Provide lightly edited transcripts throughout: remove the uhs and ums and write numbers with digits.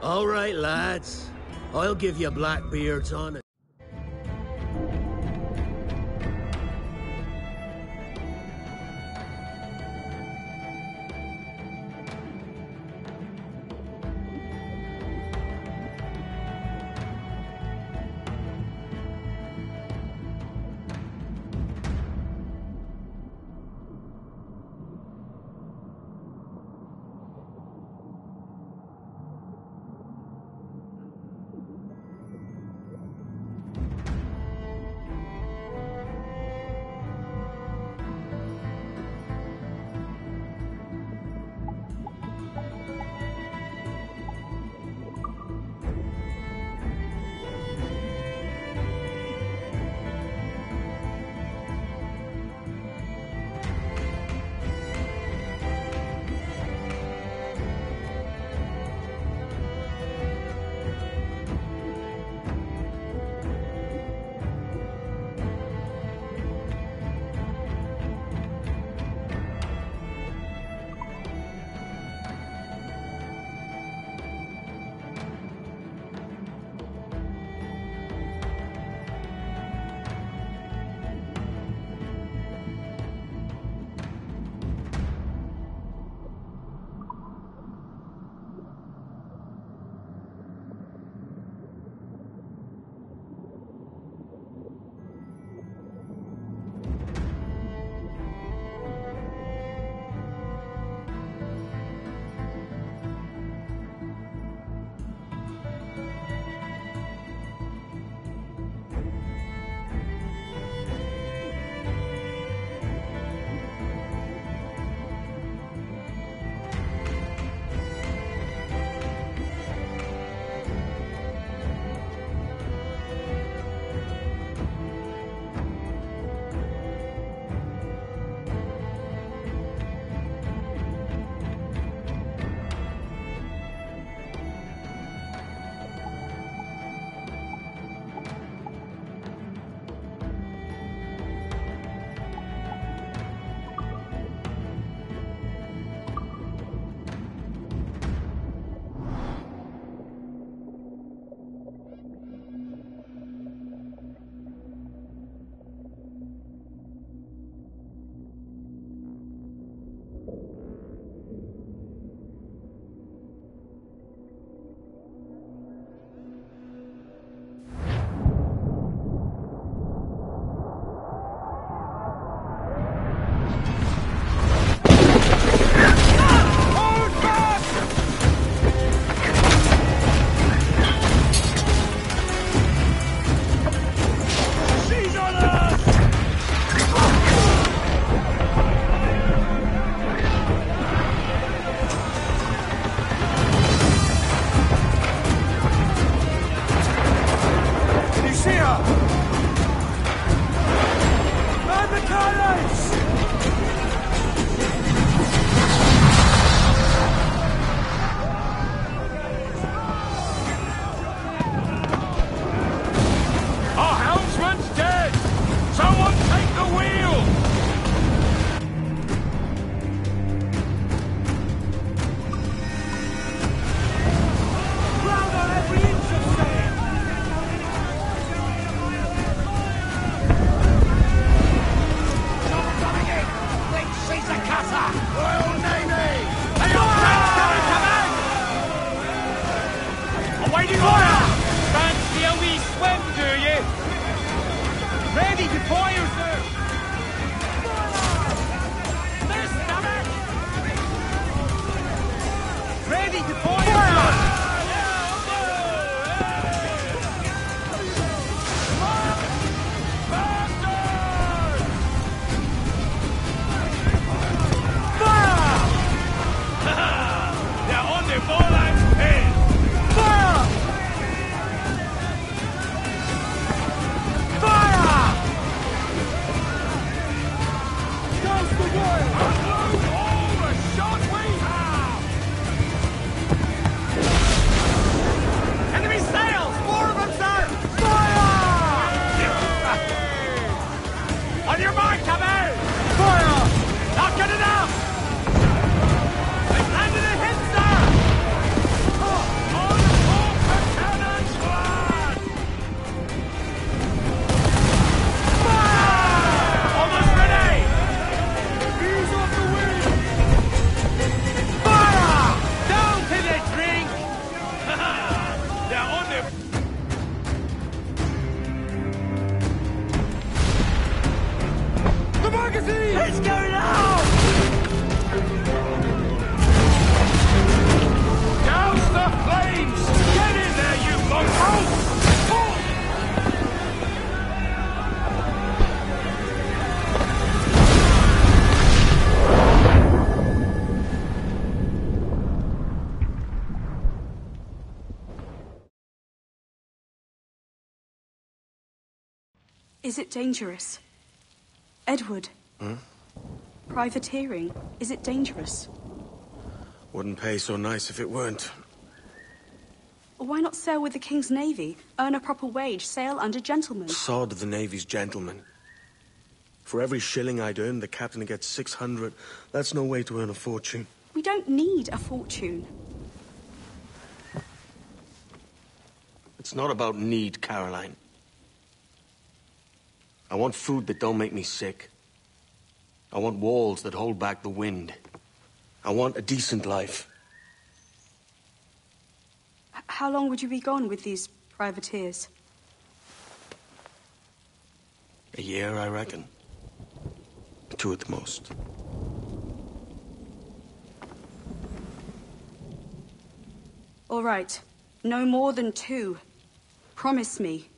All right, lads. I'll give you Blackbeard's on it. him! The magazine! It's going out! Douse the flames! Get in there, you mongrel! Pull! Is it dangerous? Edward? Privateering, is it dangerous? Wouldn't pay so nice if it weren't. Why not sail with the King's Navy? Earn a proper wage, sail under gentlemen. Sod the Navy's gentlemen. For every shilling I'd earn, the captain gets 600. That's no way to earn a fortune. We don't need a fortune. It's not about need, Caroline. I want food that don't make me sick. I want walls that hold back the wind. I want a decent life. How long would you be gone with these privateers? A year, I reckon. 2 at the most. All right. No more than 2. Promise me.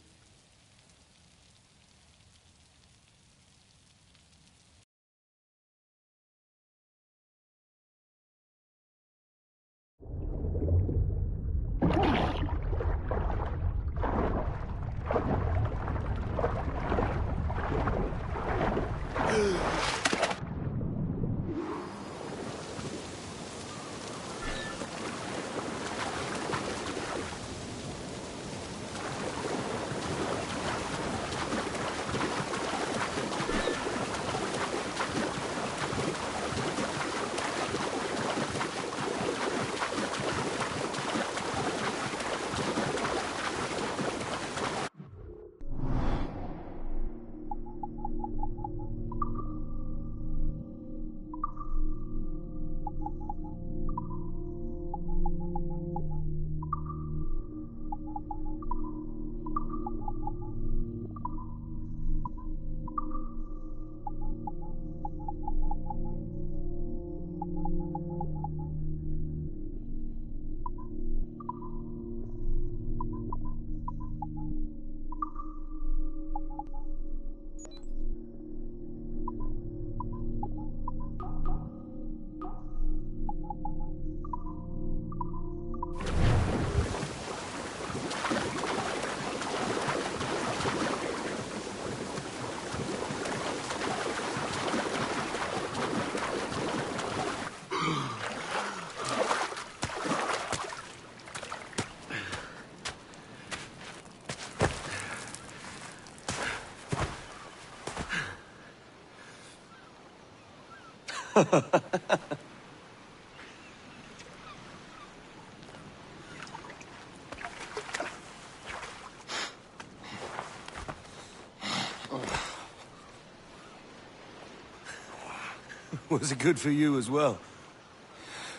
Was it good for you as well?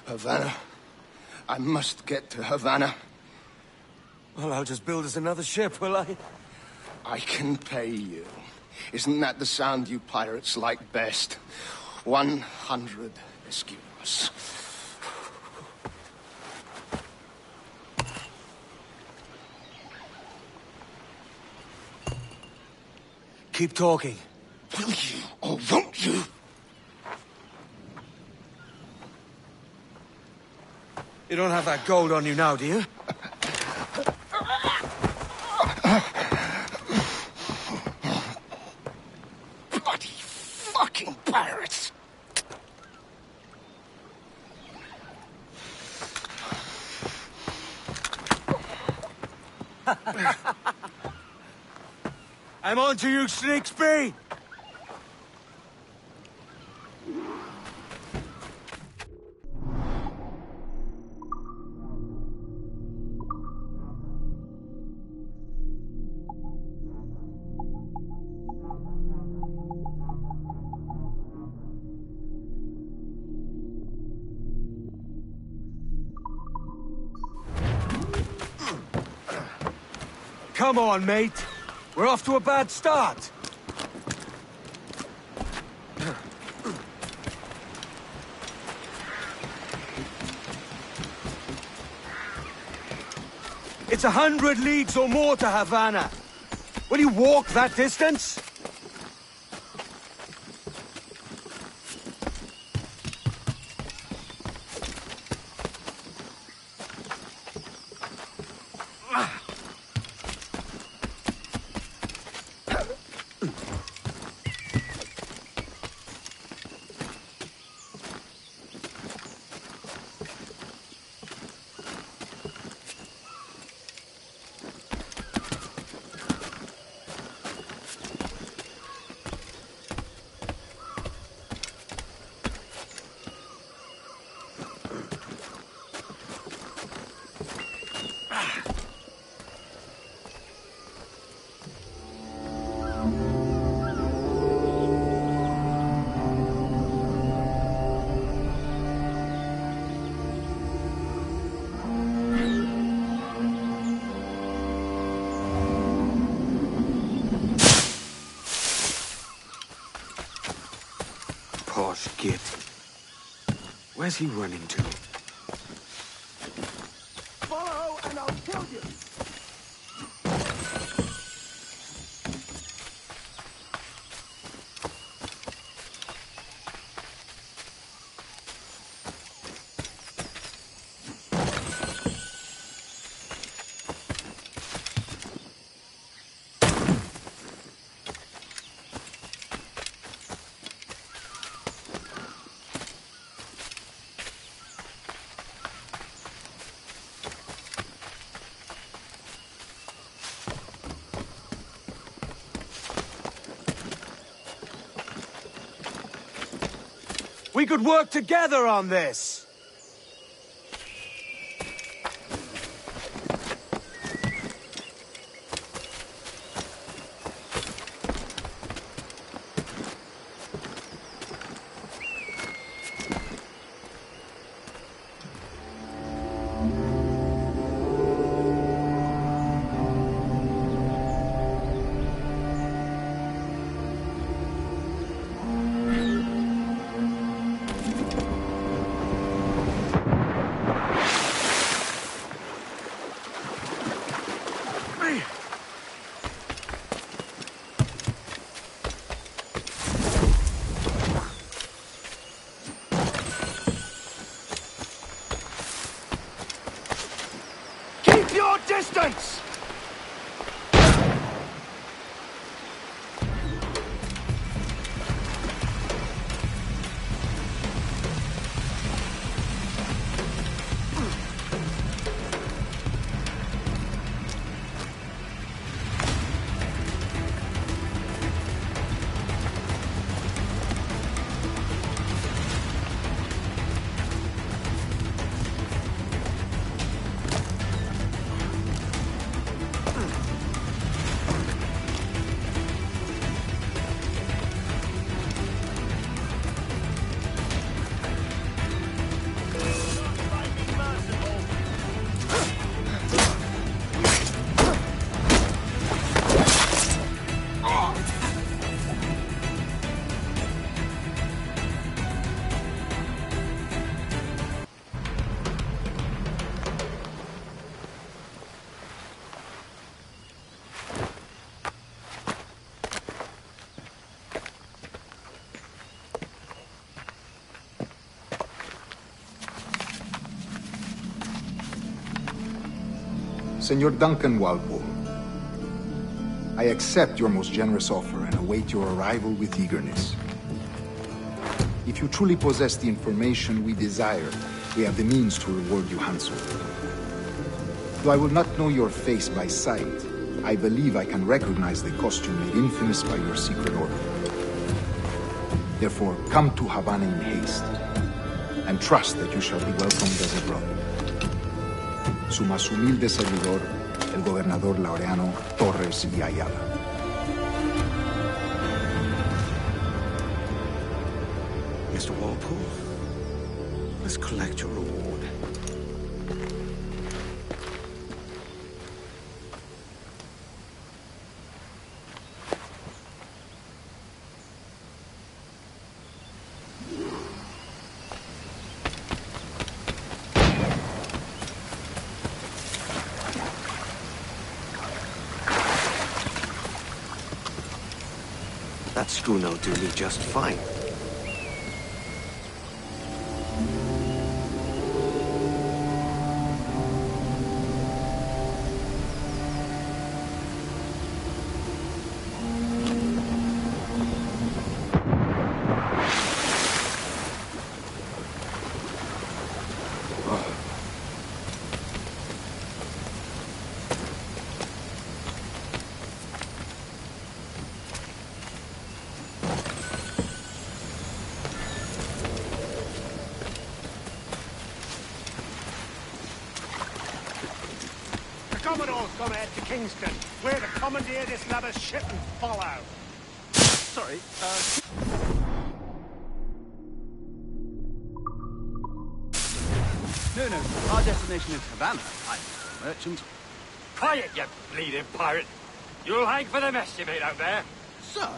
Havana. I must get to Havana. Well, I'll just build us another ship, will I? I can pay you. Isn't that the sound you pirates like best? 100 escudos. Keep talking. Will you or won't you? You don't have that gold on you now, do you? Bloody fucking pirates! I'm on to you, Snakesby! Come on, mate. We're off to a bad start. It's 100 leagues or more to Havana. Will you walk that distance? Posh git. Where's he running to? Follow and I'll kill you! We could work together on this! Keep your distance! Senor Duncan Walpole, I accept your most generous offer and await your arrival with eagerness. If you truly possess the information we desire, we have the means to reward you handsomely. Though I will not know your face by sight, I believe I can recognize the costume made infamous by your secret order. Therefore, come to Havana in haste, and trust that you shall be welcomed as a brother. Su más humilde servidor, el gobernador Laureano Torres y Ayala. Mr. Walpole, let's collect your reward. That schooner'll do me just fine. Commodore's gone ahead to Kingston. We're to commandeer this lover's ship and follow. Sorry, No, our destination is Havana. I'm a merchant. Quiet, you bleeding pirate. You'll hang for the mess you made out there. Sir,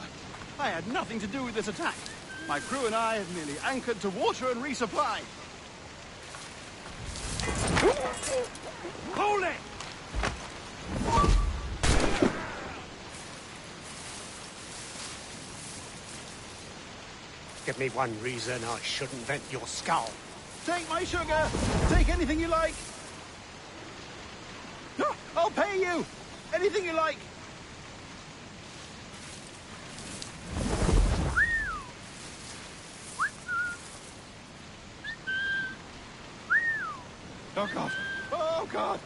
I had nothing to do with this attack. My crew and I have merely anchored to water and resupply. Hold it! Give me one reason I shouldn't vent your skull. Take my sugar! Take anything you like! I'll pay you! Anything you like! Oh, God! Oh, God!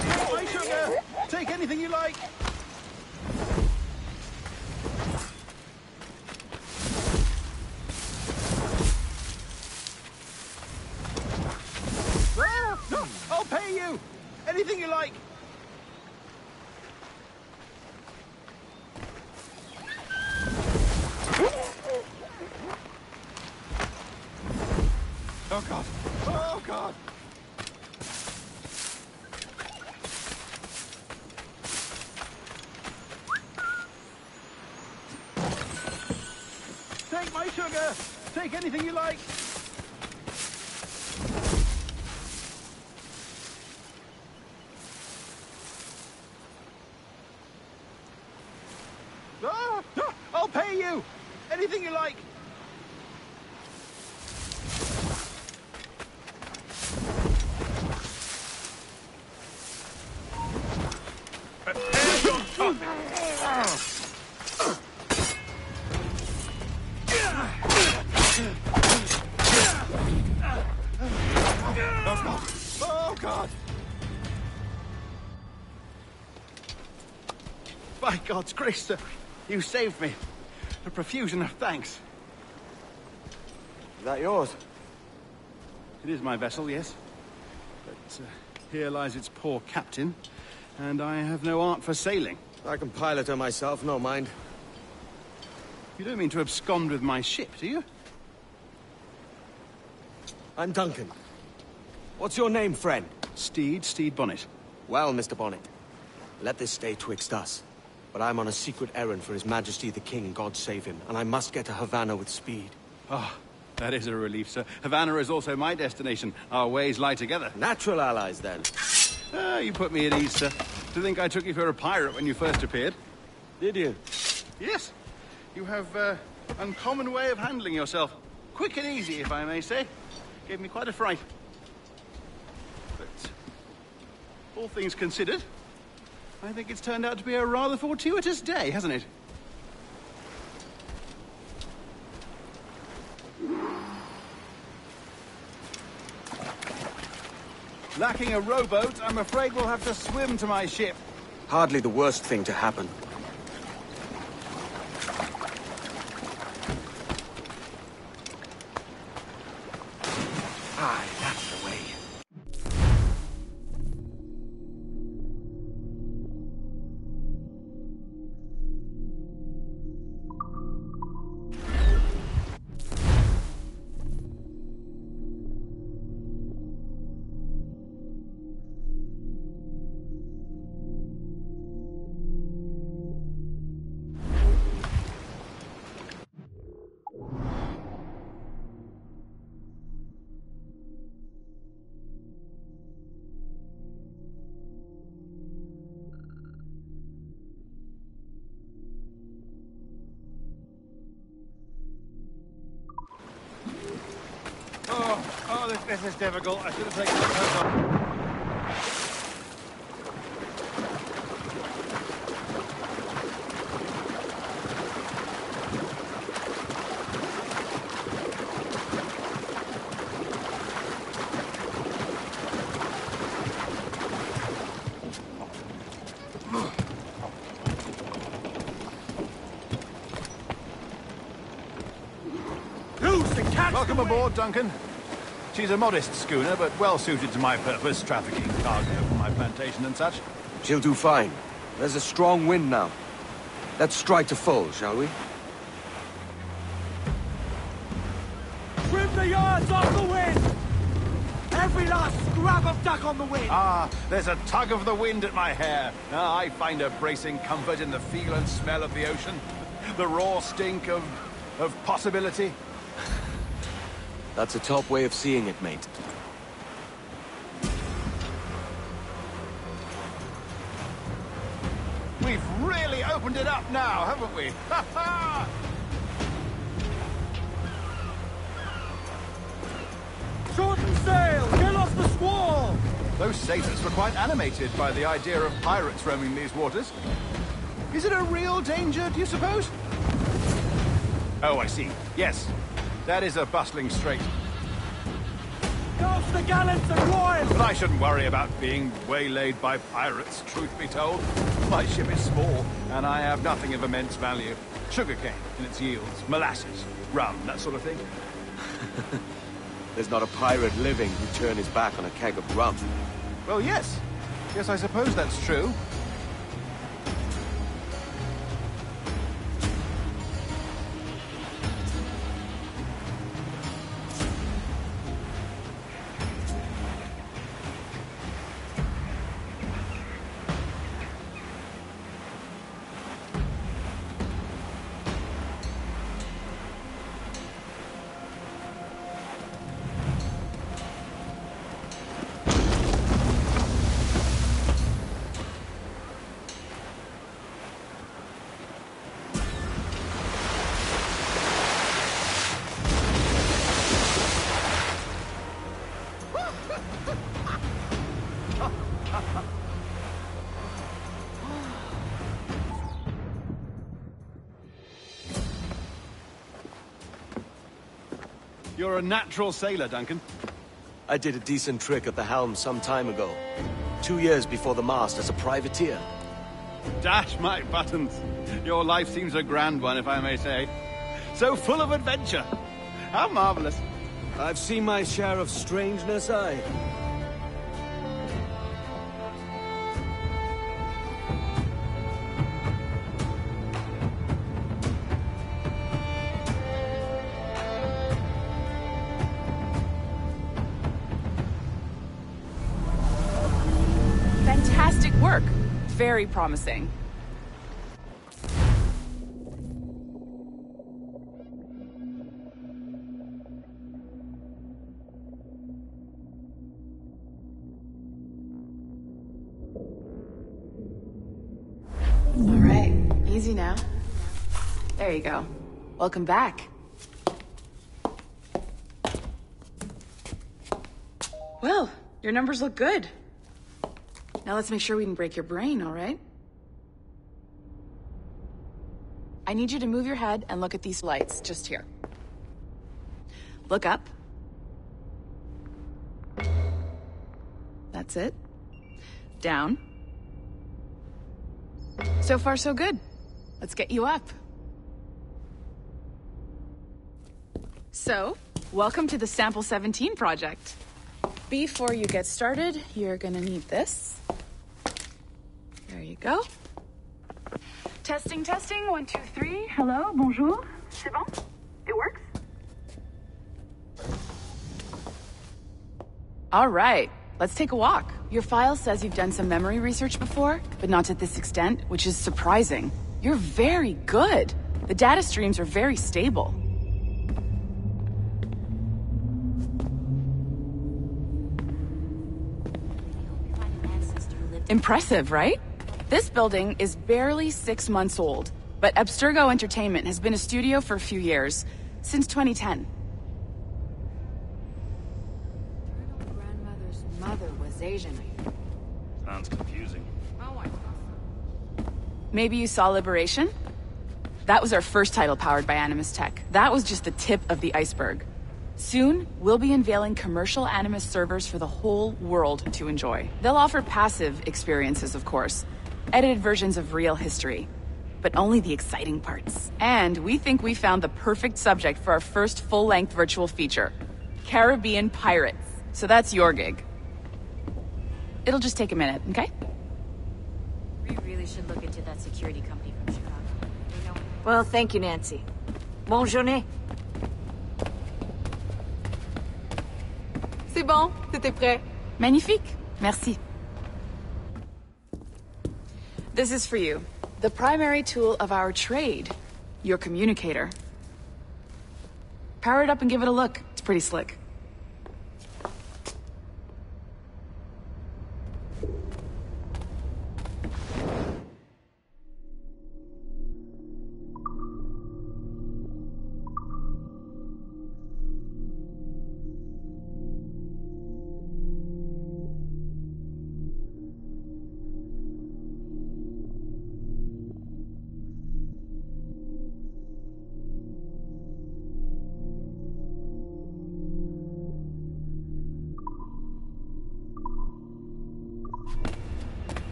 Take my sugar! Take anything you like! I'll pay you! Anything you like! Oh, God! Oh, God! Take my sugar! Take anything you like! I'll pay you! Anything you like! Oh, God! By God's grace, sir, you saved me. A profusion of thanks. Is that yours? It is my vessel, yes. But here lies its poor captain, and I have no art for sailing. I can pilot her myself, no mind. You don't mean to abscond with my ship, do you? I'm Duncan. What's your name, friend? Steed Bonnet. Well, Mr. Bonnet, let this stay twixt us. But I'm on a secret errand for His Majesty the King, God save him, and I must get to Havana with speed. Ah, that is a relief, sir. Havana is also my destination. Our ways lie together. Natural allies, then. You put me at ease, sir. To think I took you for a pirate when you first appeared. Did you? Yes. You have uncommon way of handling yourself. Quick and easy, if I may say. Gave me quite a fright. But all things considered, I think it's turned out to be a rather fortuitous day, hasn't it? Lacking a rowboat, I'm afraid we'll have to swim to my ship. Hardly the worst thing to happen. Aye, that's the way. Oh, this is difficult. I should have taken the coat off. Welcome aboard, Duncan. She's a modest schooner, but well suited to my purpose, trafficking cargo from my plantation and such. She'll do fine. There's a strong wind now. Let's strike to full, shall we? Trim the yards off the wind! Every last scrap of duck on the wind! Ah, there's a tug of the wind at my hair. Ah, I find a bracing comfort in the feel and smell of the ocean. The raw stink of possibility. That's a top way of seeing it, mate. We've really opened it up now, haven't we? Ha ha! Shorten sail! Get off the squall! Those sailors were quite animated by the idea of pirates roaming these waters. Is it a real danger, do you suppose? Oh, I see. Yes. That is a bustling strait. Go for the gallants and royals! But I shouldn't worry about being waylaid by pirates, truth be told. My ship is small, and I have nothing of immense value. Sugarcane and its yields, molasses, rum, that sort of thing. There's not a pirate living who'd turn his back on a keg of rum. Well, yes. Yes, I suppose that's true. You're a natural sailor, Duncan. I did a decent trick at the helm some time ago. 2 years before the mast as a privateer. Dash my buttons. Your life seems a grand one, if I may say. So full of adventure. How marvelous. I've seen my share of strangeness, aye. Fantastic work. Very promising. All right, easy now. There you go. Welcome back. Well, your numbers look good. Now let's make sure we can break your brain, all right? I need you to move your head and look at these lights, just here. Look up. That's it. Down. So far, so good. Let's get you up. So, welcome to the Sample 17 project. Before you get started, you're gonna need this. There you go. Testing, testing, 1, 2, 3. Hello, bonjour. C'est bon? It works? All right, let's take a walk. Your file says you've done some memory research before, but not to this extent, which is surprising. You're very good. The data streams are very stable. Impressive, right? This building is barely 6 months old, but Abstergo Entertainment has been a studio for a few years, since 2010. civilisation. Sounds confusing. Maybe you saw Liberation? That was our first title powered by Animus Tech. That was just the tip of the iceberg. Soon, we'll be unveiling commercial Animus servers for the whole world to enjoy. They'll offer passive experiences, of course. Edited versions of real history. But only the exciting parts. And we think we found the perfect subject for our first full-length virtual feature. Caribbean pirates. So that's your gig. It'll just take a minute, okay? We really should look into that security company from Chicago. They know. Well, thank you, Nancy. Bonne journée. C'est bon, t'étais prêt. Magnifique. Merci. This is for you. The primary tool of our trade. Your communicator. Power it up and give it a look. It's pretty slick.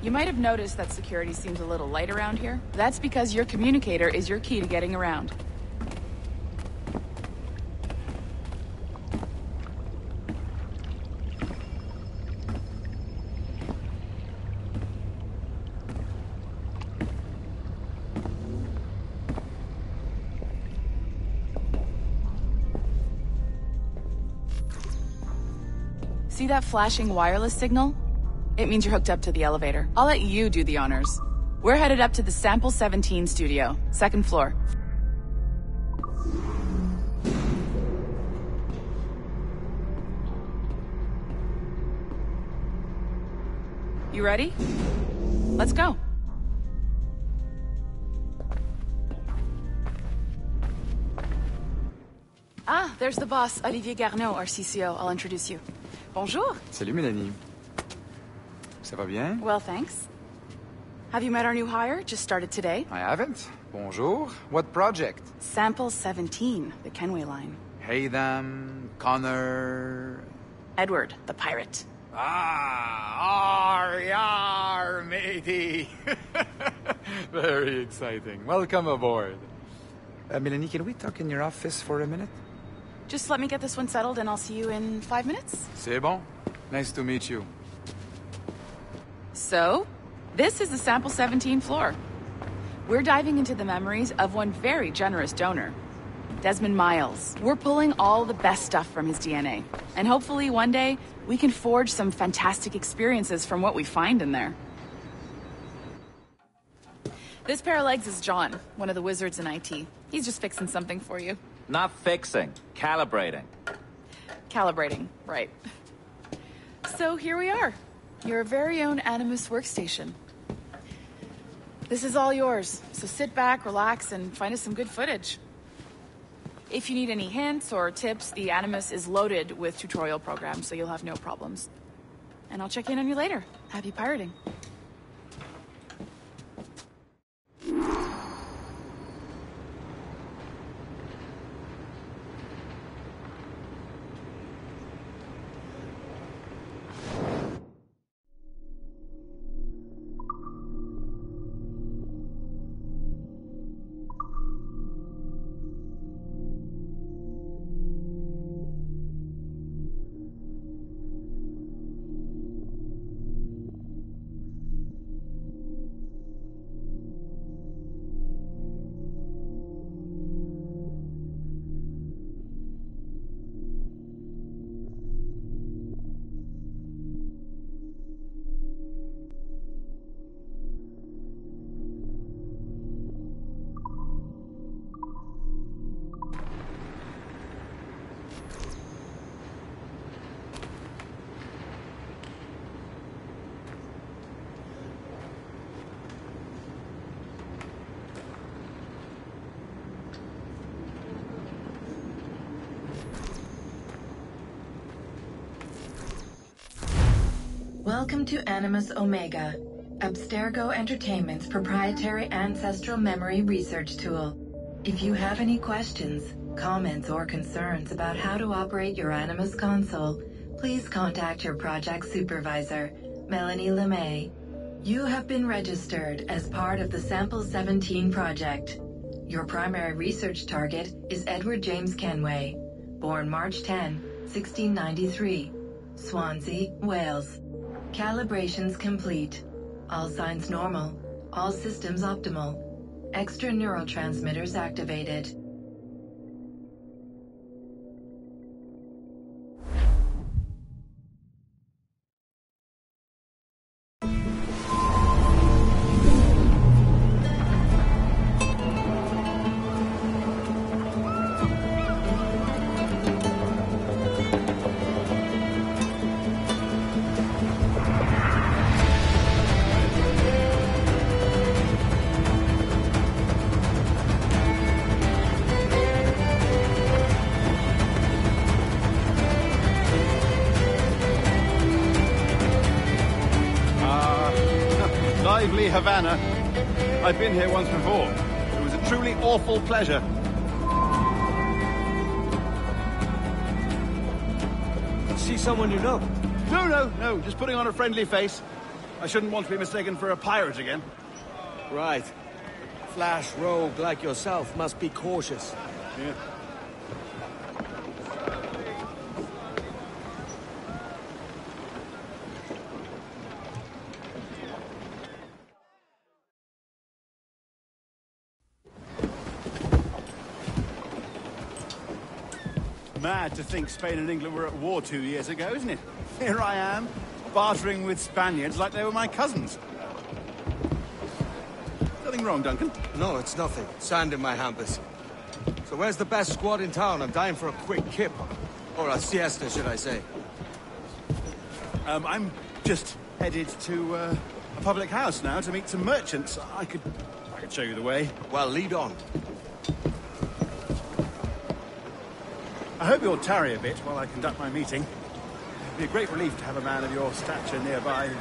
You might have noticed that security seems a little light around here. That's because your communicator is your key to getting around. See that flashing wireless signal? It means you're hooked up to the elevator. I'll let you do the honors. We're headed up to the Sample 17 studio, second floor. You ready? Let's go. Ah, there's the boss, Olivier Garneau, our CCO. I'll introduce you. Bonjour. Salut, Mélanie. Ça va bien? Well, thanks. Have you met our new hire? Just started today. I haven't. Bonjour. What project? Sample 17, the Kenway line. Haytham, Connor... Edward, the pirate. Ah, yar, matey. Very exciting. Welcome aboard. Mélanie, can we talk in your office for a minute? Just let me get this one settled and I'll see you in 5 minutes. C'est bon. Nice to meet you. So, this is the Sample 17 floor. We're diving into the memories of one very generous donor, Desmond Miles. We're pulling all the best stuff from his DNA. And hopefully one day, we can forge some fantastic experiences from what we find in there. This pair of legs is John, one of the wizards in IT. He's just fixing something for you. Not fixing, calibrating. Calibrating, right. So here we are. Your very own Animus workstation. This is all yours, so sit back, relax, and find us some good footage. If you need any hints or tips, the Animus is loaded with tutorial programs, so you'll have no problems. And I'll check in on you later. Happy pirating. Welcome to Animus Omega, Abstergo Entertainment's proprietary ancestral memory research tool. If you have any questions, comments, or concerns about how to operate your Animus console, please contact your project supervisor, Melanie LeMay. You have been registered as part of the Sample 17 project. Your primary research target is Edward James Kenway, born March 10, 1693, Swansea, Wales. Calibrations complete. All signs normal. All systems optimal. Extra neurotransmitters activated. Lively Havana. I've been here once before. It was a truly awful pleasure. See someone you know? No. Just putting on a friendly face. I shouldn't want to be mistaken for a pirate again. Right. Flash rogue like yourself must be cautious. Yeah. Mad to think Spain and England were at war 2 years ago, isn't it? Here I am, bartering with Spaniards like they were my cousins. Nothing wrong, Duncan? No, it's nothing. Sand in my hampers. So where's the best squad in town? I'm dying for a quick kip. Or a siesta, should I say. I'm just headed to a public house now to meet some merchants. I could show you the way. Well, lead on. I hope you'll tarry a bit while I conduct my meeting. It'd be a great relief to have a man of your stature nearby in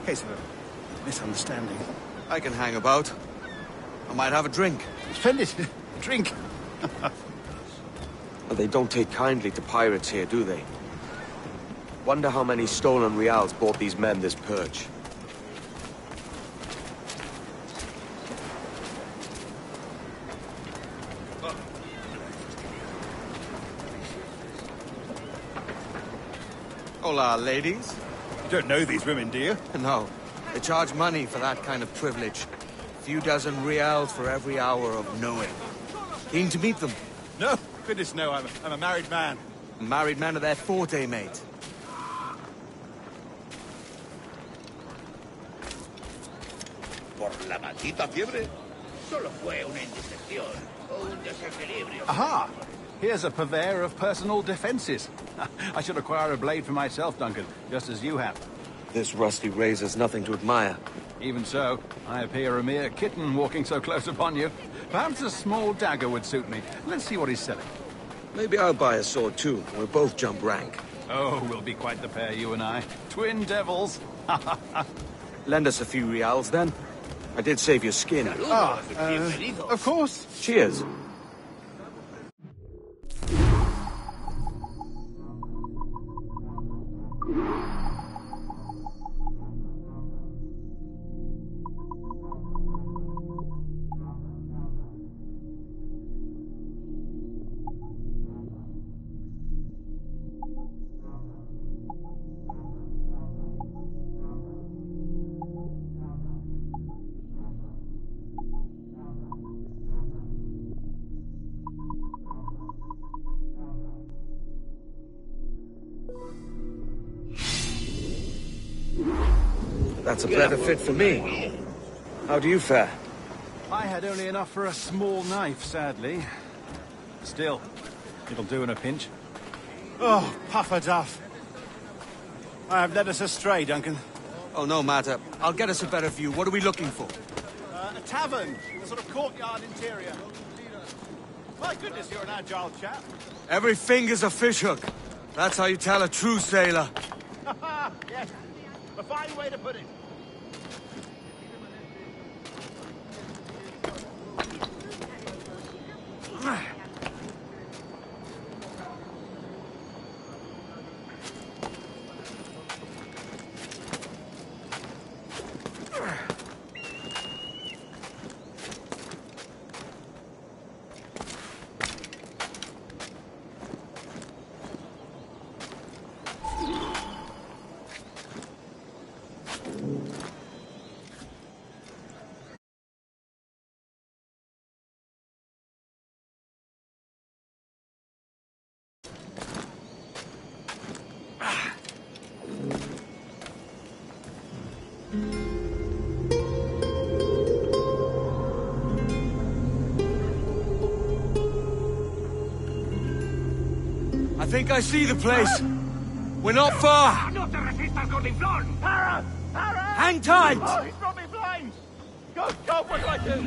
case of a misunderstanding. I can hang about. I might have a drink. Splendid. Drink. They don't take kindly to pirates here, do they? Wonder how many stolen reals bought these men this perch. Hola, ladies. You don't know these women, do you? No. They charge money for that kind of privilege. A few dozen reals for every hour of knowing. Keen to meet them? No. Goodness, no. I'm a married man. A married man of their forte, mate. Por la maldita fiebre. Solo fue una indisección o un desequilibrio. Aha! Here's a purveyor of personal defenses. I should acquire a blade for myself, Duncan, just as you have. This rusty razor's nothing to admire. Even so, I appear a mere kitten walking so close upon you. Perhaps a small dagger would suit me. Let's see what he's selling. Maybe I'll buy a sword too. We'll both jump rank. Oh, we'll be quite the pair, you and I. Twin devils. Lend us a few reals, then. I did save your skin. Of course. Cheers. That's a better fit for me. How do you fare? I had only enough for a small knife, sadly. Still, it'll do in a pinch. Oh, puffer duff. I have led us astray, Duncan. Oh, no matter. I'll get us a better view. What are we looking for? A tavern, a sort of courtyard interior. My goodness, you're an agile chap. Every finger's a fishhook. That's how you tell a true sailor. Yes. A fine way to put it. I think I see the place. We're not far. ¡No te resistas, gordinflón! Para! Para! Hang tight! Oh, he's brought me blind! Go, go, what do I do?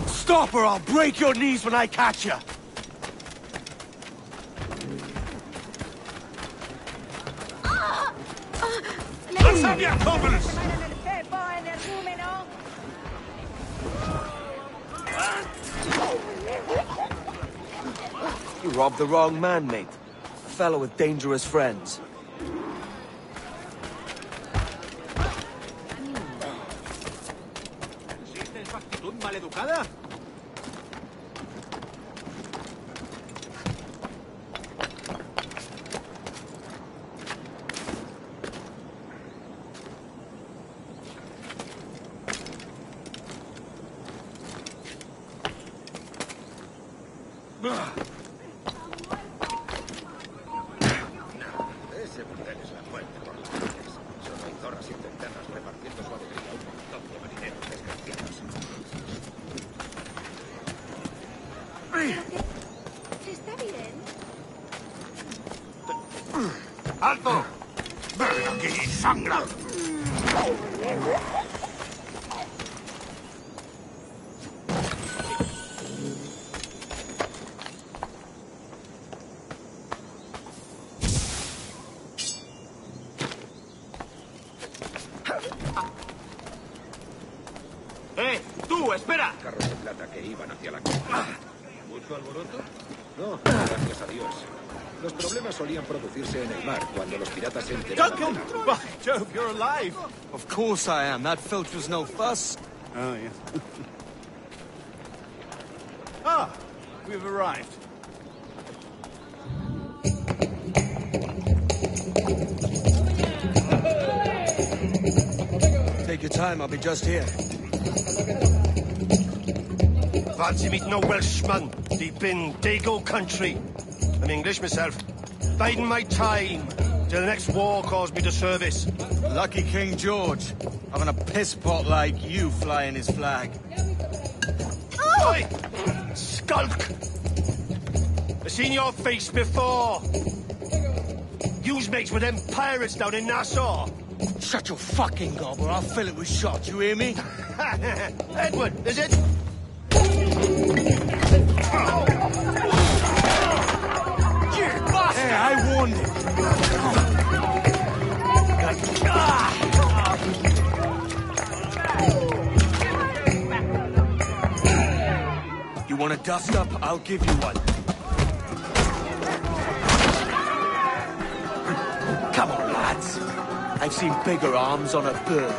Stop or I'll break your knees when I catch you. You robbed the wrong man, mate. A fellow with dangerous friends. ¿Existe esa actitud maleducada? Ese burdel es la muerte por las calles. Solo hay zorras internas repartiendo su alegría a un montón de marineros desgraciados. ¿Está bien? ¡Alto! ¡Ven aquí, sangra! ¡Tú, espera! Carros de plata que iban hacia la costa. ¿Mucho alboroto? No, gracias a Dios. Los problemas solían producirse en el mar cuando los piratas se enteraban. Duncan! By Jove, you're alive! Of course I am. That filch was no fuss. Oh, yeah. Ah, we've arrived. Take your time, I'll be just here. Fancy meeting a Welshman deep in Dago country. I'm English myself. Biding my time till the next war calls me to service. Lucky King George, having a piss pot like you flying his flag. Oi! Skulk! I've seen your face before. You's mates with them pirates down in Nassau. Shut your fucking gob or I'll fill it with shot, you hear me? Edward, is it? Hey, I warned him. You want a dust-up? I'll give you one. Come on, lads. I've seen bigger arms on a bird.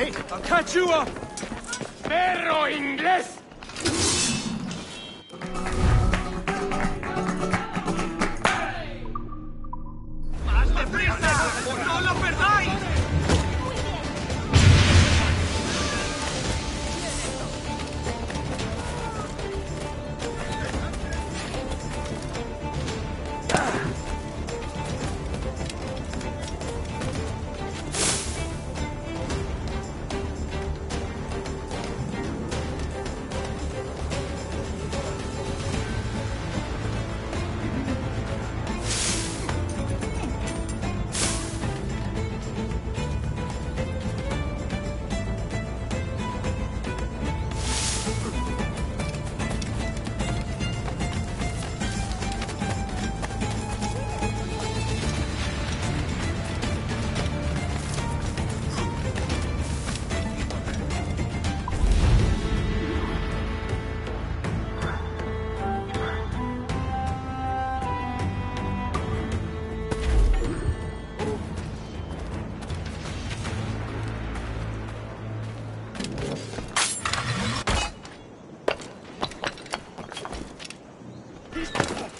mate. I'll catch you up! ¡Perro inglés! ¡Más deprisa! ¡No lo perdáis!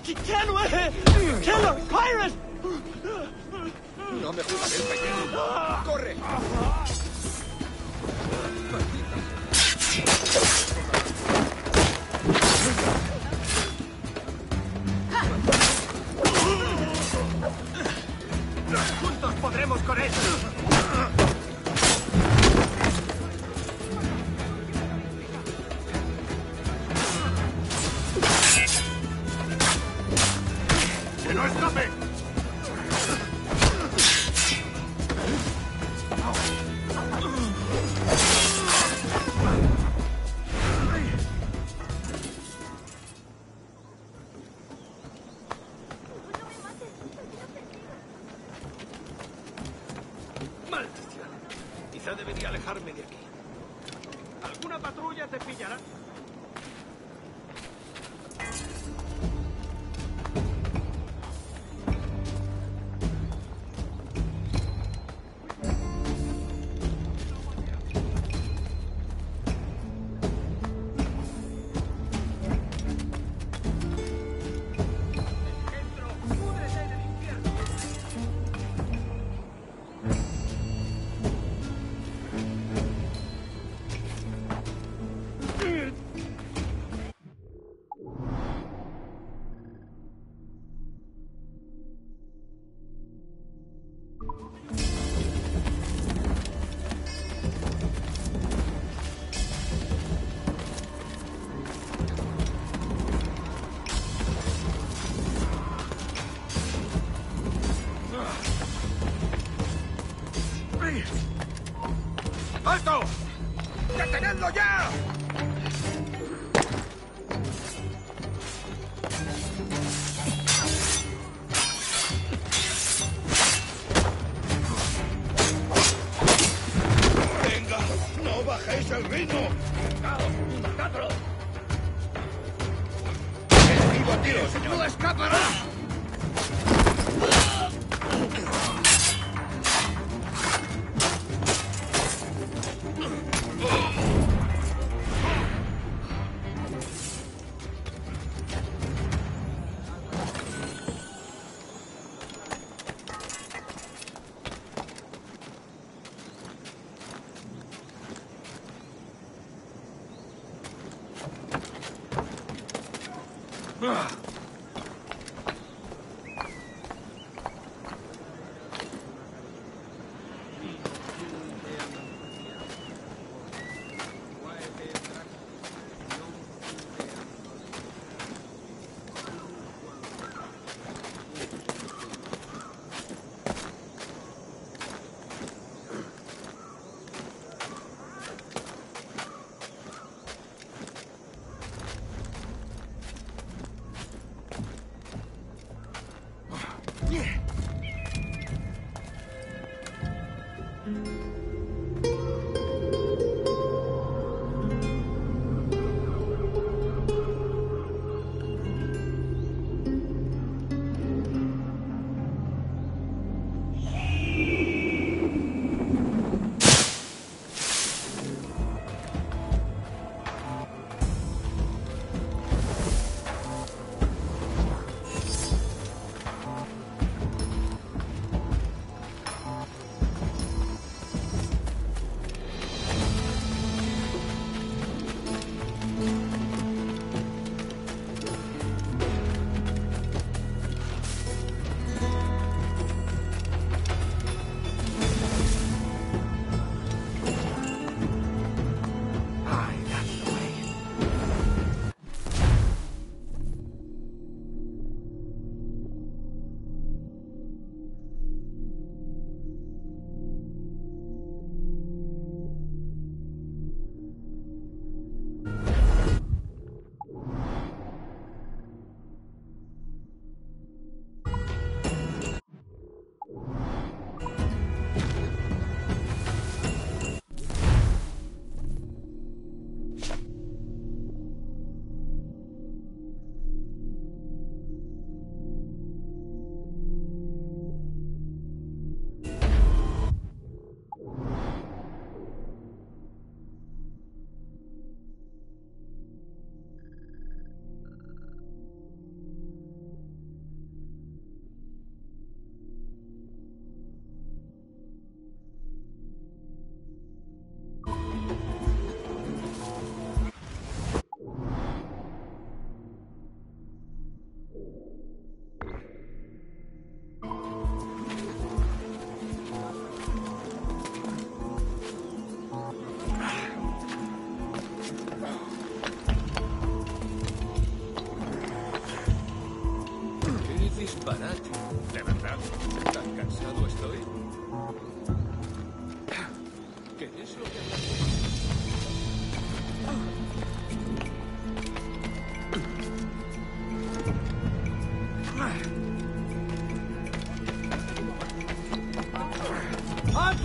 ¡Killer! ¡Pirate! No me jugaré el pellejo. ¡Corre! ¡Juntos podremos con él! ¡Que no escape! ¡Maldición! Quizá debería alejarme de aquí. ¿Alguna patrulla te pillará? ¡Alto! ¡Detenedlo ya! ¡Venga! ¡No bajéis el ritmo! ¡Matadlo! ¡Es vivo, tío! ¡No escapará!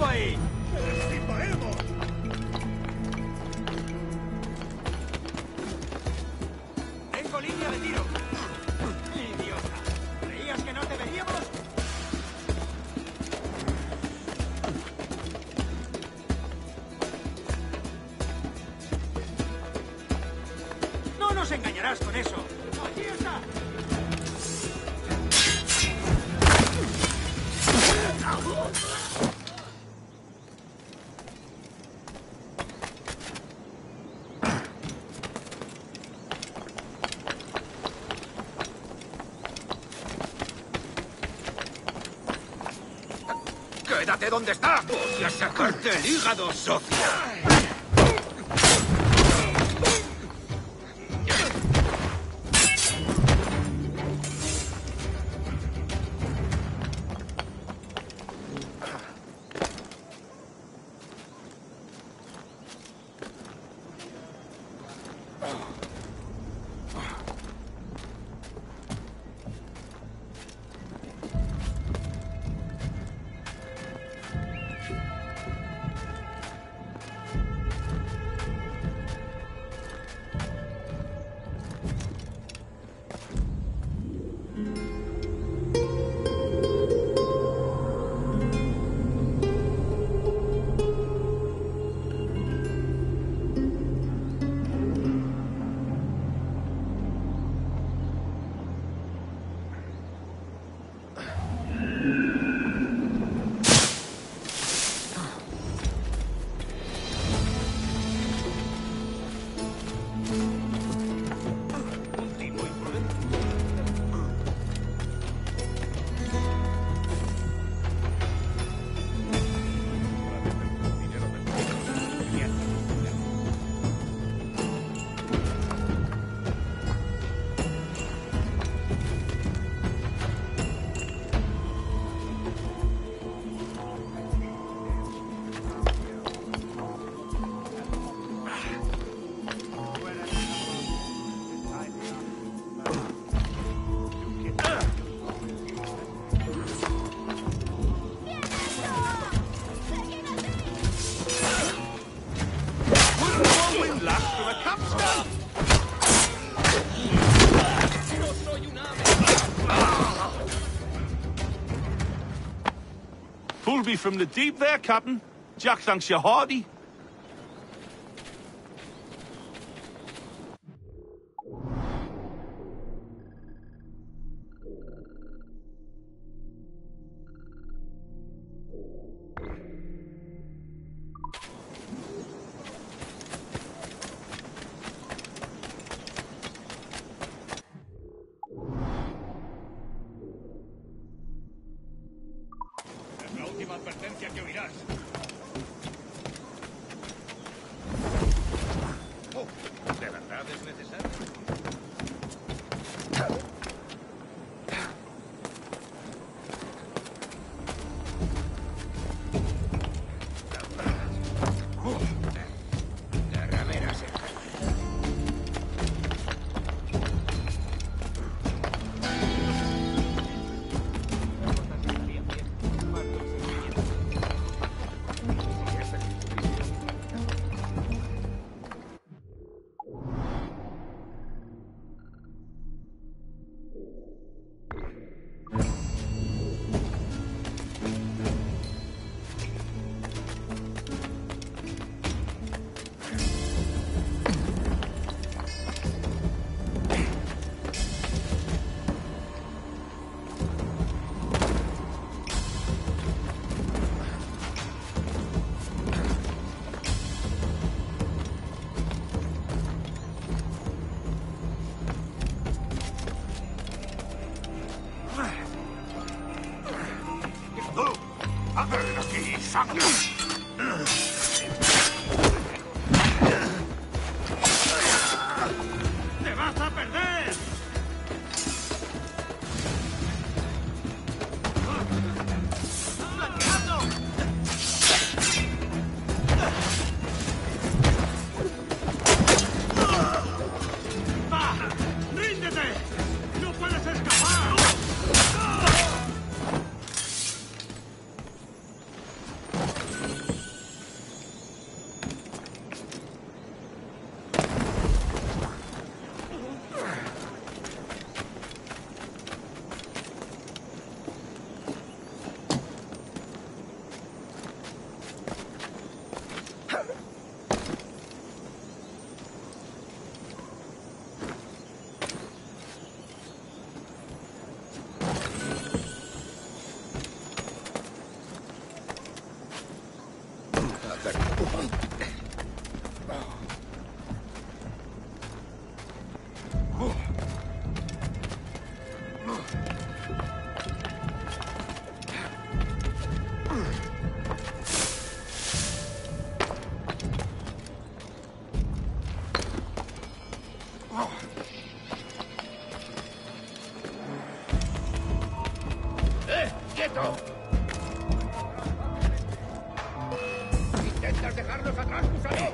ahí! ¡Disparemos! ¡Tengo línea de tiro! ¡Idiota! ¿Creías que no te veríamos? ¡No nos engañarás con eso! ¡Aquí está! ¡Quédate donde estás! ¡Voy a sacarte el hígado, socia! Pulled me from the deep there, Captain. Jack thanks you hearty. Es la última advertencia que oirás. ¿De verdad es necesario? La ramera se cae. Quieto. ¿Intentas dejarnos atrás, gusano?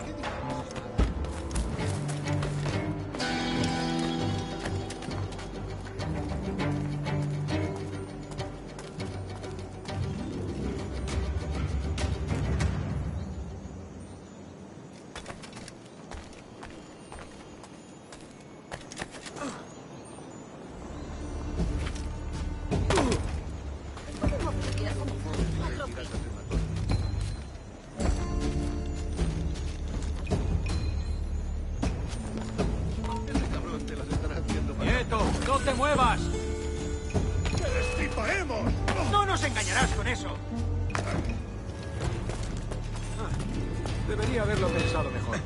¡Quieto! ¡No te muevas! ¡Que destriparemos! ¡No nos engañarás con eso! Debería haberlo pensado mejor.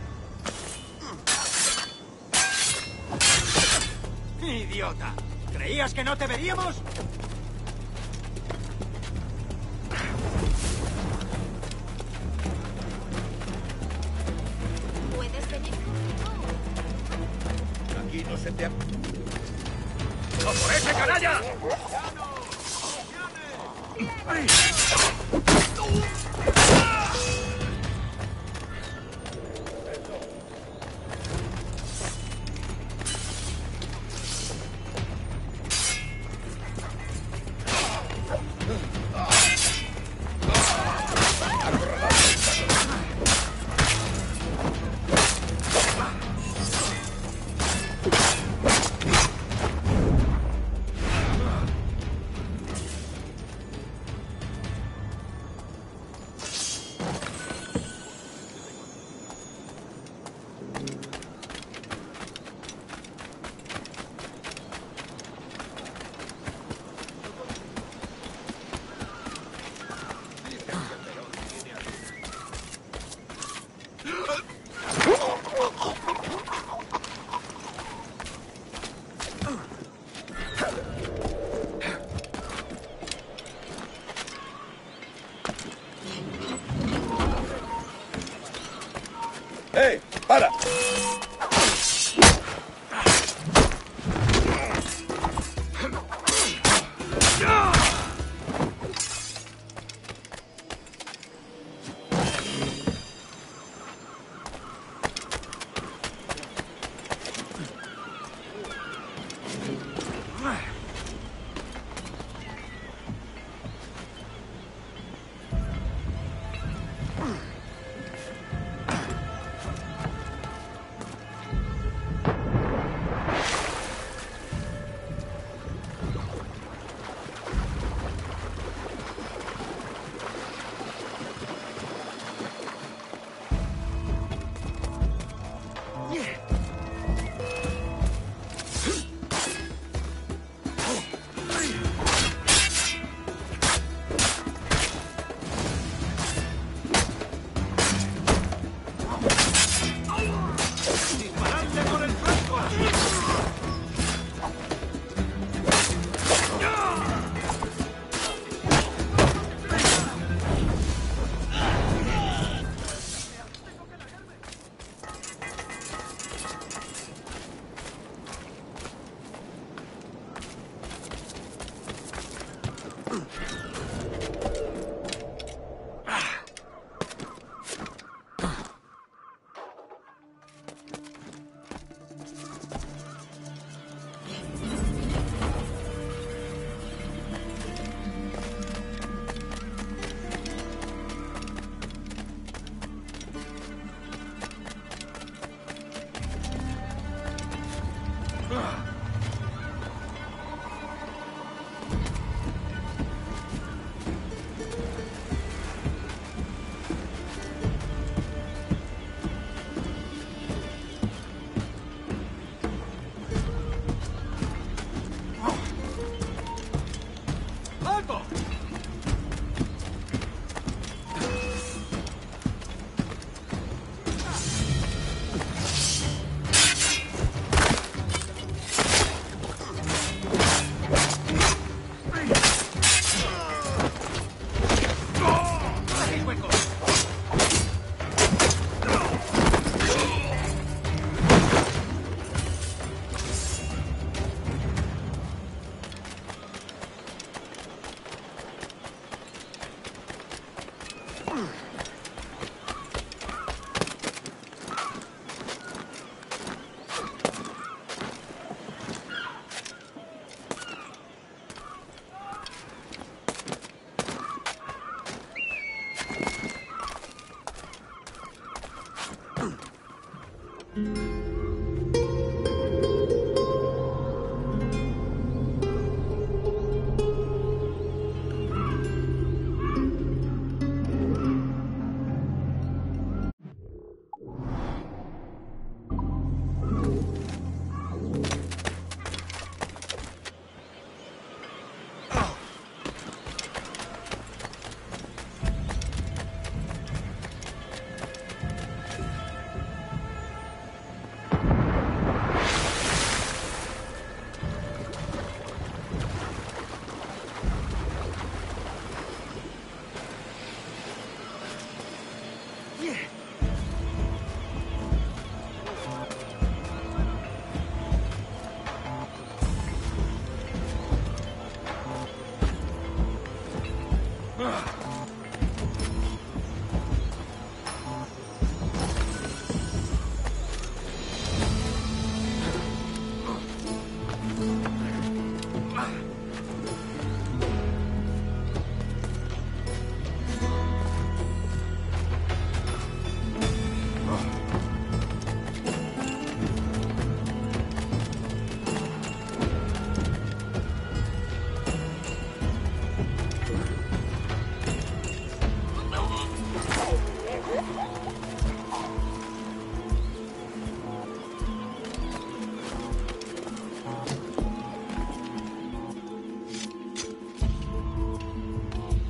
¡Idiota! ¿Creías que no te veríamos? ¿Puedes venir conmigo? Aquí no se te ha... ¡No por ese canalla!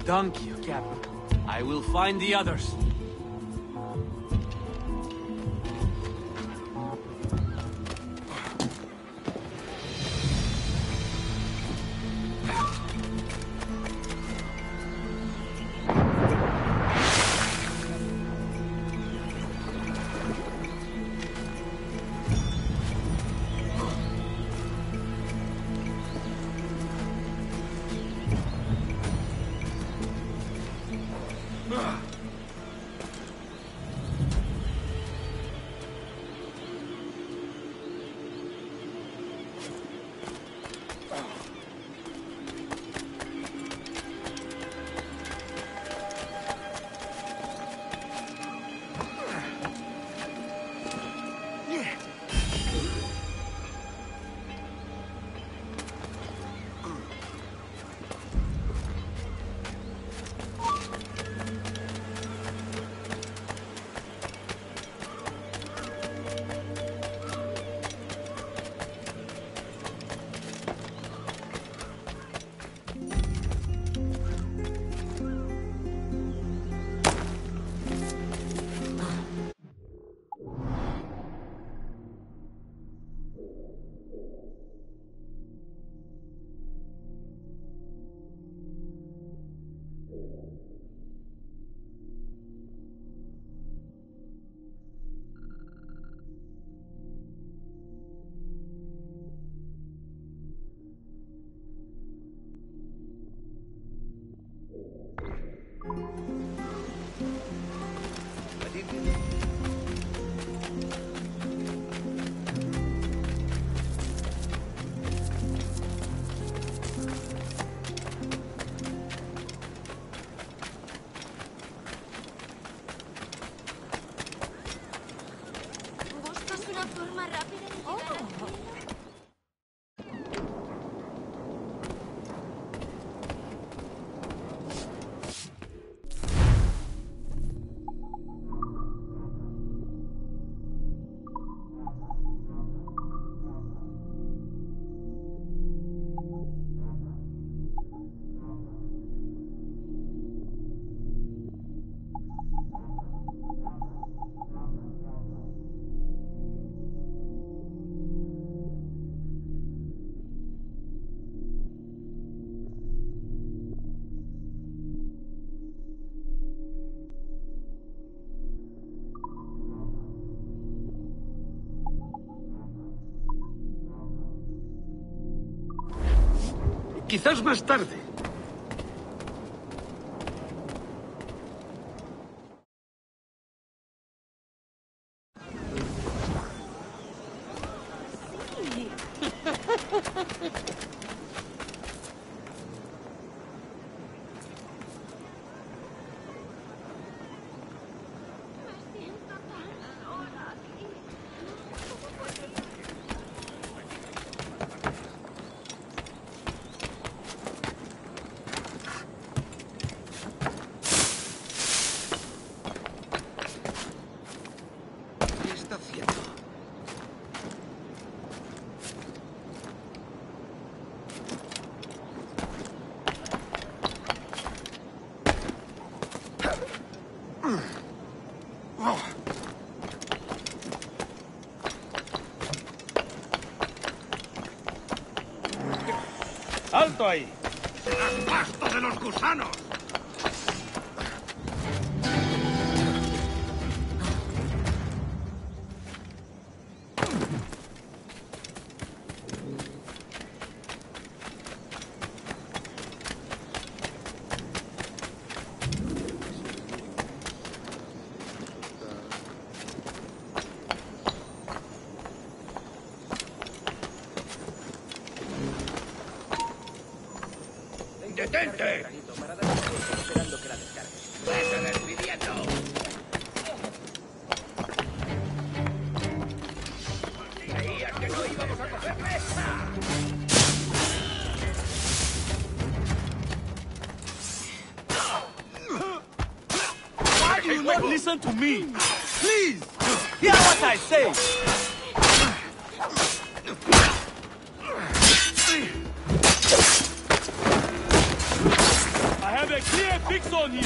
Thank you, Captain. I will find the others. Quizás más tarde. ¡Alto ahí! ¡Haz pasto de los gusanos! ¡Detente! Esperando que la descargue. ¡Vete despidiendo! ¿Creías que no íbamos a cogerle esta? Why do you not listen to me? Please! Hear what I say! I have a clear on you!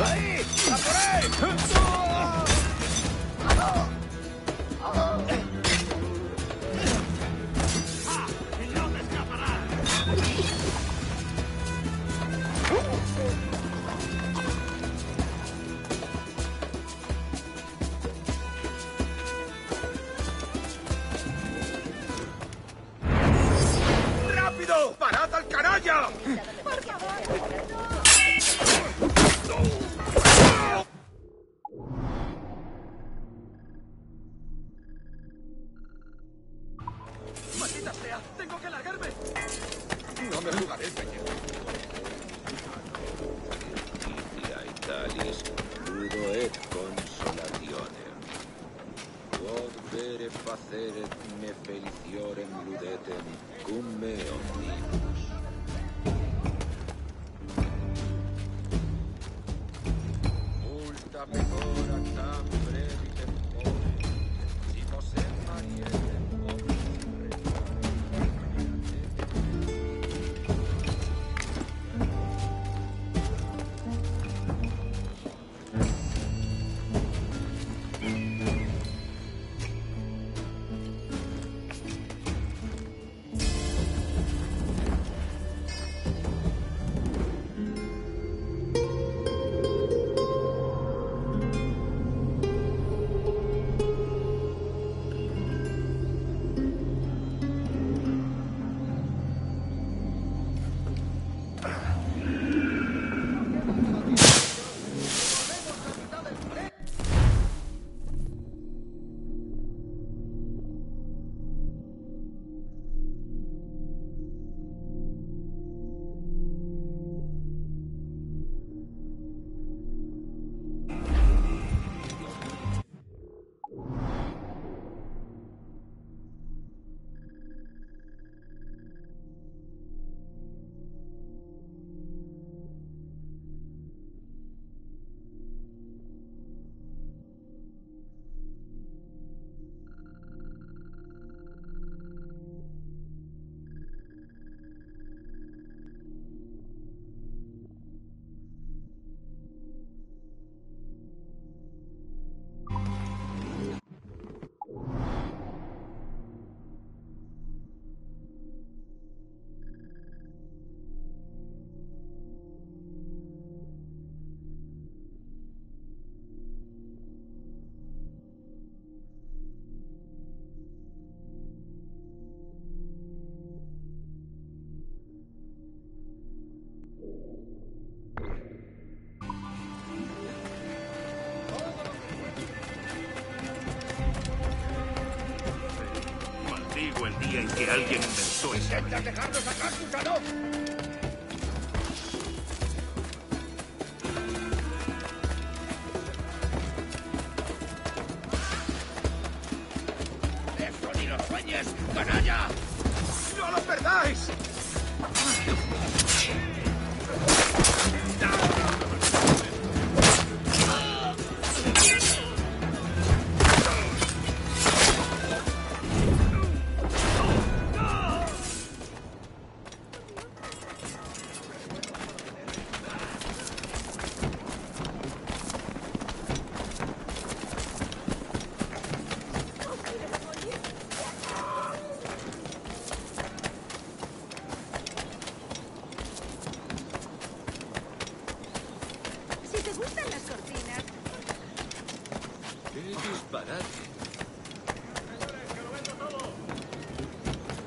¡Ahí! ¡A por ahí! ¡Rápido! ¡Parad al canalla! ¡Por favor! ¡Maldita sea! ¡Tengo que largarme! No me jugaré el pellejo. Italis, ludo et consolationem. Quod vere faceret me feliciorem ludetem, cum me omnibus. Multa pecora tam brevitem ore, si possem marietem Maldigo el día en que alguien inventó eso. ¡Intentas dejarnos atrás, gusano! ¡Eso ni lo sueñes, canalla! ¡No lo perdáis! Si te gustan las cortinas. ¡Qué disparate! ¡Señores, que lo vendo todo!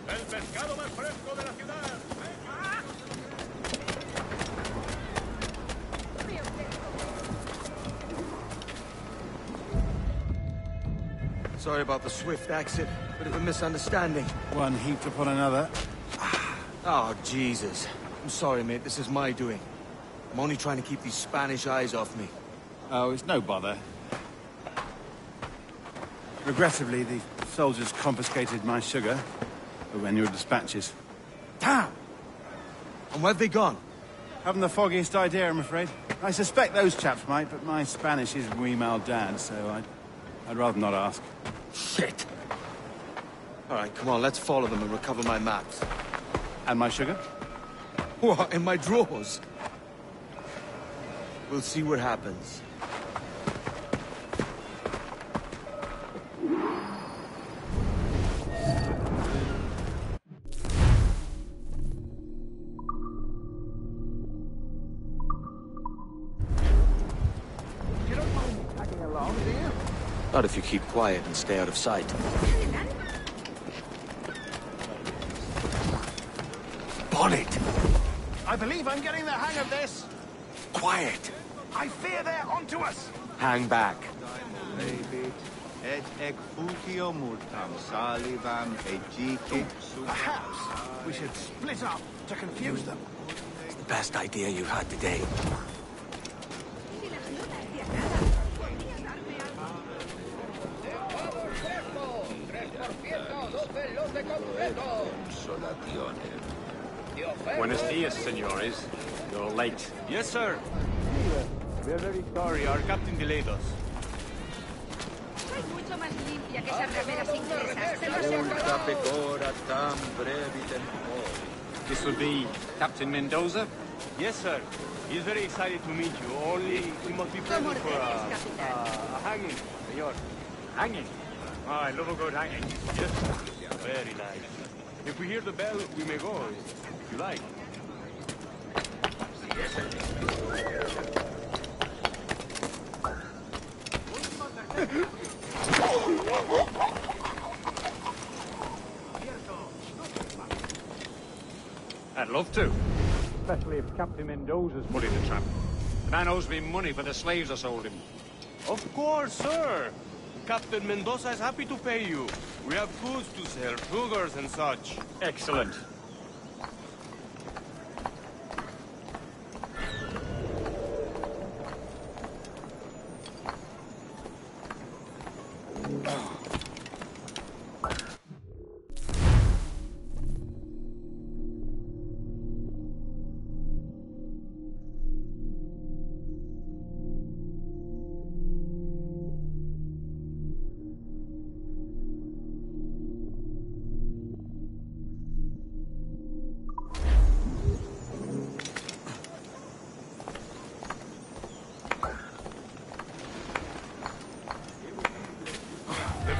¡El pescado más fresco de la ciudad! Sorry about the swift exit. Bit of a misunderstanding. One heaped upon another. Oh, Jesus. I'm sorry, mate. This is my doing. I'm only trying to keep these Spanish eyes off me. Oh, it's no bother. Regrettably, the soldiers confiscated my sugar when your dispatches. Damn! And where've they gone? Haven't the foggiest idea, I'm afraid. I suspect those chaps might, but my Spanish is wee mal dad, so I'd rather not ask. Shit! All right, come on, let's follow them and recover my maps. And my sugar? What, in my drawers? We'll see what happens. You don't mind tagging along, do you? Not if you keep quiet and stay out of sight. Bonnet! I believe I'm getting the hang of this. Quiet! I fear they're onto us. Hang back. Perhaps we should split up to confuse them. It's the best idea you've had today. Buenos dias, senores. You're late. Yes, sir. We're very sorry. Our captain delayed us. Soy mucho más limpia que esas rameras inglesas. Se lo aseguro. This would be Captain Mendoza? Yes, sir. He's very excited to meet you. Only we must be present for a hanging, senor. Hanging? Oh, I love a good hanging. Yes, sir. Very nice. If we hear the bell, we may go, if you like. I'd love to. Especially if Captain Mendoza's pulling the trap. The man owes me money for the slaves I sold him. Of course, sir. Captain Mendoza is happy to pay you. We have goods to sell, sugars and such. Excellent.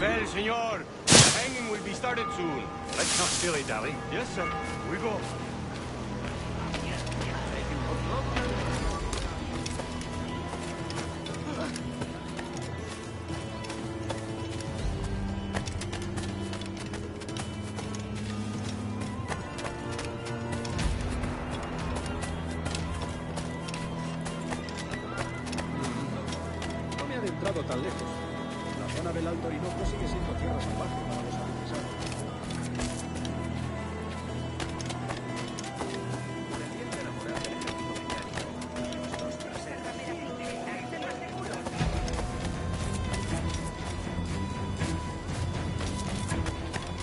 Well, senor, the hanging will be started soon. Let's not dilly-dally. Yes, sir. We go. No me he adentrado tan lejos. La zona del Alto Orinoco sigue siendo tierra salvaje para los franceses.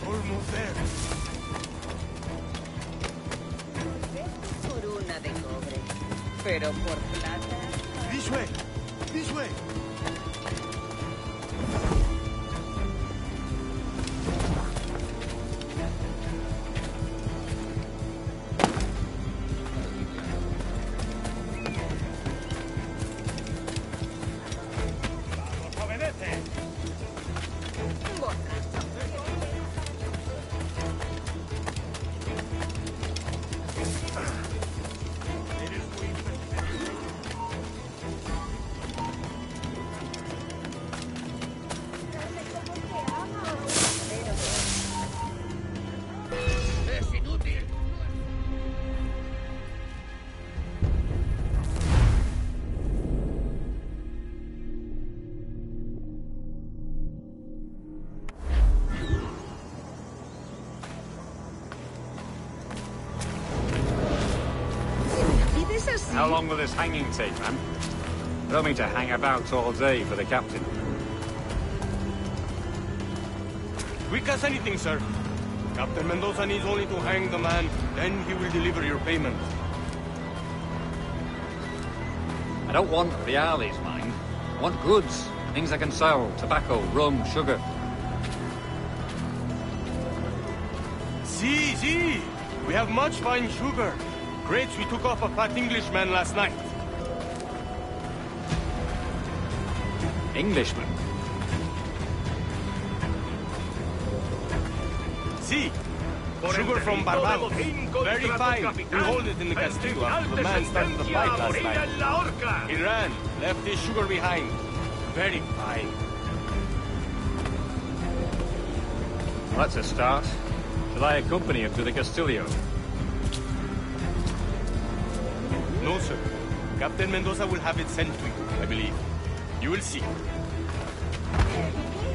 Almost there. Por una de cobre, pero por plata. This way. This way. How long will this hanging take, man? I don't mean to hang about all day for the captain. Quick as anything, sir. Captain Mendoza needs only to hang the man, then he will deliver your payment. I don't want reales, mind. I want goods. Things I can sell. Tobacco, rum, sugar. Si. We have much fine sugar. Crates we took off a fat Englishman last night. Englishman? See, sugar from Barbados. Very fine. We hold it in the castillo after the man started the fight last night. He ran, left his sugar behind. Very fine. Well, that's a start. Shall I accompany him to the Castillo? No, sir. Captain Mendoza will have it sent to you, I believe. You will see.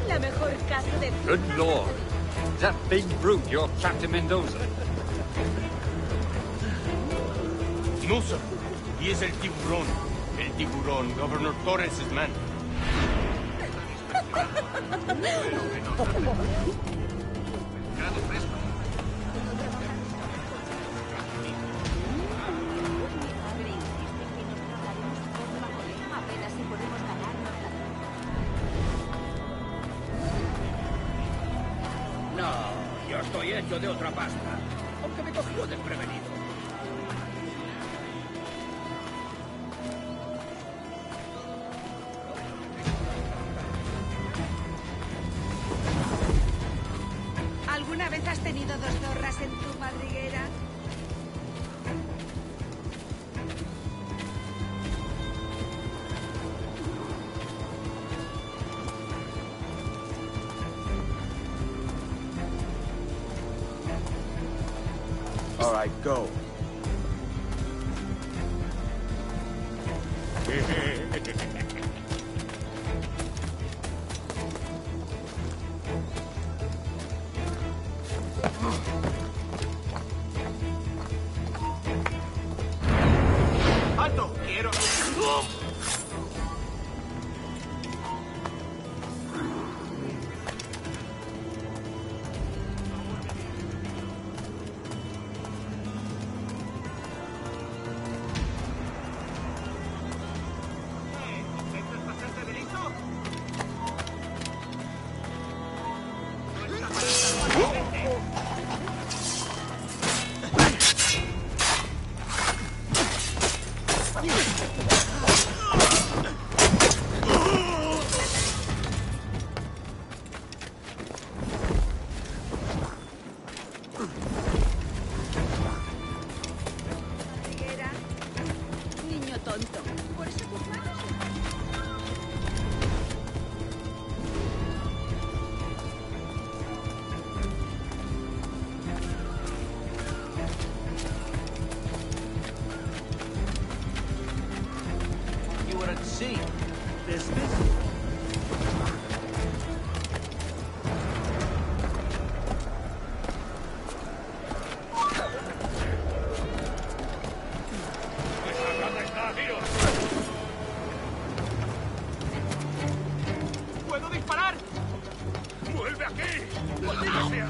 La mejor casa de... Good lord. Is that big brute your Captain Mendoza? No, sir. He is El Tiburón. El Tiburón, Governor Torres' man. No, yo estoy hecho de otra pasta. Aunque me cogió desprevenido. ¿Alguna vez has tenido dos zorras en tu madriguera? All right, go. ¡Alto! ¡Quiero! Niño tonto. Por eso tus manos... You were at sea. Business? ¡Puedo disparar! ¡Vuelve aquí! ¡Maldita sea!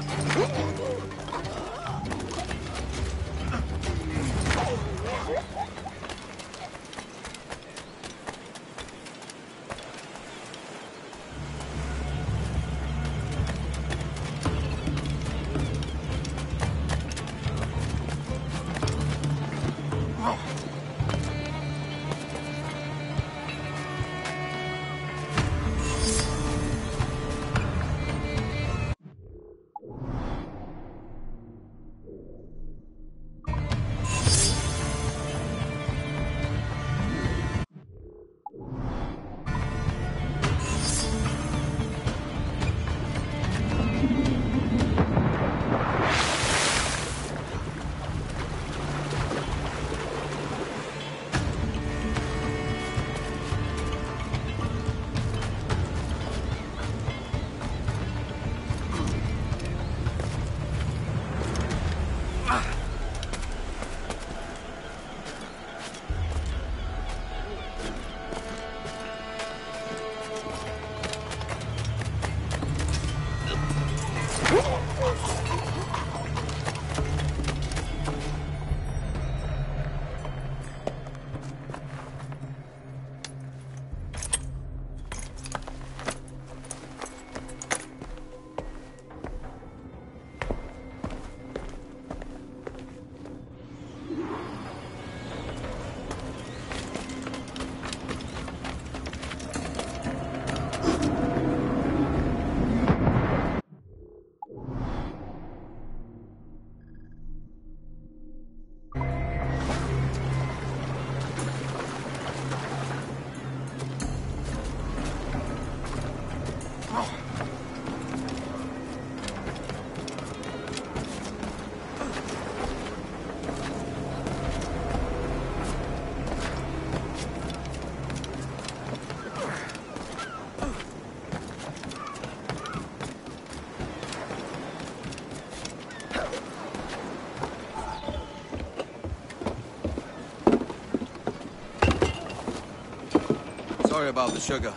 Sorry about the sugar.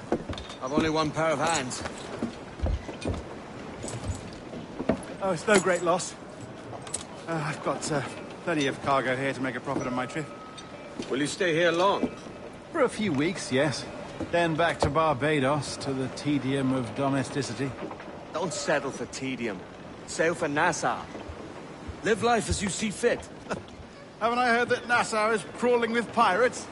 I've only one pair of hands. Oh, it's no great loss. I've got plenty of cargo here to make a profit on my trip. Will you stay here long? For a few weeks, yes. Then back to Barbados, to the tedium of domesticity. Don't settle for tedium. Sail for Nassau. Live life as you see fit. Haven't I heard that Nassau is crawling with pirates?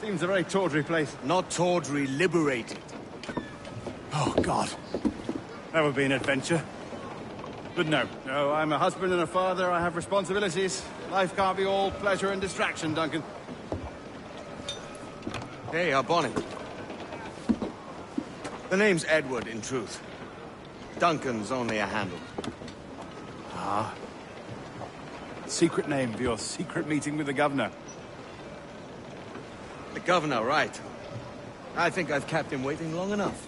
Seems a very tawdry place. Not tawdry, liberated. Oh, God. That would be an adventure. But no, I'm a husband and a father. I have responsibilities. Life can't be all pleasure and distraction, Duncan. Hey, our bonnet. The name's Edward, in truth. Duncan's only a handle. Ah. Secret name for your secret meeting with the governor. The governor, right. I think I've kept him waiting long enough.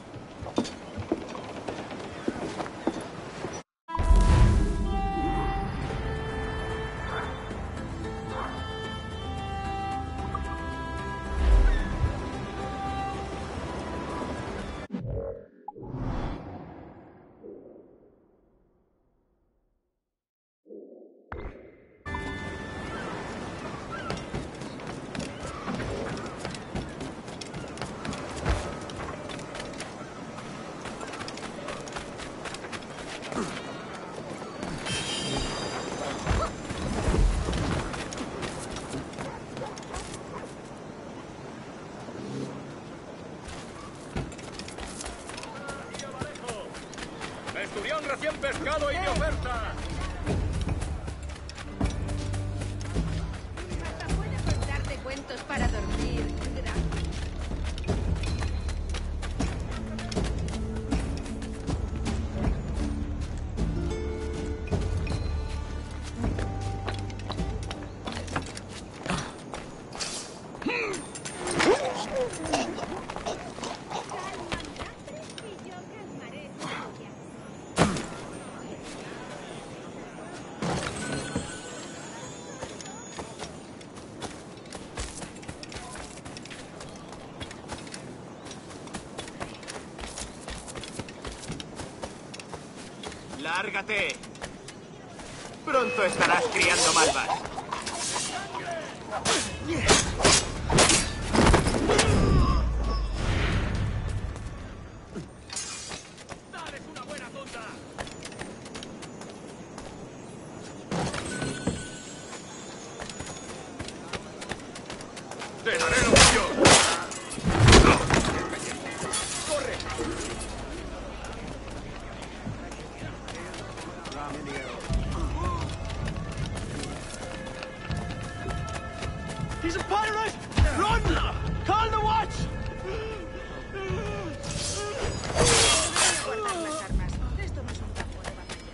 Esturión recién pescado y de oferta. Hasta puede contarte cuentos para dormir. ¡Lárgate! Pronto estarás criando malvas. ¡Dales una buena tunda! ¡Te daré lo tuyo! ¡Corre! He's a pirate! Run! Call the watch! Guardar las armas. Esto no es un campo de batalla.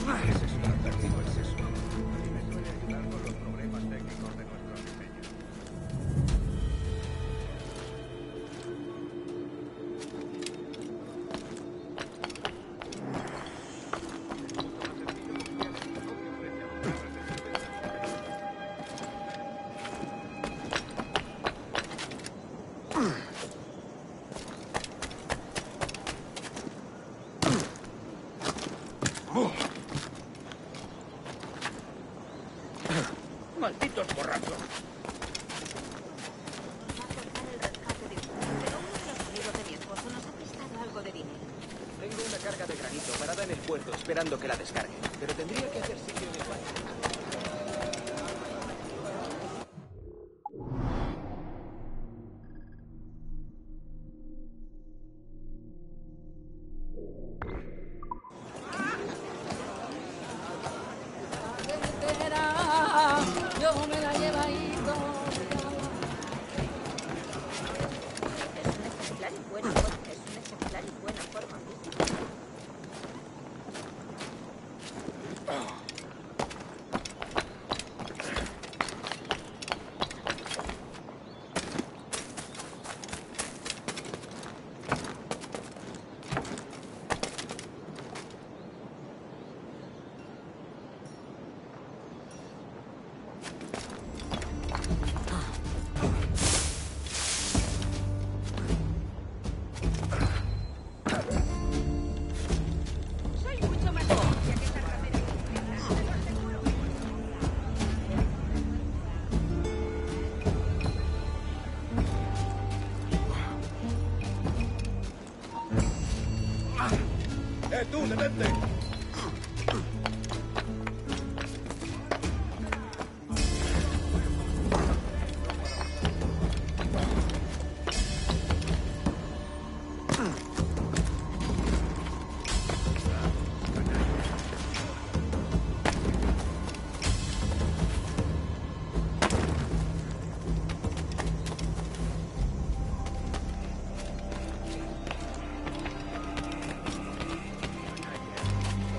Ese es un atractivo exceso. Y me suele ayudar con los problemas técnicos de nuestros diseños. Malditos borrachos. Tengo una carga de granito parada en el puerto esperando que la descargue. Pero tendría que hacer sitio en el barco. Yo me la llevo ahí todo. Es un ejemplar y buena forma. Es un ejemplar y buena forma. Soy mucho más limpia que esa ramera. Te lo aseguro. ¡Tú, detente!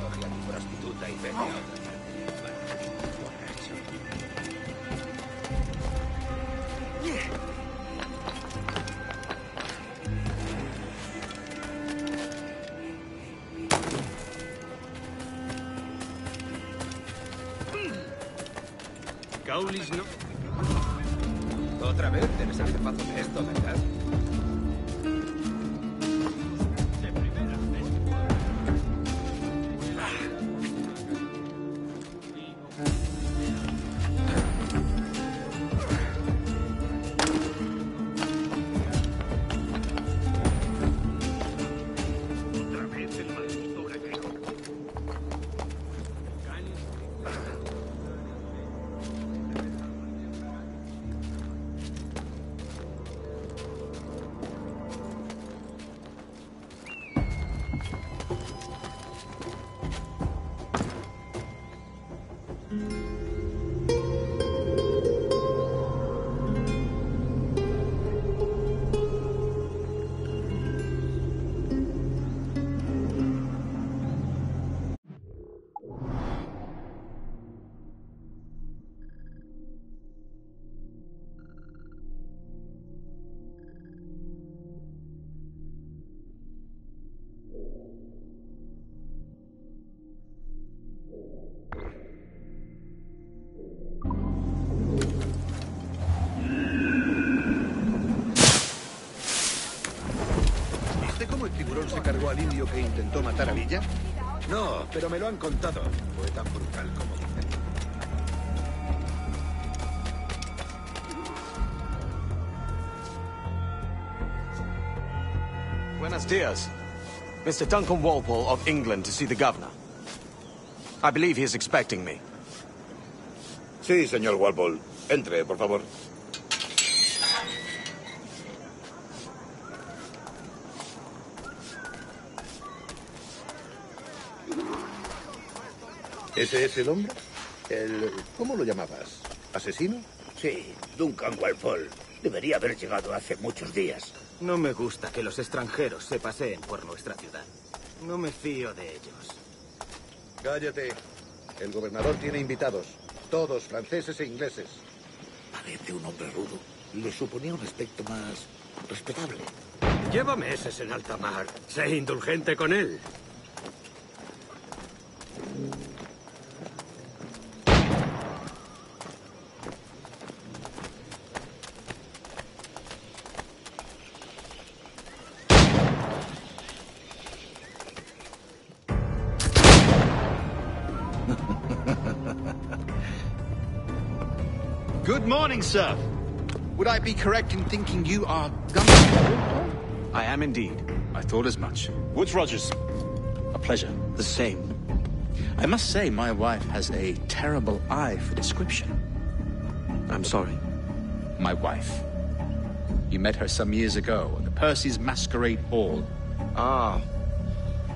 Coge a tu prostituta y vete a otra parte. Borracho. Caulis no. Otra vez tienes el jefazo de esto, ¿verdad? Otra vez el maldito huracán. ¿Viste cómo el tiburón se cargó al indio que intentó matar a Villa? No, pero me lo han contado. Fue tan brutal como dicen. Buenos dias. Mr. Duncan Walpole of England to see the governor. I believe he is expecting me. Sí, señor Walpole. Entre, por favor. ¿Ese es el hombre? ¿Cómo lo llamabas? ¿Asesino? Sí, Duncan Walpole. Debería haber llegado hace muchos días. No me gusta que los extranjeros se paseen por nuestra ciudad. No me fío de ellos. Cállate. El gobernador tiene invitados. Todos franceses e ingleses. Parece un hombre rudo. Le suponía un aspecto más respetable. Lleva meses en alta mar. Sé indulgente con él. Good morning, sir. Would I be correct in thinking you are Duncan? I am indeed. I thought as much. Woods Rogers. A pleasure. The same. I must say, my wife has a terrible eye for description. I'm sorry. My wife. You met her some years ago at the Percy's Masquerade Ball. Ah,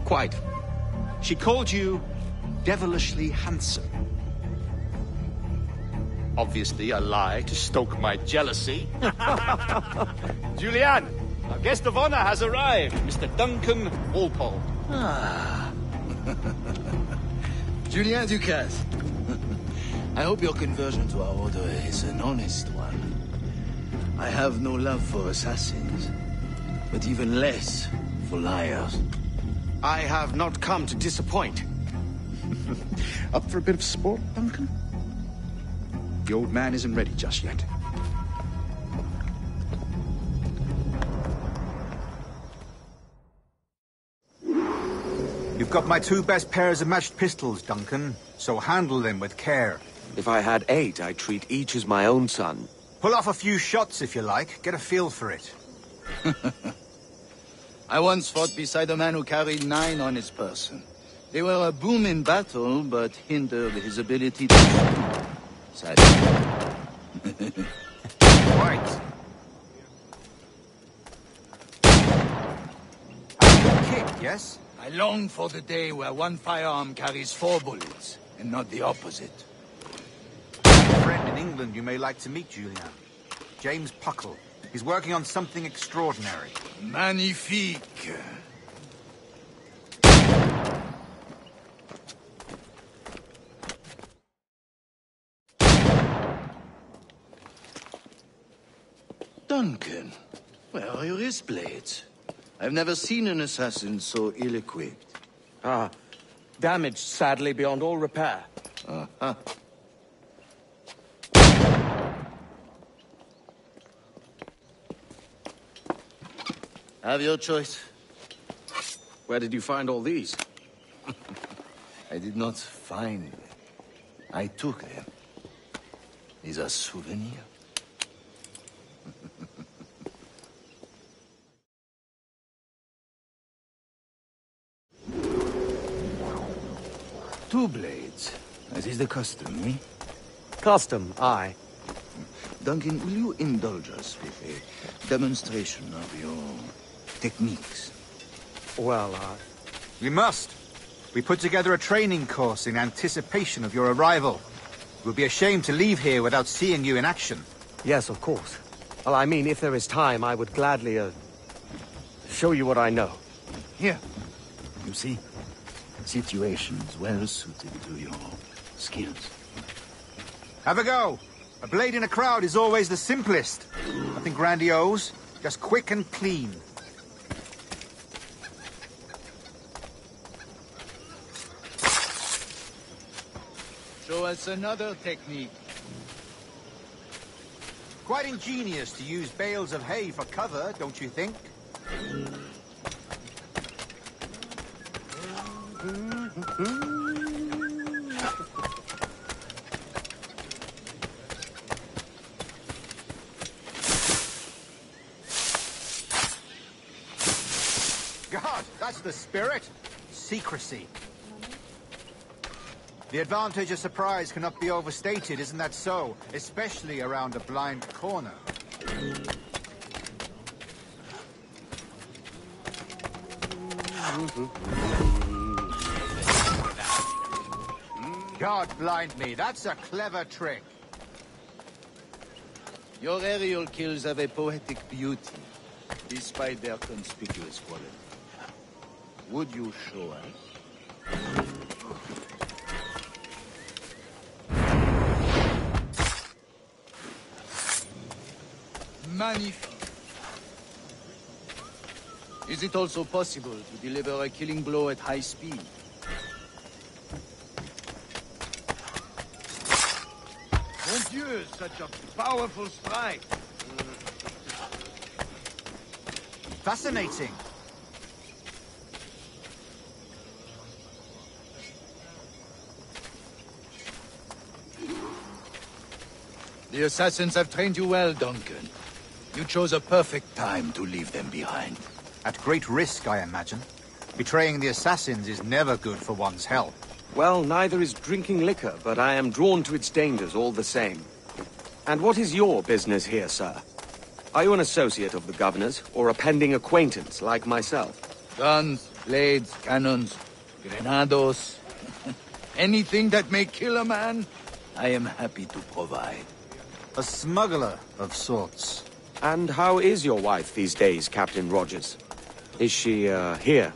quite. She called you devilishly handsome. Obviously a lie to stoke my jealousy. Julianne, our guest of honor has arrived, Mr. Duncan Walpole. Ah. Julien Ducasse. I hope your conversion to our order is an honest one. I have no love for assassins, but even less for liars. I have not come to disappoint. Up for a bit of sport, Duncan? The old man isn't ready just yet. You've got my 2 best pairs of matched pistols, Duncan, so handle them with care. If I had 8, I'd treat each as my own son. Pull off a few shots if you like. Get a feel for it. I once fought beside a man who carried 9 on his person. They were a boom in battle, but hindered his ability to shoot. Sadly. Right. A good kick, yes? I long for the day where one firearm carries 4 bullets, and not the opposite. I have a friend in England you may like to meet, Julian. James Puckle. He's working on something extraordinary. Magnifique. Duncan, where are your wrist blades? I've never seen an assassin so ill-equipped. Ah, damaged sadly beyond all repair. Uh-huh. Have your choice. Where did you find all these? I did not find them. I took them. These are souvenirs. Two blades. As is the custom, eh? Custom, aye. Duncan, will you indulge us with a demonstration of your techniques? Well, We must. We put together a training course in anticipation of your arrival. It would be a shame to leave here without seeing you in action. Yes, of course. Well, I mean, if there is time, I would gladly, show you what I know. Here. You see? Situations well suited to your skills. Have a go. A blade in a crowd is always the simplest. Nothing grandiose, just quick and clean. Show us another technique. Quite ingenious to use bales of hay for cover, don't you think? God, that's the spirit. Secrecy. The advantage of surprise cannot be overstated, isn't that so? Especially around a blind corner. God blind me, that's a clever trick. Your aerial kills have a poetic beauty, despite their conspicuous quality. Would you show us? Magnifique. Is it also possible to deliver a killing blow at high speed? Mon Dieu, such a powerful strike. Fascinating. The assassins have trained you well, Duncan. You chose a perfect time to leave them behind. At great risk, I imagine. Betraying the assassins is never good for one's health. Well, neither is drinking liquor, but I am drawn to its dangers all the same. And what is your business here, sir? Are you an associate of the governor's, or a pending acquaintance like myself? Guns, blades, cannons, grenados. Anything that may kill a man, I am happy to provide. A smuggler of sorts. And how is your wife these days, Captain Rogers? Is she, here,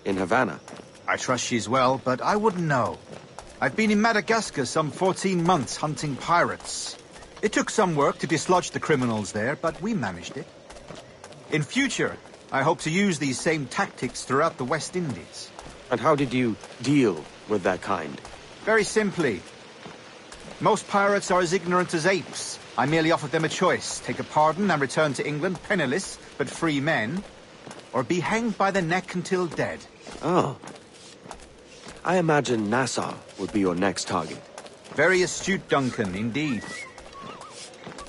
in Havana? I trust she's well, but I wouldn't know. I've been in Madagascar some 14 months hunting pirates. It took some work to dislodge the criminals there, but we managed it. In future, I hope to use these same tactics throughout the West Indies. And how did you deal with that kind? Very simply. Most pirates are as ignorant as apes. I merely offered them a choice. Take a pardon and return to England penniless, but free men. Or be hanged by the neck until dead. Oh. I imagine Nassau would be your next target. Very astute, Duncan, indeed.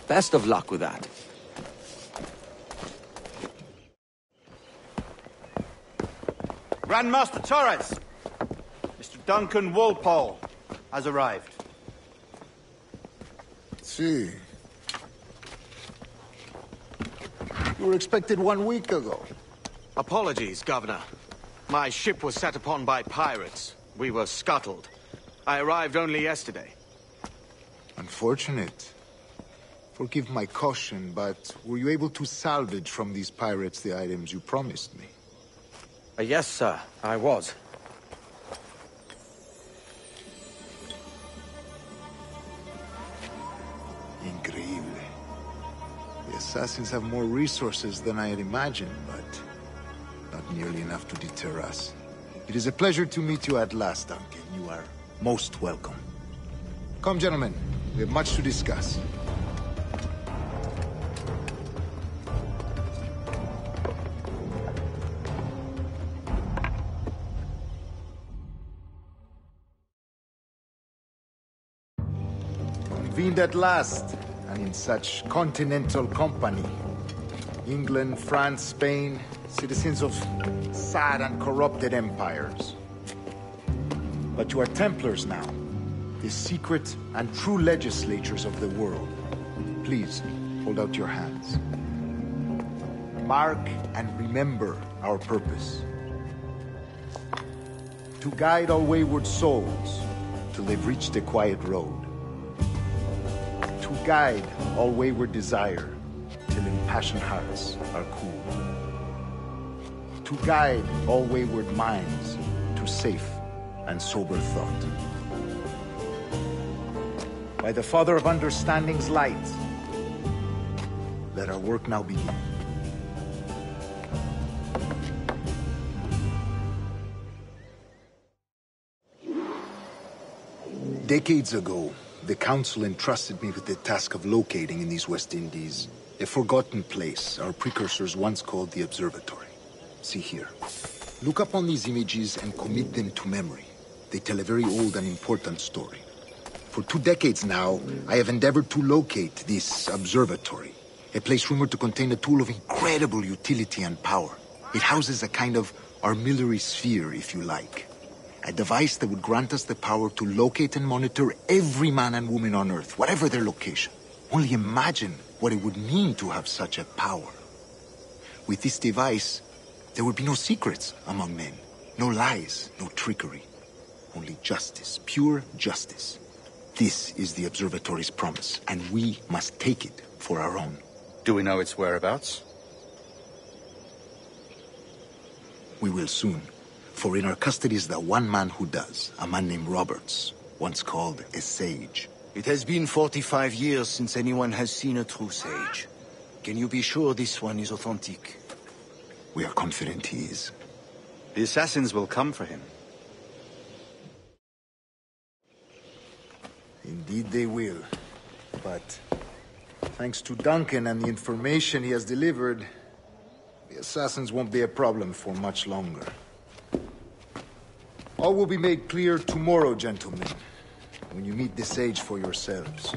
Best of luck with that. Grandmaster Torres! Mr. Duncan Walpole has arrived. See. You were expected 1 week ago. Apologies, Governor. My ship was set upon by pirates. We were scuttled. I arrived only yesterday. Unfortunate. Forgive my caution, but were you able to salvage from these pirates the items you promised me? Yes, sir, I was. Increíble. The assassins have more resources than I had imagined, but not nearly enough to deter us. It is a pleasure to meet you at last, Duncan. You are most welcome. Come, gentlemen. We have much to discuss. Convened at last, and in such continental company. England, France, Spain, citizens of sad and corrupted empires. But you are Templars now, the secret and true legislatures of the world. Please, hold out your hands. Mark and remember our purpose. To guide all wayward souls till they've reached a quiet road. To guide all wayward desire till impassioned hearts are cool. To guide all wayward minds to safe and sober thought. By the Father of Understanding's light, let our work now begin. Decades ago, the Council entrusted me with the task of locating in these West Indies a forgotten place our precursors once called the Observatory. See here. Look up on these images and commit them to memory. They tell a very old and important story. For 2 decades now, I have endeavored to locate this observatory, a place rumored to contain a tool of incredible utility and power. It houses a kind of armillary sphere, if you like. A device that would grant us the power to locate and monitor every man and woman on Earth, whatever their location. Only imagine what it would mean to have such a power. With this device, there would be no secrets among men, no lies, no trickery. Only justice, pure justice. This is the Observatory's promise, and we must take it for our own. Do we know its whereabouts? We will soon. For in our custody is the one man who does, a man named Roberts, once called a sage. It has been 45 years since anyone has seen a true sage. Can you be sure this one is authentic? We are confident he is. The assassins will come for him. Indeed they will. But thanks to Duncan and the information he has delivered, the assassins won't be a problem for much longer. All will be made clear tomorrow, gentlemen, when you meet the sage for yourselves.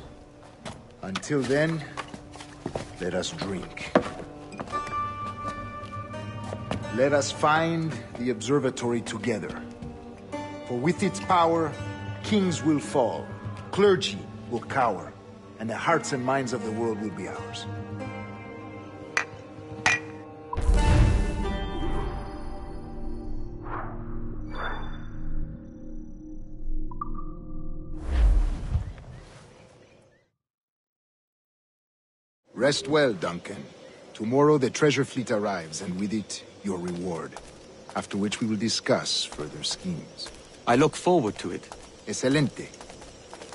Until then, let us drink. Let us find the observatory together. For with its power, kings will fall, clergy will cower, and the hearts and minds of the world will be ours. Rest well, Duncan. Tomorrow the treasure fleet arrives, and with it, your reward. After which we will discuss further schemes. I look forward to it. Excelente.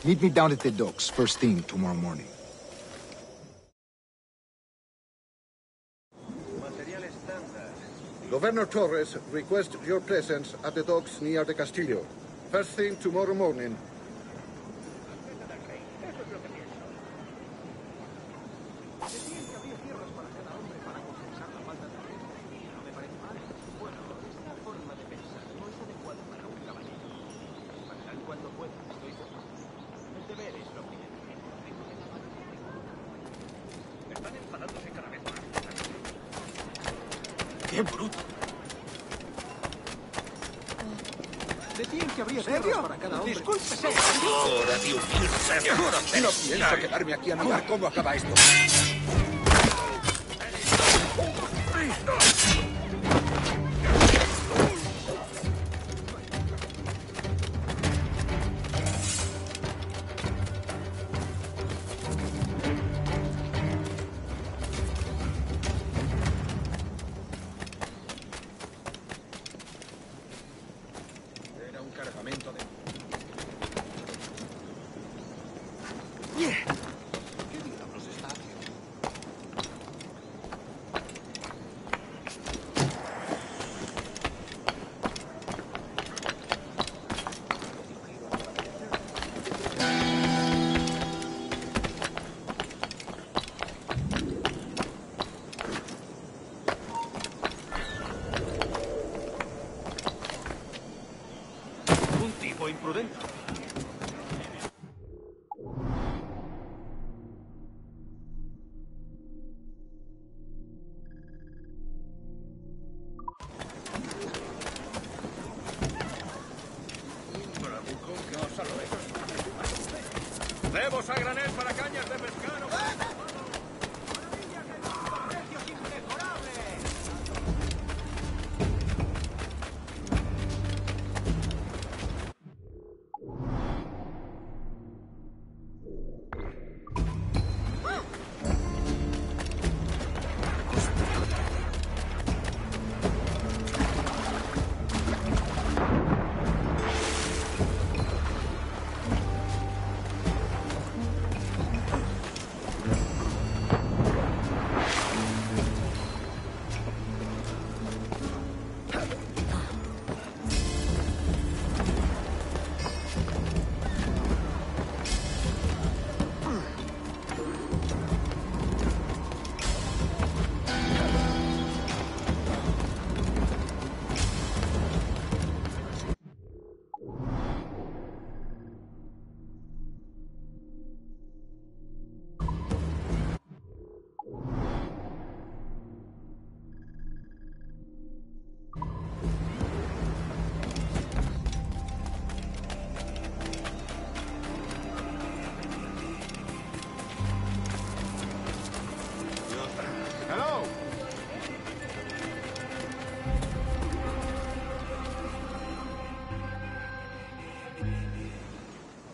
Meet me down at the docks first thing tomorrow morning. Governor Torres requests your presence at the docks near the Castillo. First thing tomorrow morning. ¡Qué bruto! Decían que habría tierras para cada hombre. ¡Discúlpese! ¡Hora de unirse! No pienso quedarme aquí a mirar cómo acaba esto. Imprudente. Cebos a granel para cañas de pescado.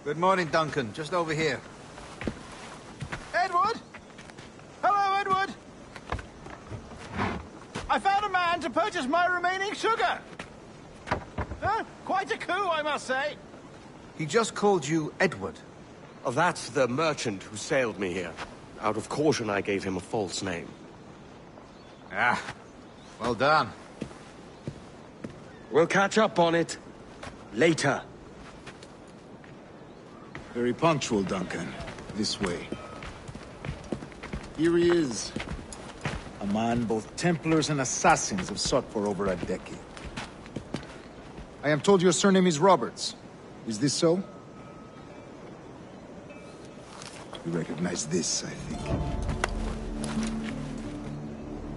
Good morning, Duncan. Just over here. Edward? Hello, Edward! I found a man to purchase my remaining sugar! Huh? Quite a coup, I must say. He just called you Edward. Oh, that's the merchant who sailed me here. Out of caution, I gave him a false name. Ah, well done. We'll catch up on it later. Very punctual, Duncan. This way. Here he is. A man both Templars and Assassins have sought for over a decade. I am told your surname is Roberts. Is this so? You recognize this, I think.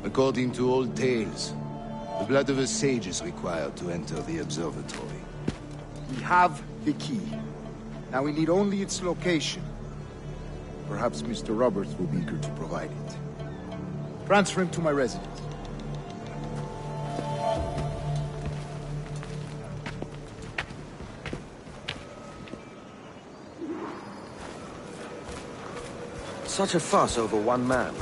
According to old tales, the blood of a sage is required to enter the observatory. We have the key. Now we need only its location. Perhaps Mr. Roberts will be eager to provide it. Transfer him to my residence. Such a fuss over one man.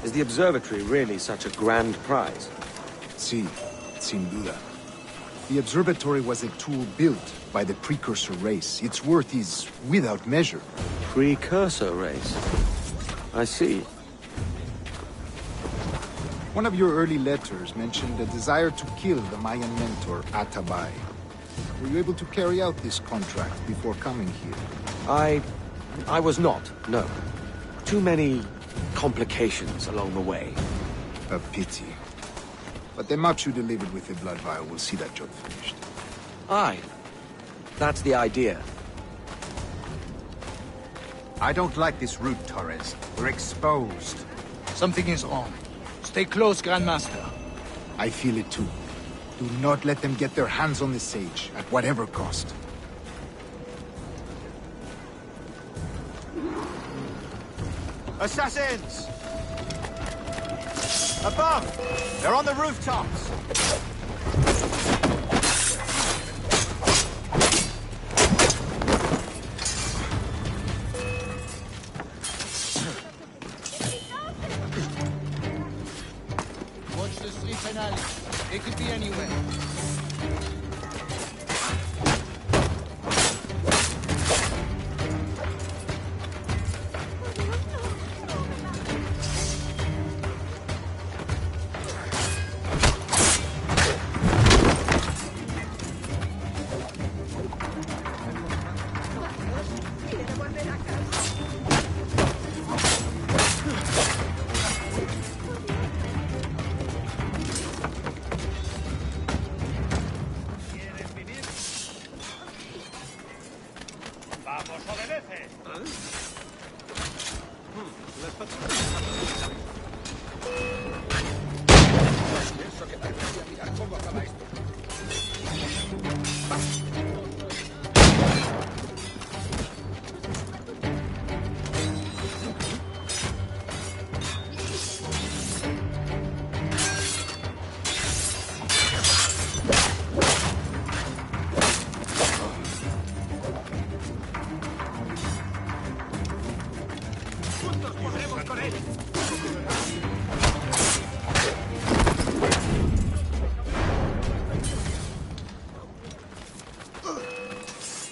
Is the observatory really such a grand prize? Si, sin duda. The observatory was a tool built by the precursor race. Its worth is without measure. Precursor race? I see. One of your early letters mentioned a desire to kill the Mayan mentor, Atabay. Were you able to carry out this contract before coming here? I was not, no. Too many complications along the way. A pity. But the map you delivered with the blood vial will see that job finished. Aye. That's the idea. I don't like this route, Torres. We're exposed. Something is wrong. Stay close, Grandmaster. I feel it too. Do not let them get their hands on the sage, at whatever cost. Assassins! Above! They're on the rooftops! Watch the streets and alleys. They could be anywhere.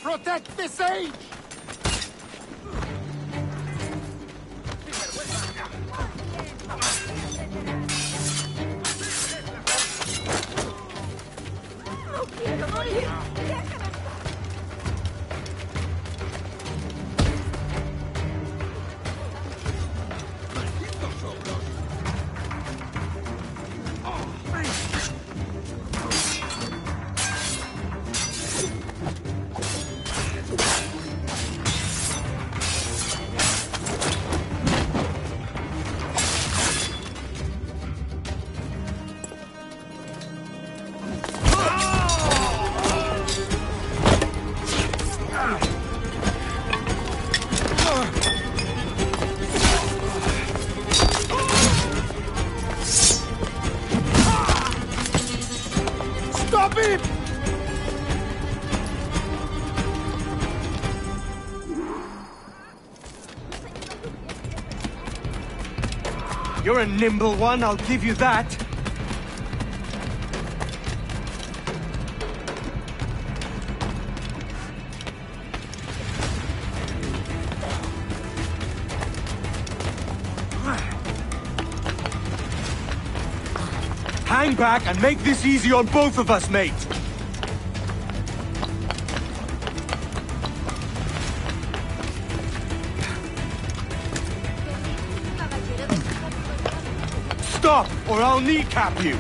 Protect the sage! ¡No quiero morir! ¡Déjame! Stop him! You're a nimble one, I'll give you that. Hang back and make this easy on both of us, mate! Stop, or I'll kneecap you!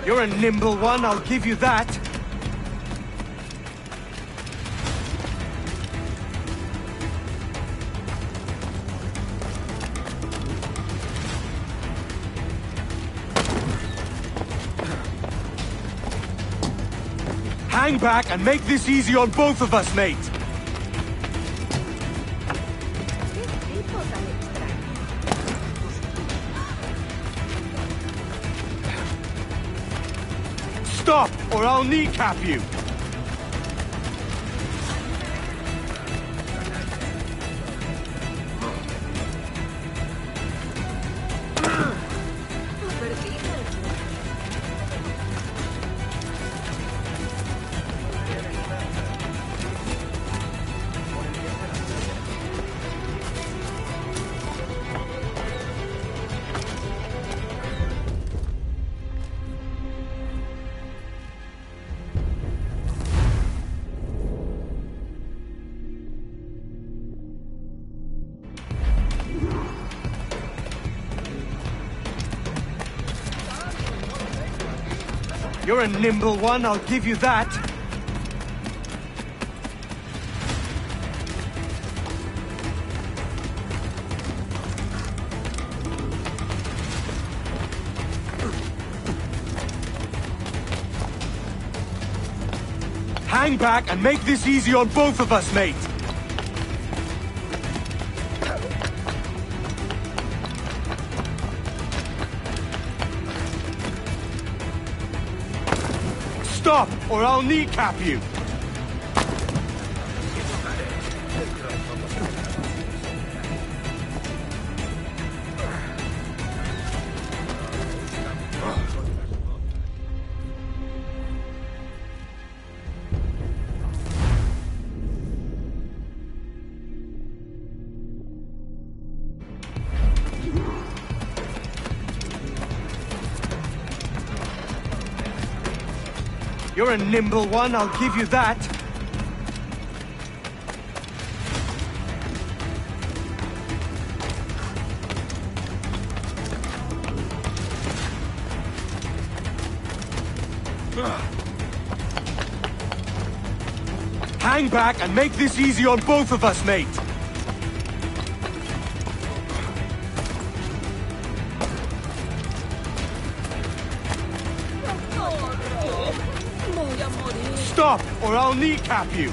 You're a nimble one, I'll give you that. Hang back and make this easy on both of us, mate. Stop, or I'll kneecap you! You're a nimble one, I'll give you that. Hang back and make this easy on both of us, mate. Stop, or I'll kneecap you! You're a nimble one, I'll give you that. Hang back and make this easy on both of us, mate. Stop, or I'll kneecap you!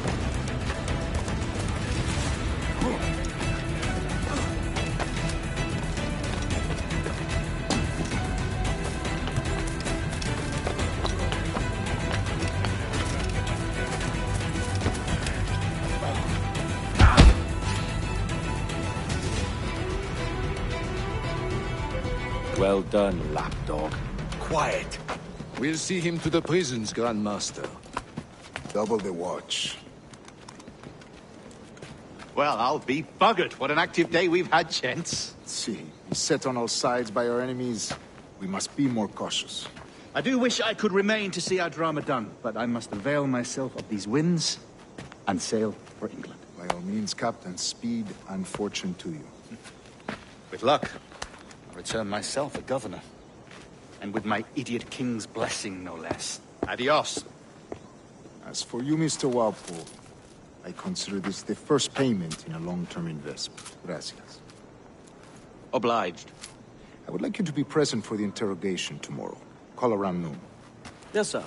Well done, lapdog. Quiet. We'll see him to the prisons, Grandmaster. Double the watch. Well, I'll be buggered. What an active day we've had, gents. See, beset on all sides by our enemies. We must be more cautious. I do wish I could remain to see our drama done, but I must avail myself of these winds and sail for England. By all means, Captain, speed and fortune to you. With luck, I'll return myself a governor. And with my idiot king's blessing, no less. Adios. As for you, Mr. Walpole, I consider this the first payment in a long-term investment. Gracias. Obliged. I would like you to be present for the interrogation tomorrow. Call around noon. Yes, sir.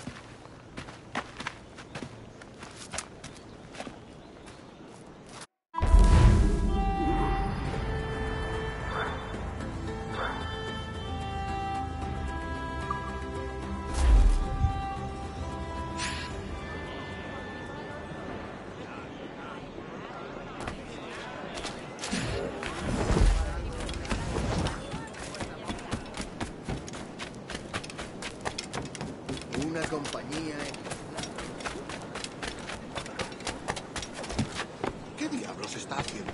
Una compañía... ¿Qué diablos está haciendo?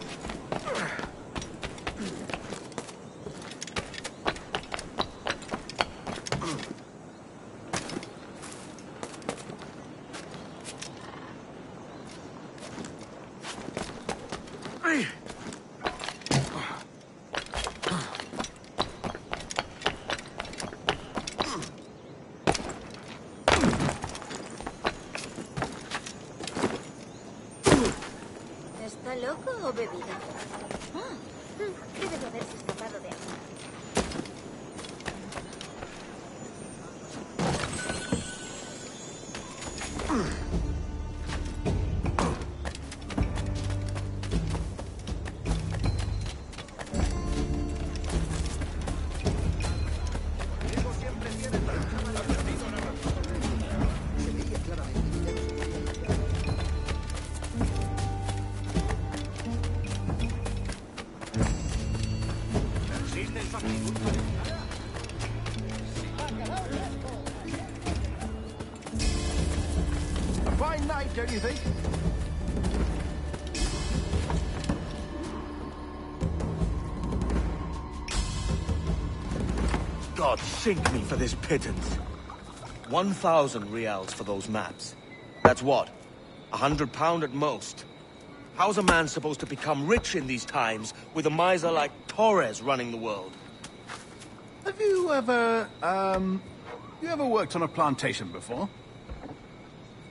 ¿Está loco o bebido? Debe de haberse escapado de aquí. A fine night, don't you think? God sink me for this pittance. 1,000 reals for those maps. That's what? £100 at most. How's a man supposed to become rich in these times with a miser like Torres running the world? Have you ever, you ever worked on a plantation before?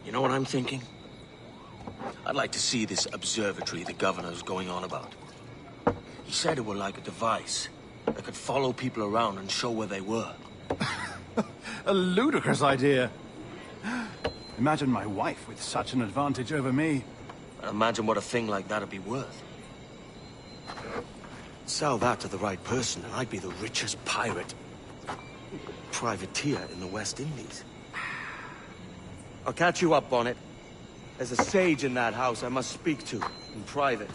You know what I'm thinking? I'd like to see this observatory the governor's going on about. He said it were like a device that could follow people around and show where they were. A ludicrous idea. Imagine my wife with such an advantage over me. And imagine what a thing like that'd be worth. Sell that to the right person and I'd be the richest pirate. Privateer in the West Indies. I'll catch you up on it. There's a sage in that house I must speak to in private.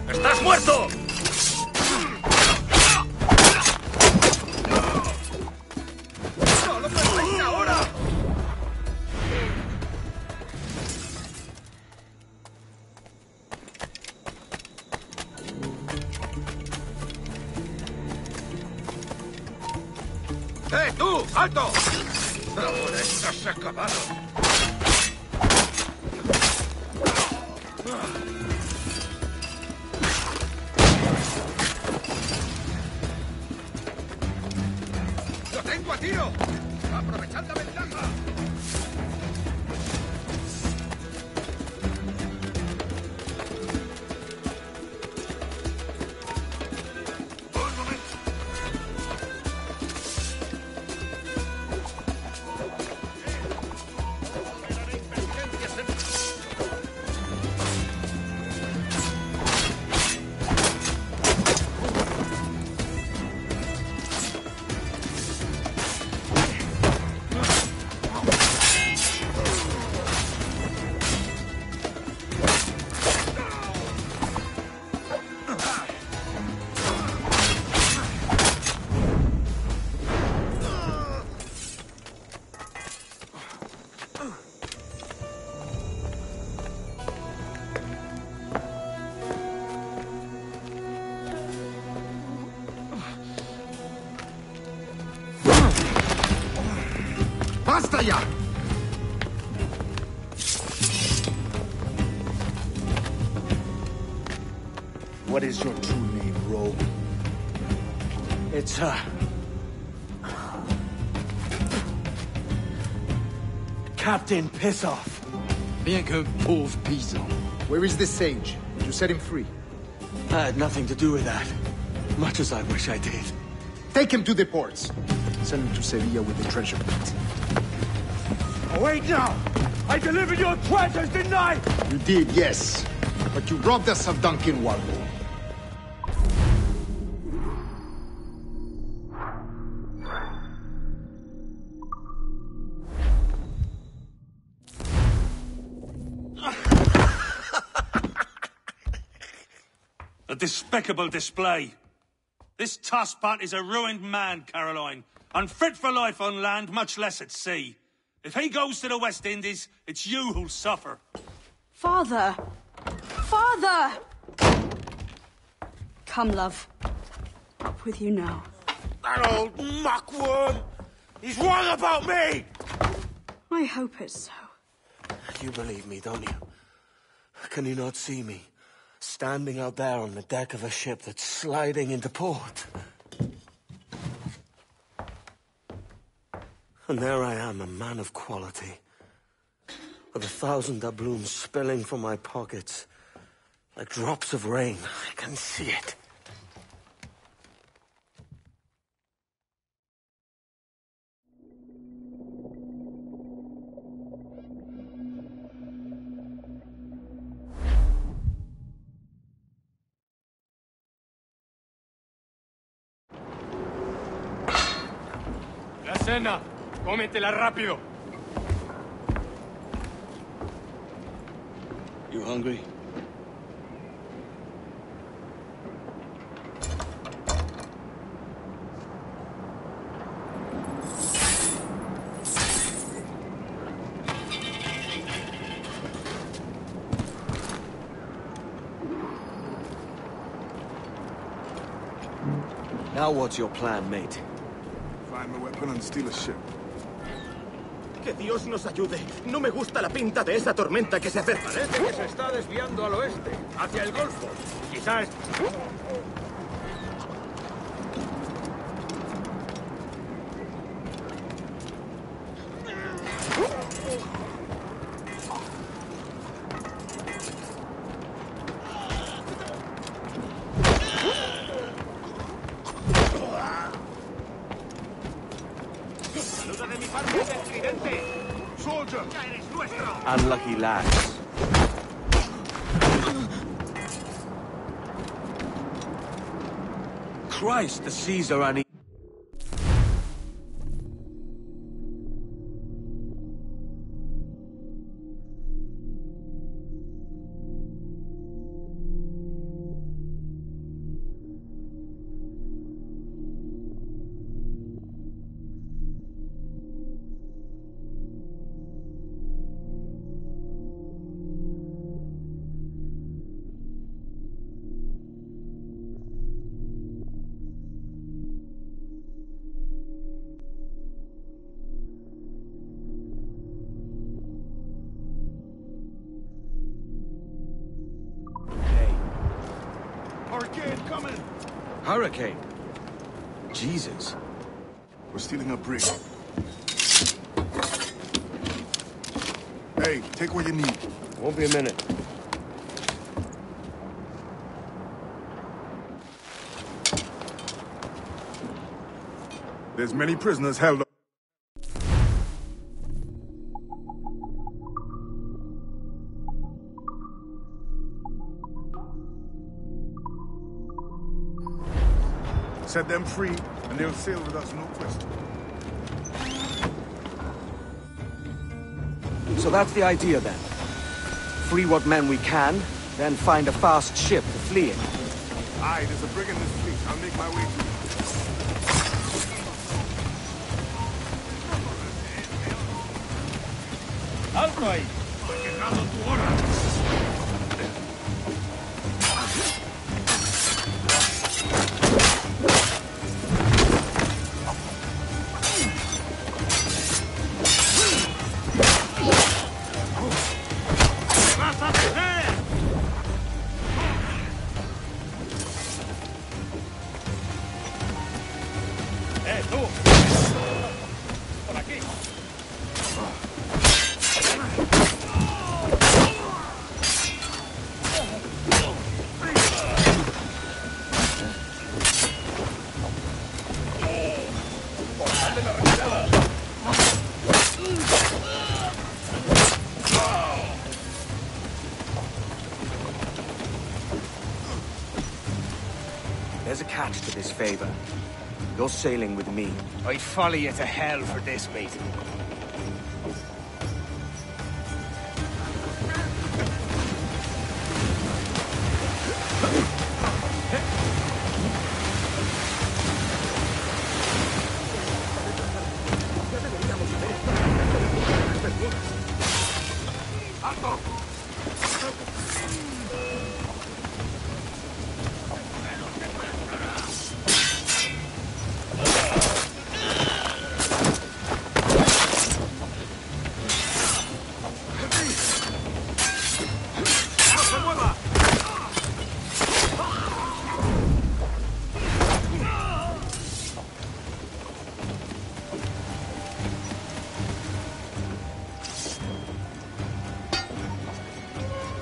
¡Estás muerto! tú! ¡Alto! Ahora estás acabado. ¡Lo tengo a tiro! ¡Aprovechad la ventaja! ¡Basta ya! What is your true name, rogue? It's, Captain Pissoff. Bien que pauvre paysan. Where is the sage? Did you set him free? I had nothing to do with that. Much as I wish I did. Take him to the ports. Send him to Sevilla with the treasure plate. Oh, wait now! I delivered your treasures, didn't I? You did, yes. But you robbed us of Duncan Warlow. A despicable display. This tosspot is a ruined man, Caroline. Unfit for life on land, much less at sea. If he goes to the West Indies, it's you who'll suffer. Father! Father! Come, love. Up with you now. That old muckworm! He's wrong about me! I hope it's so. You believe me, don't you? Can you not see me? Standing out there on the deck of a ship that's sliding into port. And there I am, a man of quality. With 1,000 doubloons spilling from my pockets. Like drops of rain. I can see it. La cena. Cómetela rápido. You hungry? Now what's your plan, mate? Find the weapon and steal a ship. Que Dios nos ayude. No me gusta la pinta de esa tormenta que se acerca. Parece que se está desviando al oeste, hacia el Golfo. Quizás... ¡Saluda de mi parte del tridente! ¡Soldier! ¡Ya eres nuestro! Unlucky lads. Christ, the seas are uneven. hurricane coming! Hurricane? Jesus. We're stealing a brig. Hey, take what you need. Won't be a minute. There's many prisoners held up. Set them free, and they'll sail with us, no question. So that's the idea then. Free what men we can, then find a fast ship to flee in. Aye, there's a brig in this fleet. I'll make my way to it. ¡Alto ahí! ¡Ha llegado tu hora! ¡Te vas a detener! ¡Tú! ¡Por aquí! There's a catch to this favor. You're sailing with me. I'd follow you to hell for this, mate.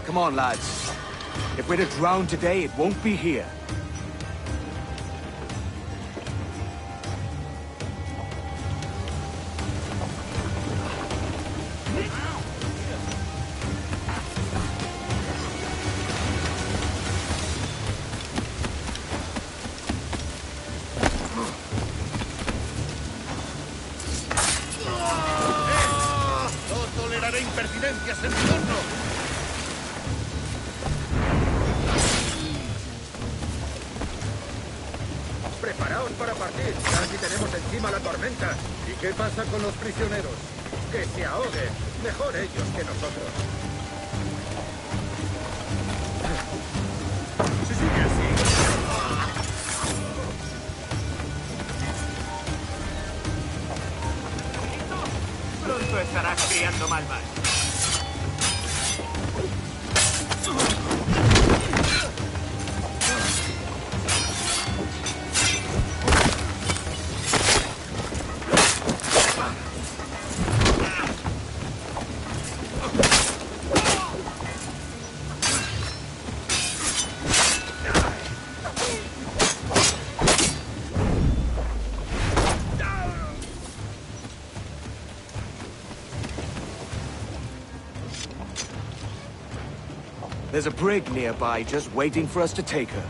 Come on, lads. If we're to drown today, it won't be here. ¡No toleraré impertinencias en mi turno! Preparaos para partir. Casi tenemos encima la tormenta. ¿Y qué pasa con los prisioneros? Que se ahoguen. Mejor ellos que nosotros. Si sigue así... Pronto estarás criando malvas. There's a brig nearby just waiting for us to take her.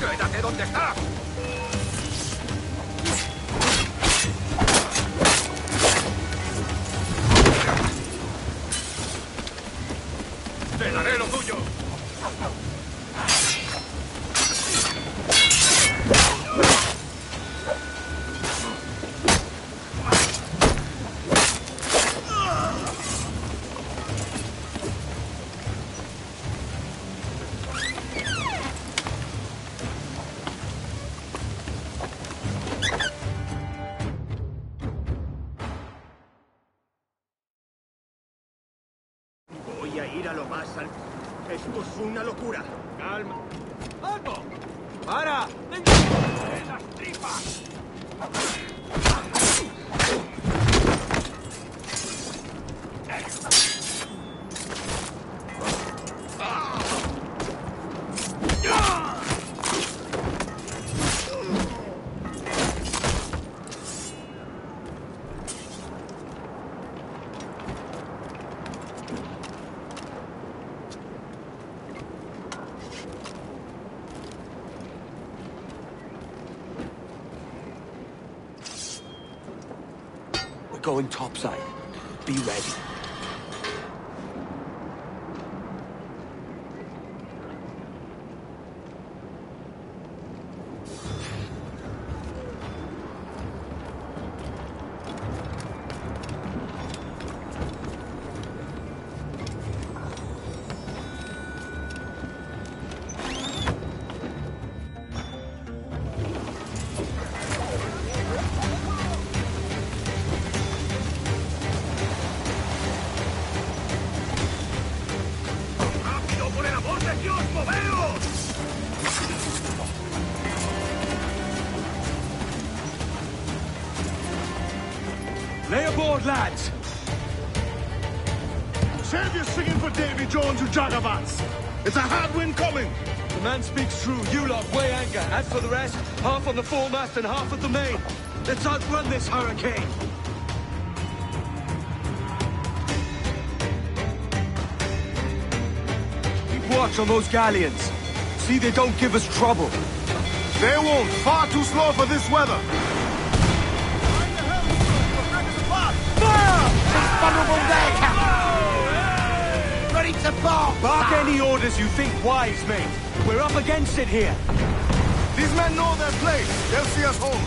¡Quédate donde estás! ¡Te daré lo tuyo! Esto es una locura. Calma. ¡Alto! ¡Para! ¡En las tripas! Going topside. Be ready. Lay aboard, lads! Save your singing for Davy Jones, you jagabats! It's a hard wind coming! The man speaks true. You lot weigh anchor. As for the rest, half on the foremast and half at the main. Let's outrun this hurricane! Keep watch on those galleons. See they don't give us trouble. They won't. Far too slow for this weather. Ready to bark! Bark any orders you think wise, mate. We're up against it here. These men know their place. They'll see us home.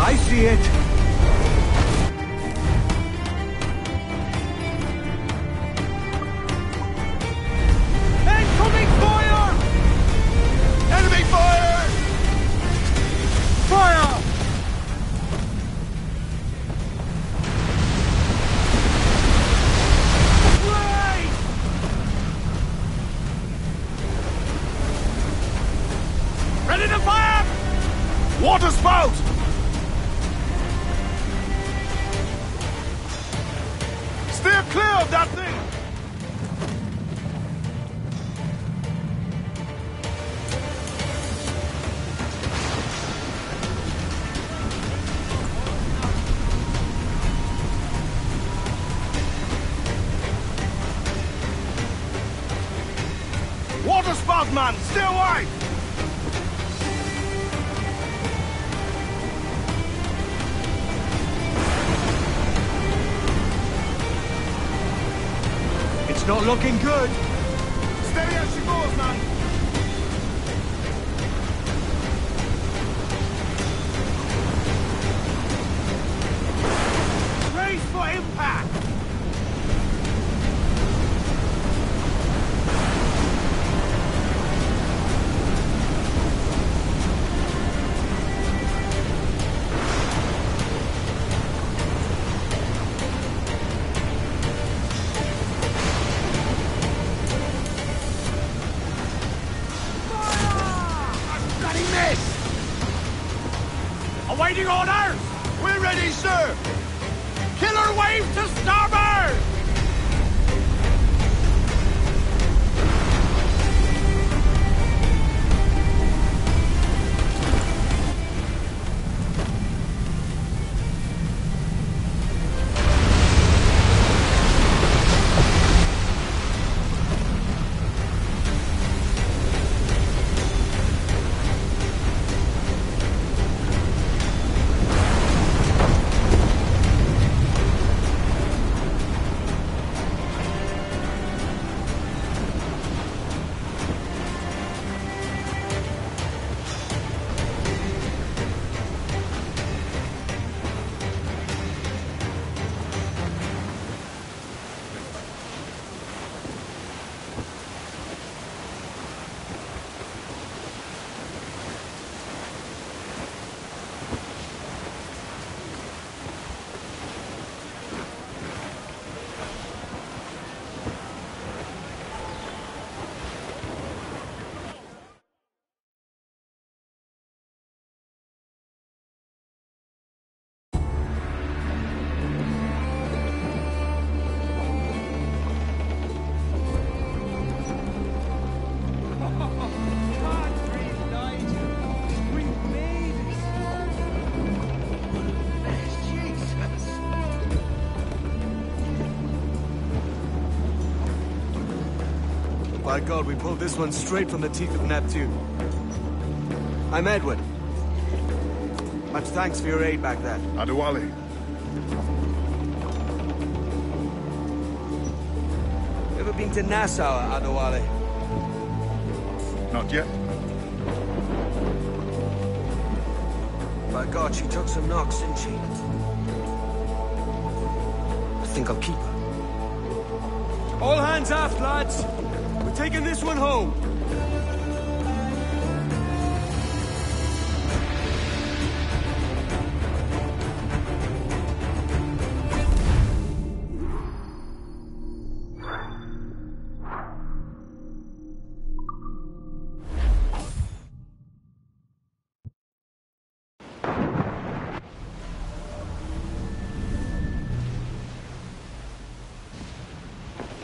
I see it. Incoming fire! Enemy fire! Fire! Ready to fire! Water spout! Steer clear of that thing! Water spout, man! Stay wide! It's not looking good. Steady as she goes, man! Brace for impact! By God, we pulled this one straight from the teeth of Neptune. I'm Edward. Much thanks for your aid back there. Adewale. Ever been to Nassau, Adewale? Not yet. By God, she took some knocks, didn't she? I think I'll keep her. All hands aft, lads! We're taking this one home!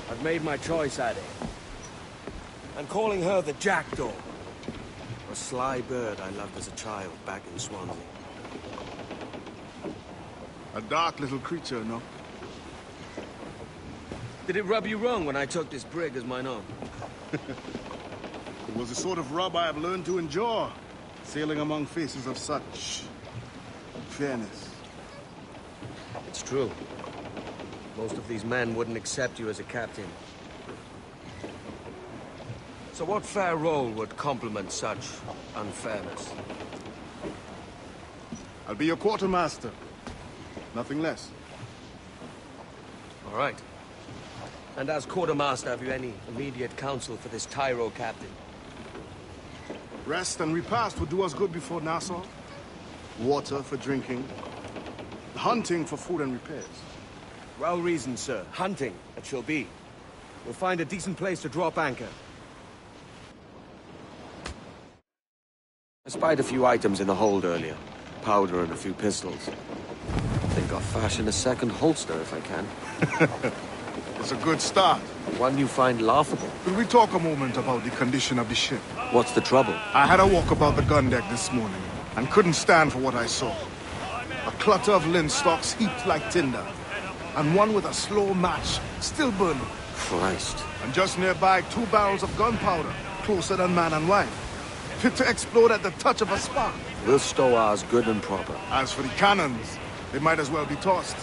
I've made my choice, Addy. I'm calling her the Jackdaw. A sly bird I loved as a child back in Swansea. A dark little creature, no? Did it rub you wrong when I took this brig as mine own? It was the sort of rub I have learned to endure, sailing among faces of such fairness. It's true. Most of these men wouldn't accept you as a captain. So what fair role would complement such unfairness? I'll be your quartermaster. Nothing less. All right. And as quartermaster, have you any immediate counsel for this Tyro captain? Rest and repast would do us good before Nassau. Water for drinking. Hunting for food and repairs. Well reasoned, sir. Hunting, it shall be. We'll find a decent place to drop anchor. I spied a few items in the hold earlier. Powder and a few pistols. I think I'll fashion a second holster if I can. It's a good start. One you find laughable. Could we talk a moment about the condition of the ship? What's the trouble? I had a walk about the gun deck this morning and couldn't stand for what I saw. A clutter of linstocks heaped like tinder, and one with a slow match still burning. Christ. And just nearby, 2 barrels of gunpowder, closer than man and wife, fit to explode at the touch of a spark. We'll stow ours good and proper. As for the cannons, they might as well be tossed.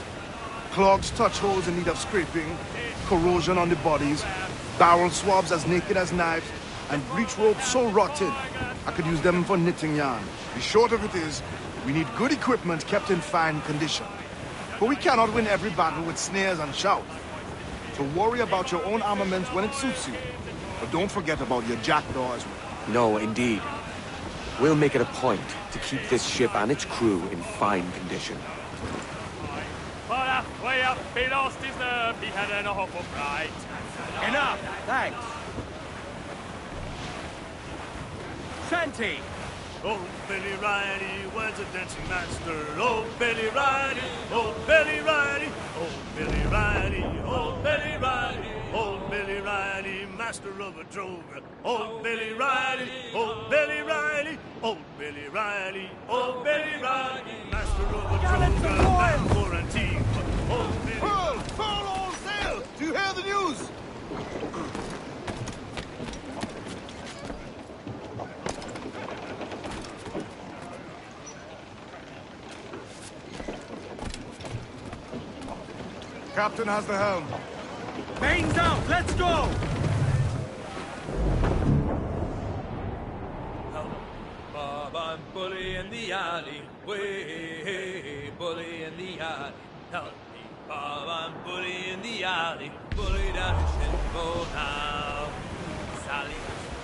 Clogs touch holes in need of scraping, corrosion on the bodies, barrel swabs as naked as knives, and breech ropes so rotten, I could use them for knitting yarn. The short of it is, we need good equipment kept in fine condition. But we cannot win every battle with snares and shouts. So worry about your own armaments when it suits you. But don't forget about your jackdaw as well. No, indeed. We'll make it a point to keep this ship and its crew in fine condition. Way up, he lost his nerve, he had an awful fright. Enough, thanks. Shanty! Oh, Billy Riley was a dancing master. Oh, Billy Riley, oh, Billy Riley, oh, Billy Riley, oh, Billy Riley, oh, Billy Riley, master of a droga. Oh, Billy Riley, oh, Billy Riley, oh, Billy Riley, oh, Billy Riley, master of a droga. Bound for Antigua. Oh, Billy Pearl! Pearl all sail! Do you hear the news? Captain has the helm. Mains out, let's go! Bob, I'm bully in the alley. Way, bully in the alley. Help me, Bob, I'm bully in the alley. Bully down in Shinbo now. Sally,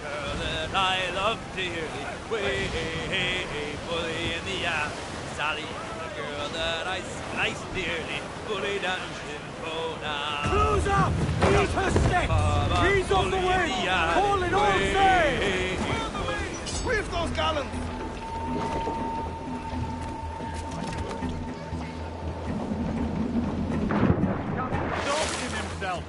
the girl that I love dearly. Way, bully in the alley. Sally, the girl that I slice dearly. Bully down in Shinbo now. Close up! Eat her sticks! Ease off the way! Call it all sail! Reef those gallants! Dodging himself.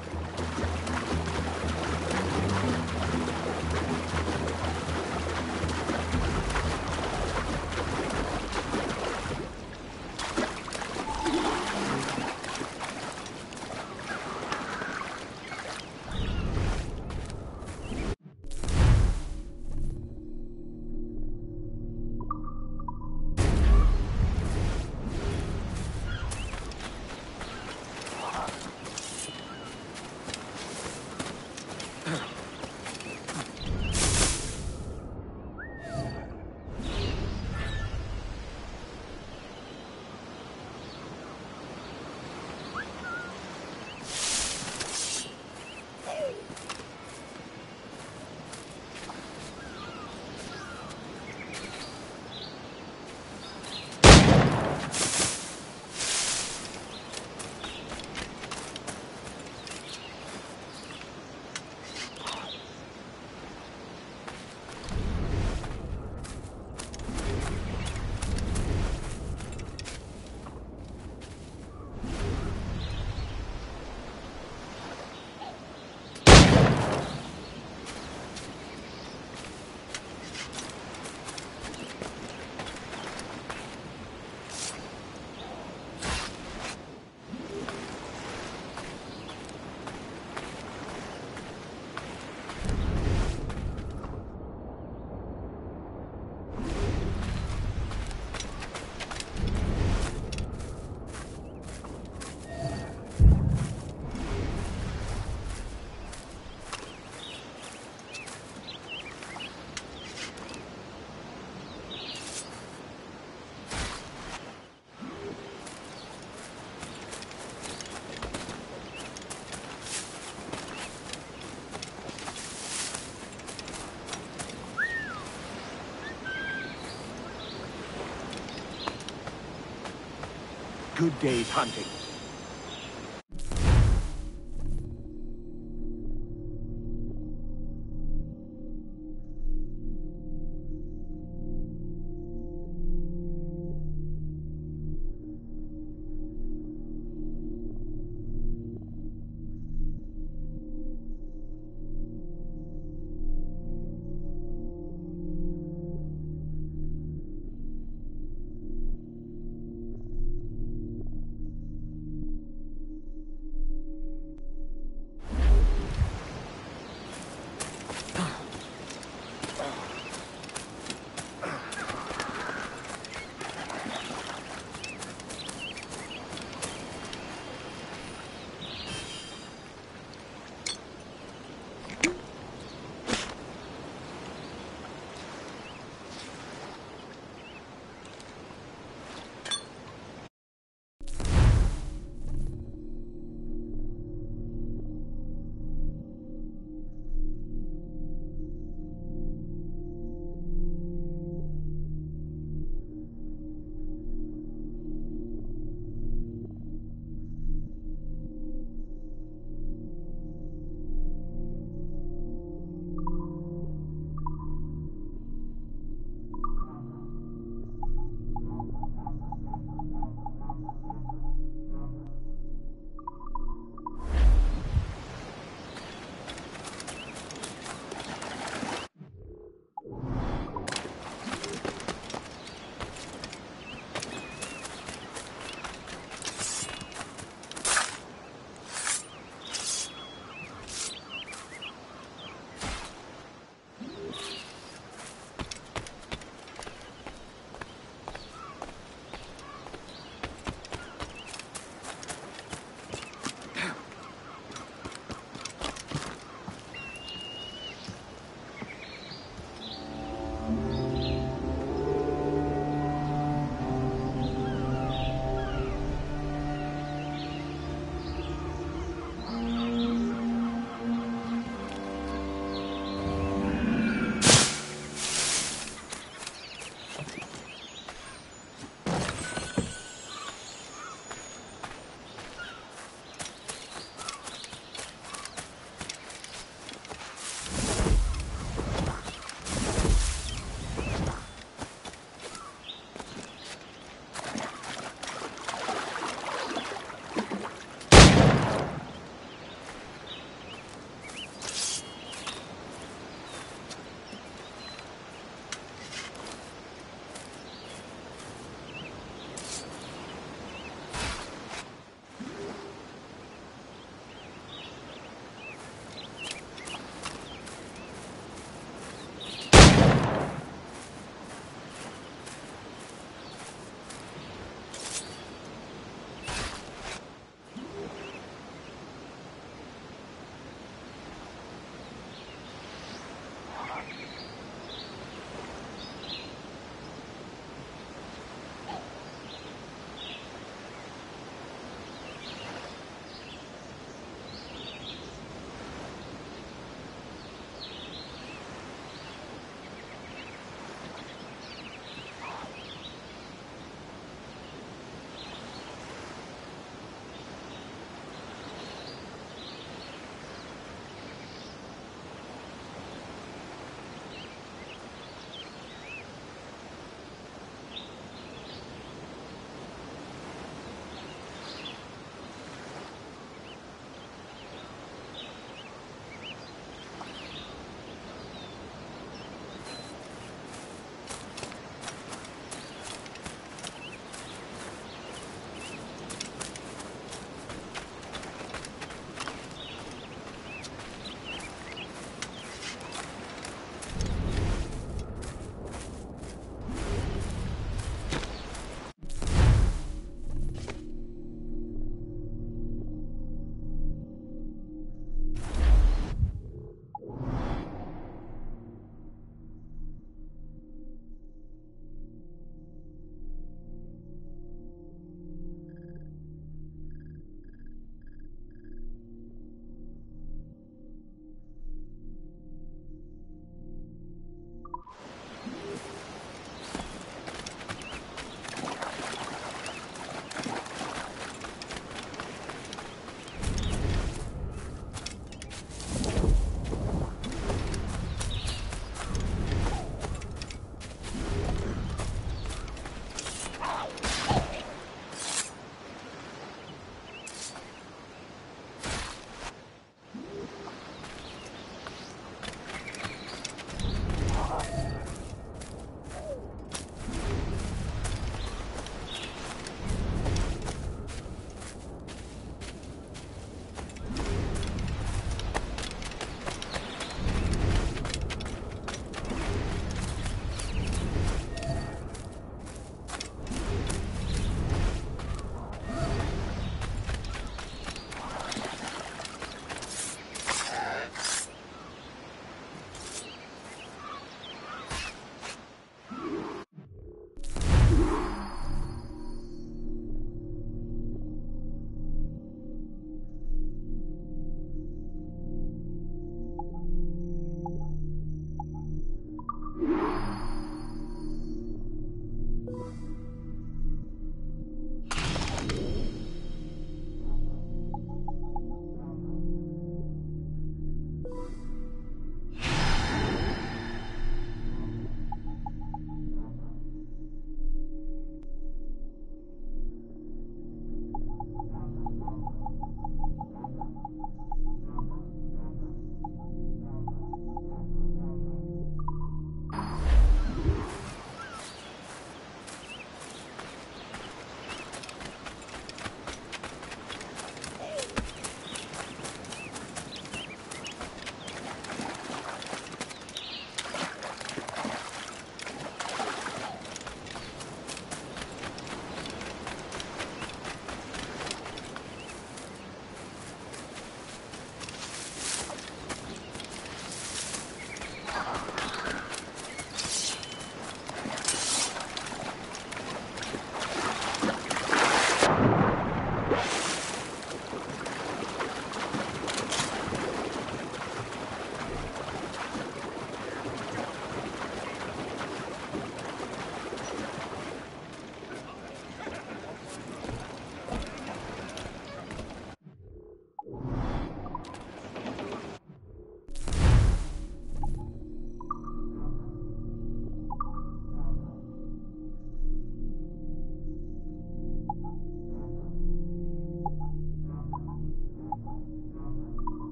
good day's hunting.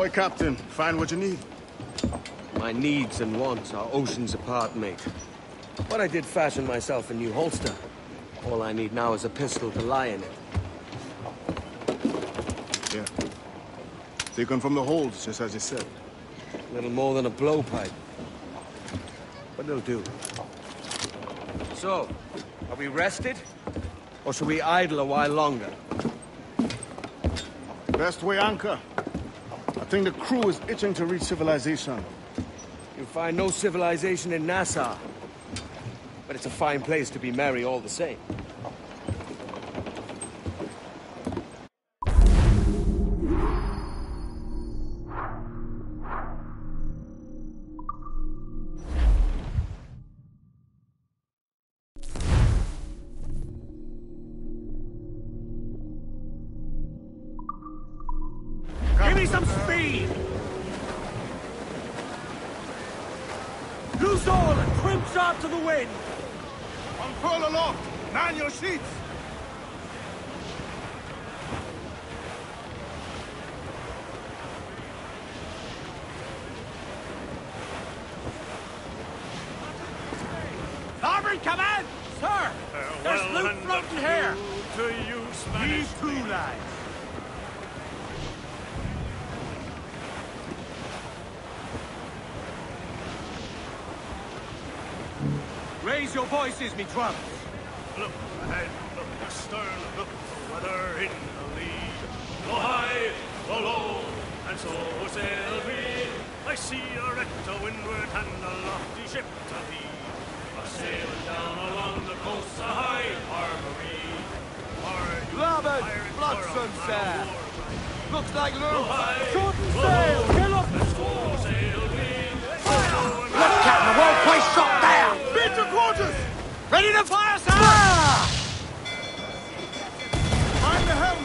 Ahoy, Captain. Find what you need. My needs and wants are oceans apart, mate. But I did fashion myself a new holster. All I need now is a pistol to lie in it. Yeah. Taken from the holds, just as you said. Little more than a blowpipe. But it'll do. So, are we rested? Or should we idle a while longer? Best way anchor. I think the crew is itching to reach civilization. You'll find no civilization in Nassau. But it's a fine place to be merry all the same. Give me some speed! Loose all and trim sharp to the wind! Unfurl aloft! Man your sheets! Starboard command! Sir! There's loot floating here! To you, Spanish. These two lads! Raise your voices, me trumps! Look ahead, look astern, look the weather in the lee. Go high, go low, and so sail we. I see a wreck to windward and a lofty ship to lee. A sailing down along the coast, a high harbory. Larboard, Bloodson, sir! Looks like loose! Shorten Go sail! low, Kill up! and so sail we. Look, Captain, the whole place shot down! Beat your quarters! Ready to fire, sir! Find the helm!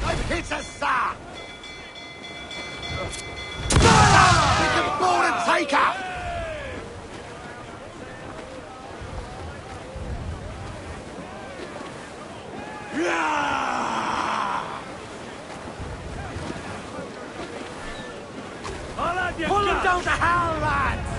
I've hit us, sir! We can board and take up! Pull them down to hell, lads!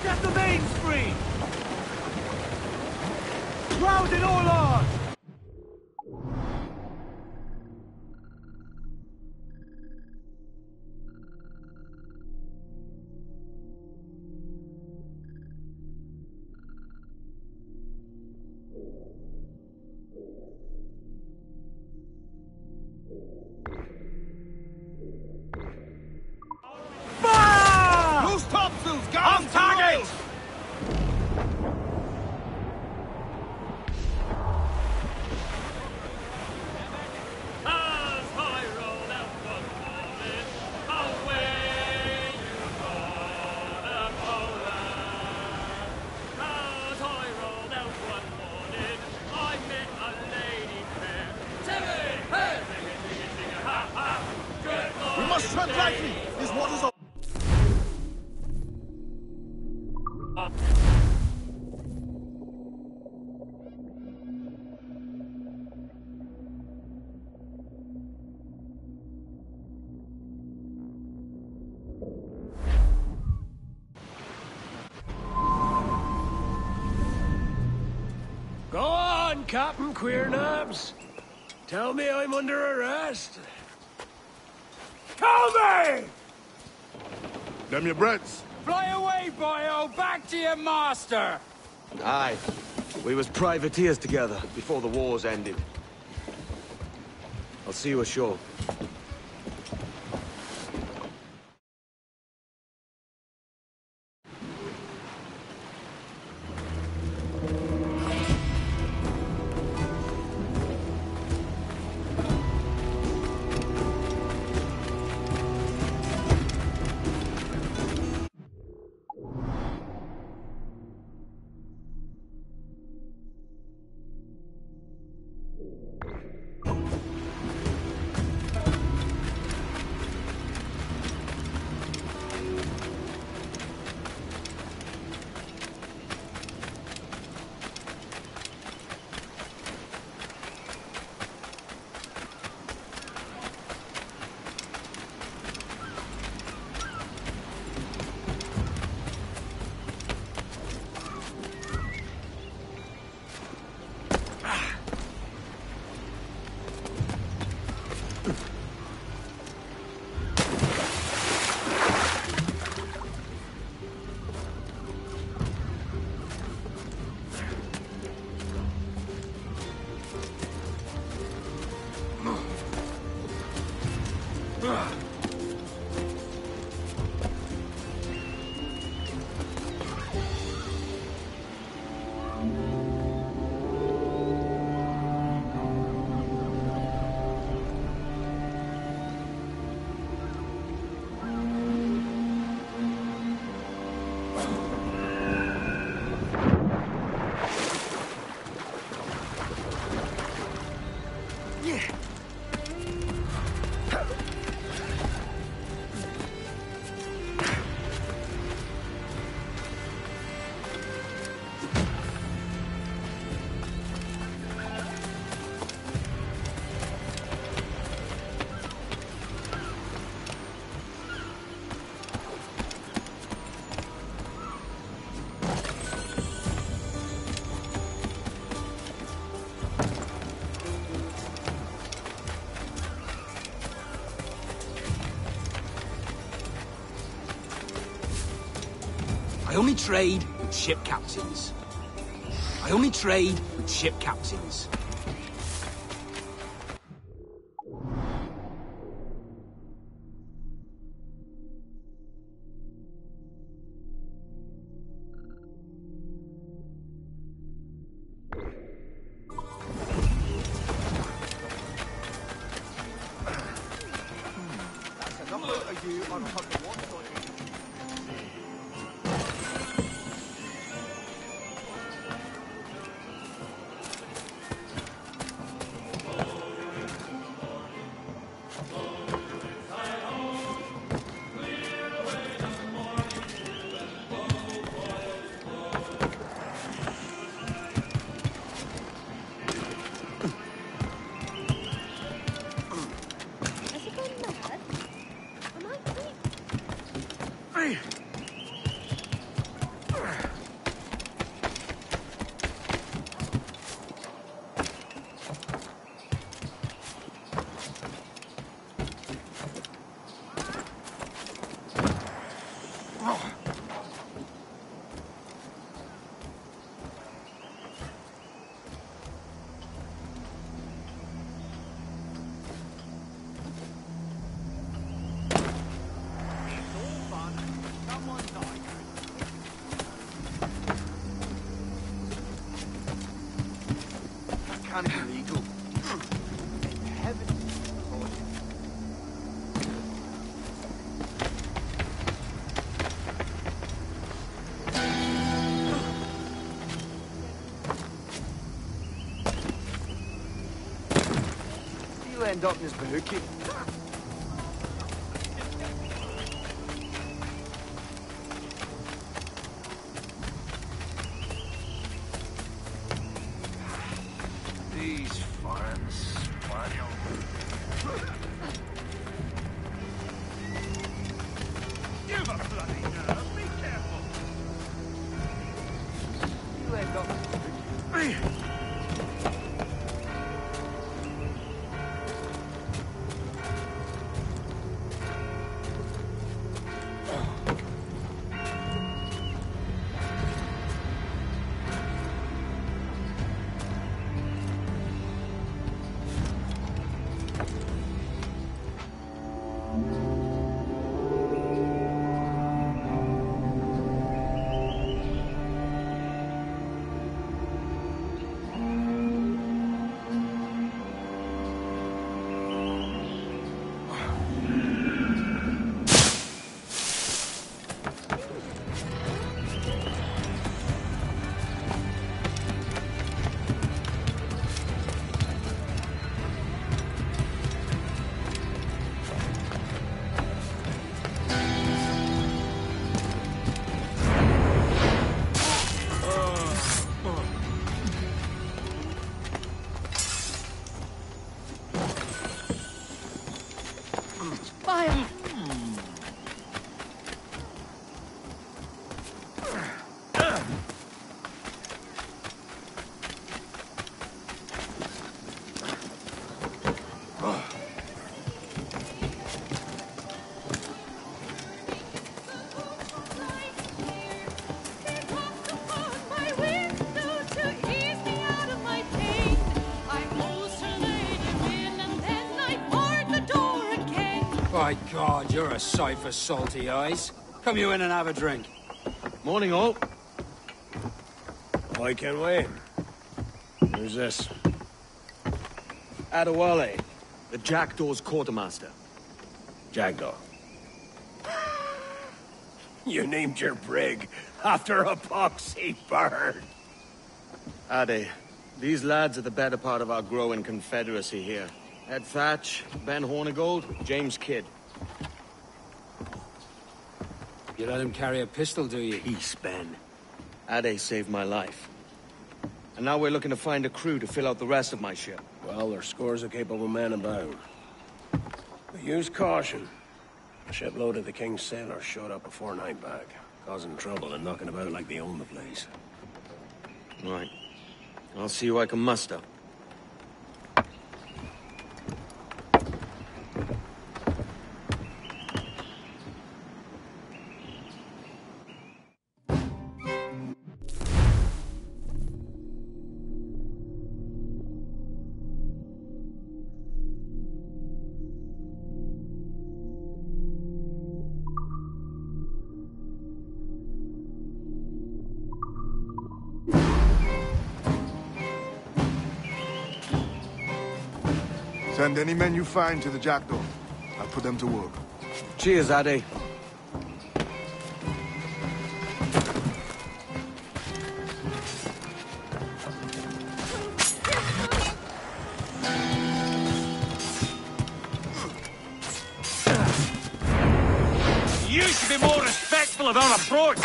Get the mains free! Round it all on! Fire! Loose topsails! On Guns! target! As I roll out one morning, away you go, Poland. As I rolled out one morning, I met a lady fair. Timmy, hey, sing it, ha, ha. Good morning. We must tread lightly! These waters are... Go on, Captain Queernabs. Tell me I'm under arrest. Tell me! Them your breads. Fly away, boyo! Back to your master! Aye. We was privateers together before the wars ended. I'll see you ashore. I only trade with ship captains. I only trade with ship captains. That's a number of you on Hunter Watch. Can't be legal. You'll end up in his bahookie. These foreign spaniels. You've a bloody nerve. Be careful. You'll end up in his bahookie. fire! By God, you're a sight for salty eyes. Come you in and have a drink. Morning, all. I can wait. Who's this? Adewale, the Jackdaw's quartermaster. Jackdaw. You named your brig after a poxy bird. Ade, these lads are the better part of our growing confederacy here. Ed Thatch, Ben Hornigold, James Kidd. You let him carry a pistol, do you? Peace, Ben. Ade saved my life. And now we're looking to find a crew to fill out the rest of my ship. Well, there's scores of capable men about. But use caution. A shipload of the King's sailors showed up a fortnight back, causing trouble and knocking about like they own the place. Right. I'll see who I can muster. Send any men you find to the Jackdaw. I'll put them to work. Cheers, Ade. You should be more respectful of our approach.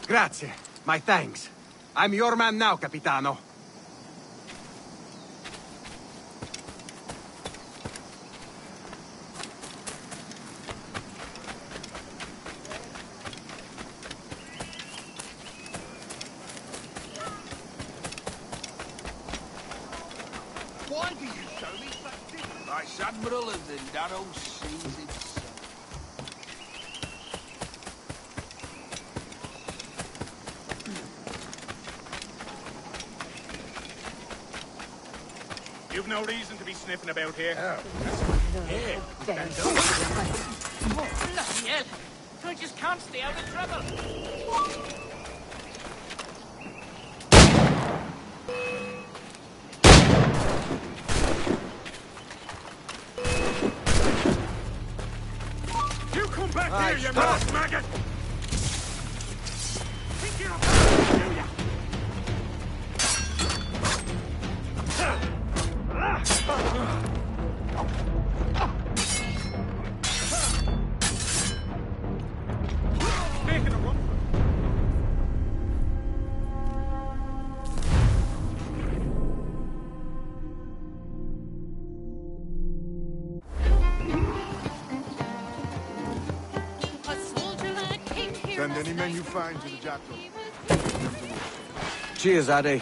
Grazie. My thanks. I'm your man now, Capitano. Why do you show me such difference? Vice Admiral of the narrow seas itself. You've no reason to be sniffing about here. Here. Bloody hell! I just can't stay out of trouble. You come back here, you last maggot! Think you're a do ya? Making a run. Send any men you find to the Jackdaw. Cheers, Ade.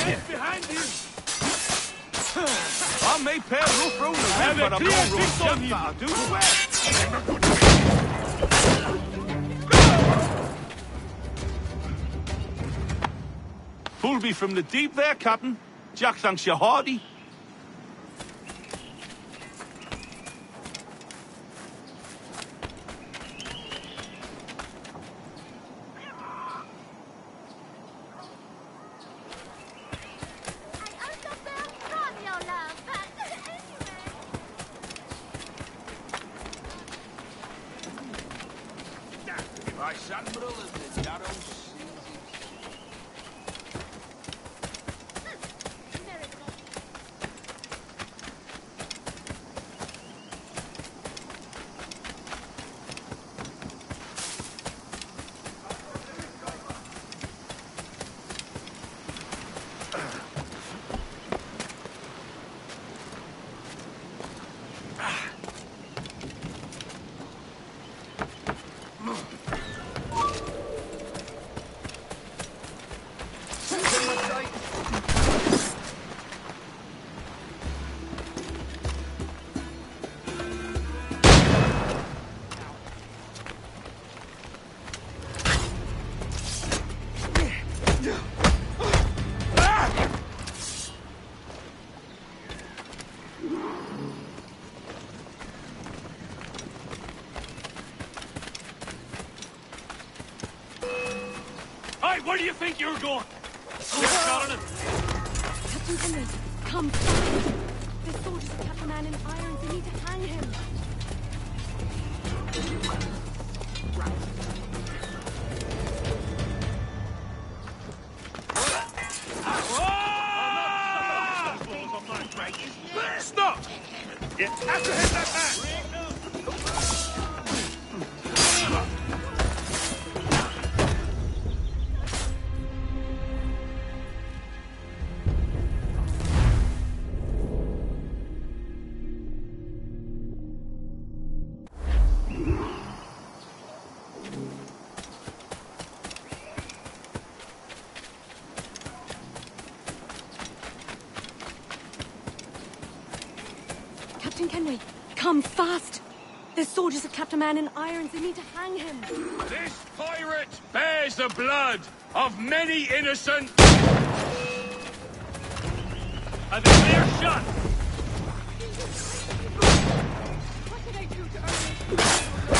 Get behind you! I may pair roof round the wind, but I'm no road jumper, I do swear. Pulled me from the deep there, Captain. Jack thanks you hearty. Vice Admiral of the narrow seas. where do you think you're going? Get shot on him. Captain Henry, come fast. The soldiers have kept a man in irons. They need to hang him. Stop! You have to hit that man! Captain Kenway, come fast. The soldiers have kept a man in irons. They need to hang him. This pirate bears the blood of many innocent... Have a clear shot! What did I do to earn this?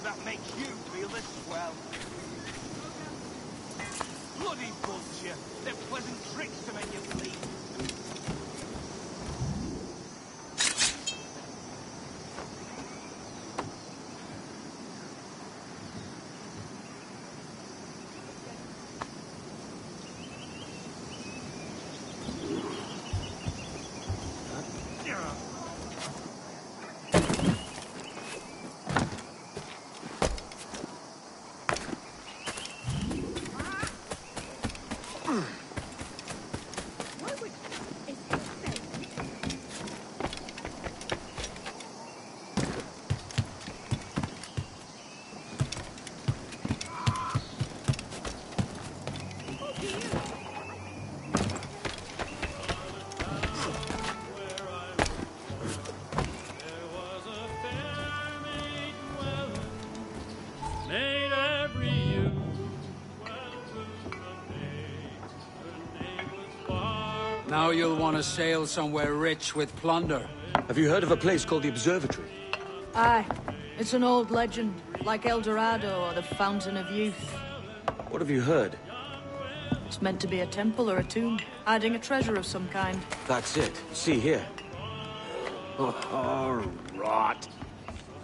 That makes you feel the swell. Bloody vulture! They're pleasant tricks to make you bleed. Now you'll want to sail somewhere rich with plunder. Have you heard of a place called the Observatory? Aye. It's an old legend, like El Dorado or the Fountain of Youth. What have you heard? It's meant to be a temple or a tomb, hiding a treasure of some kind. That's it. See here. Oh, rot.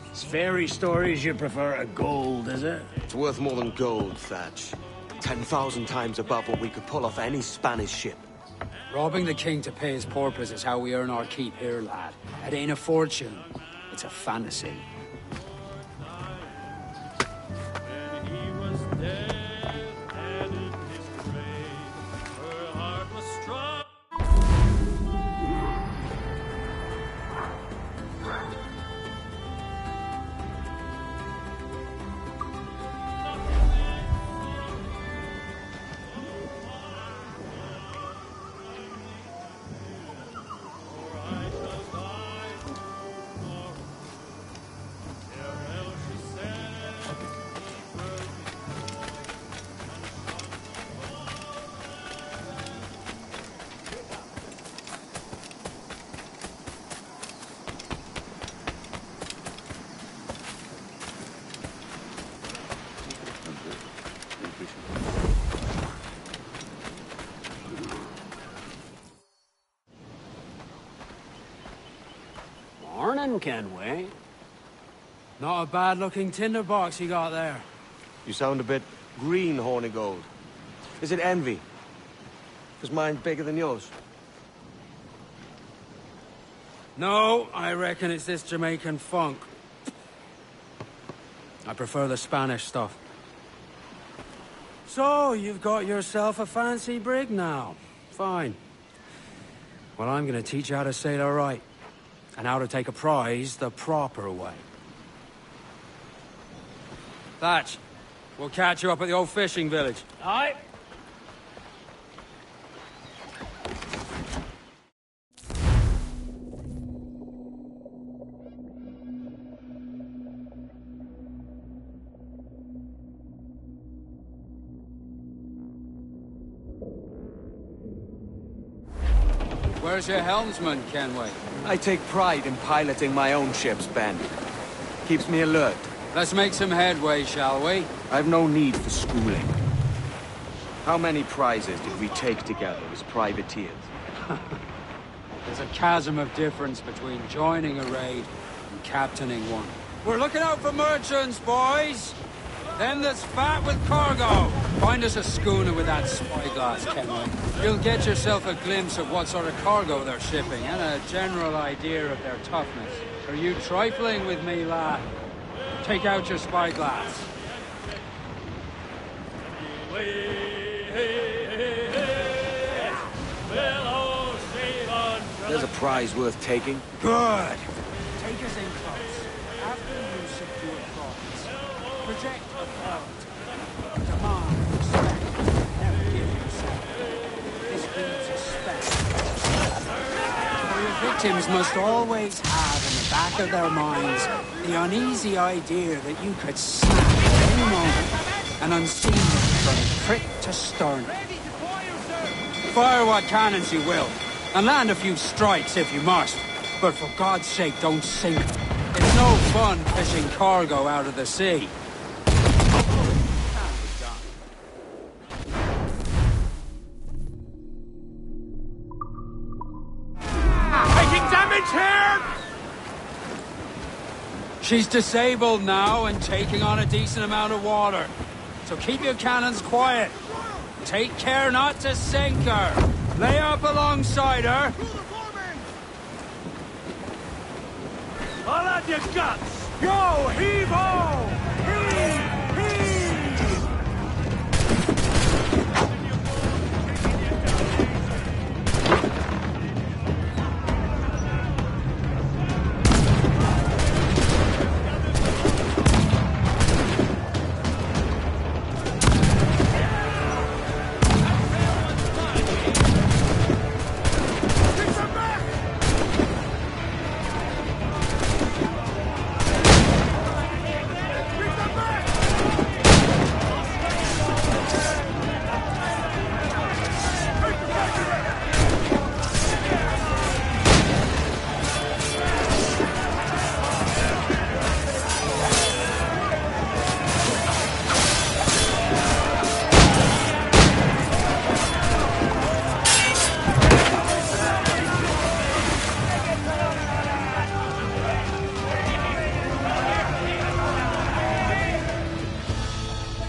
It's fairy stories you prefer to gold, is it? It's worth more than gold, Thatch. 10,000 times above what we could pull off any Spanish ship. Robbing the king to pay his porpoise is how we earn our keep here, lad. It ain't a fortune. It's a fantasy. Morning, Kenway. Not a bad-looking tinderbox you got there. You sound a bit green, Hornigold. Is it envy? Because mine's bigger than yours. No, I reckon it's this Jamaican funk. I prefer the Spanish stuff. So, you've got yourself a fancy brig now. Fine. Well, I'm gonna teach you how to sail all right. and how to take a prize the proper way. Thatch, we'll catch you up at the old fishing village. Aye. Where's your helmsman, Kenway? I take pride in piloting my own ships, Ben. Keeps me alert. Let's make some headway, shall we? I've no need for schooling. How many prizes did we take together as privateers? There's a chasm of difference between joining a raid and captaining one. We're looking out for merchants, boys! Them that's fat with cargo! Find us a schooner with that spyglass, Kenway. You'll get yourself a glimpse of what sort of cargo they're shipping, and a general idea of their toughness. Are you trifling with me, lad? Take out your spyglass. There's a prize worth taking. Good! Take us in close. After you secure province, project authority. Demand respect. Never give yourself. This builds respect. For your victims must always have in the back of their minds the uneasy idea that you could snap at any moment and unseam them from prick to stern. Fire what cannons you will, and land a few strikes if you must. But for God's sake, don't sink. It's no fun fishing cargo out of the sea. Taking damage here! She's disabled now and taking on a decent amount of water. So keep your cannons quiet. Take care not to sink her. Lay up alongside her. All out your guts! Yo, heave-ho! Heave! Heave!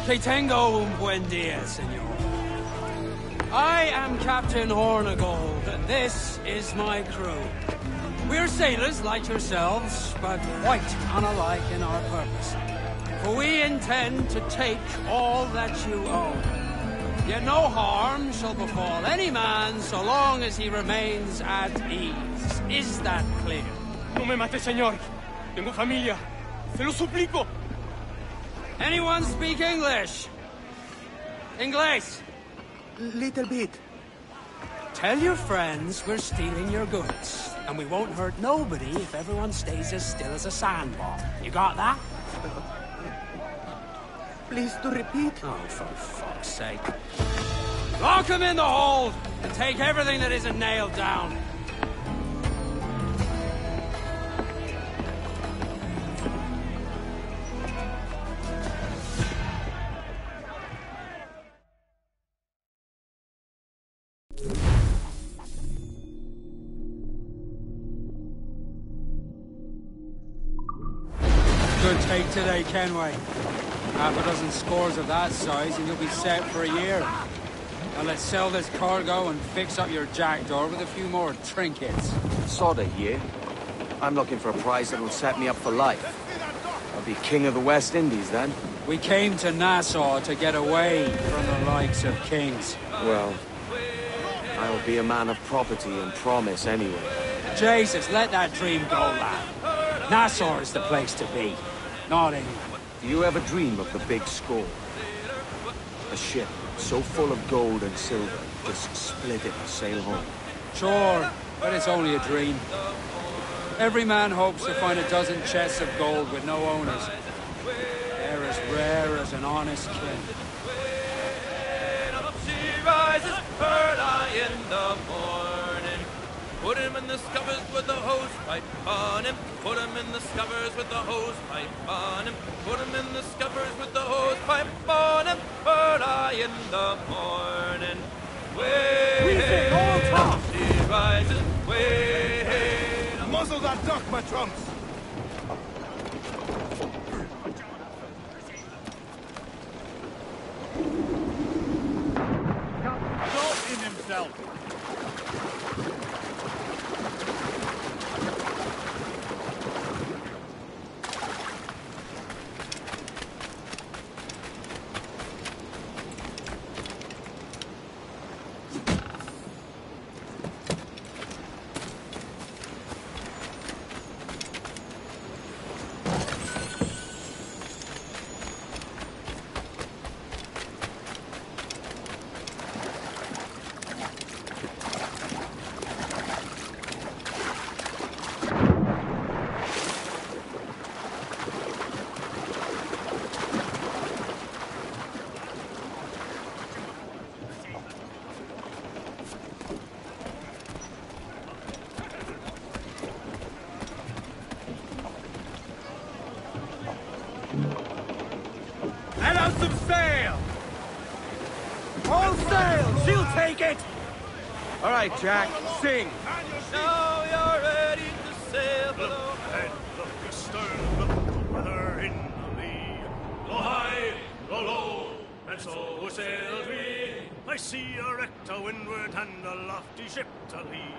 Que tengo un buen día, senor. I am Captain Hornigold. This is my crew. We're sailors like yourselves, but quite unalike in our purpose. For we intend to take all that you own. Yet no harm shall befall any man so long as he remains at ease. Is that clear? No me mate, señor. Tengo familia. Se lo suplico. Anyone speak English? English? Little bit. Tell your friends we're stealing your goods, and we won't hurt nobody if everyone stays as still as a sandbar. You got that? Please to repeat. Oh, for fuck's sake. Lock them in the hold, and take everything that isn't nailed down. Good take today, Kenway. Half a dozen scores of that size and you'll be set for a year. Now let's sell this cargo and fix up your jackdaw with a few more trinkets. Sod a year. I'm looking for a prize that will set me up for life. I'll be king of the West Indies then. We came to Nassau to get away from the likes of kings. Well, I'll be a man of property and promise anyway. Jesus, let that dream go, lad. Nassau is the place to be, not England. Do you ever dream of the big score? A ship so full of gold and silver, just split it and sail home. Sure, but it's only a dream. Every man hopes to find a dozen chests of gold with no owners. They're as rare as an honest king. She rises early in the morning. Put him in the scuppers with the hose pipe on him. Put him in the scuppers with the hose pipe on him. Put him in the scuppers with the hose pipe on him. Early in the morning. Way up she rises. Way up. Muzzle that duck, my trumps! Not in himself. Let out some sail! All sail! She'll take it! All right, Jack, sing. Now you're ready to sail. Look ahead, look astern, look the weather in the lee. Go high, go low, and so sailed we. I see a wreck to windward and a lofty ship to lee.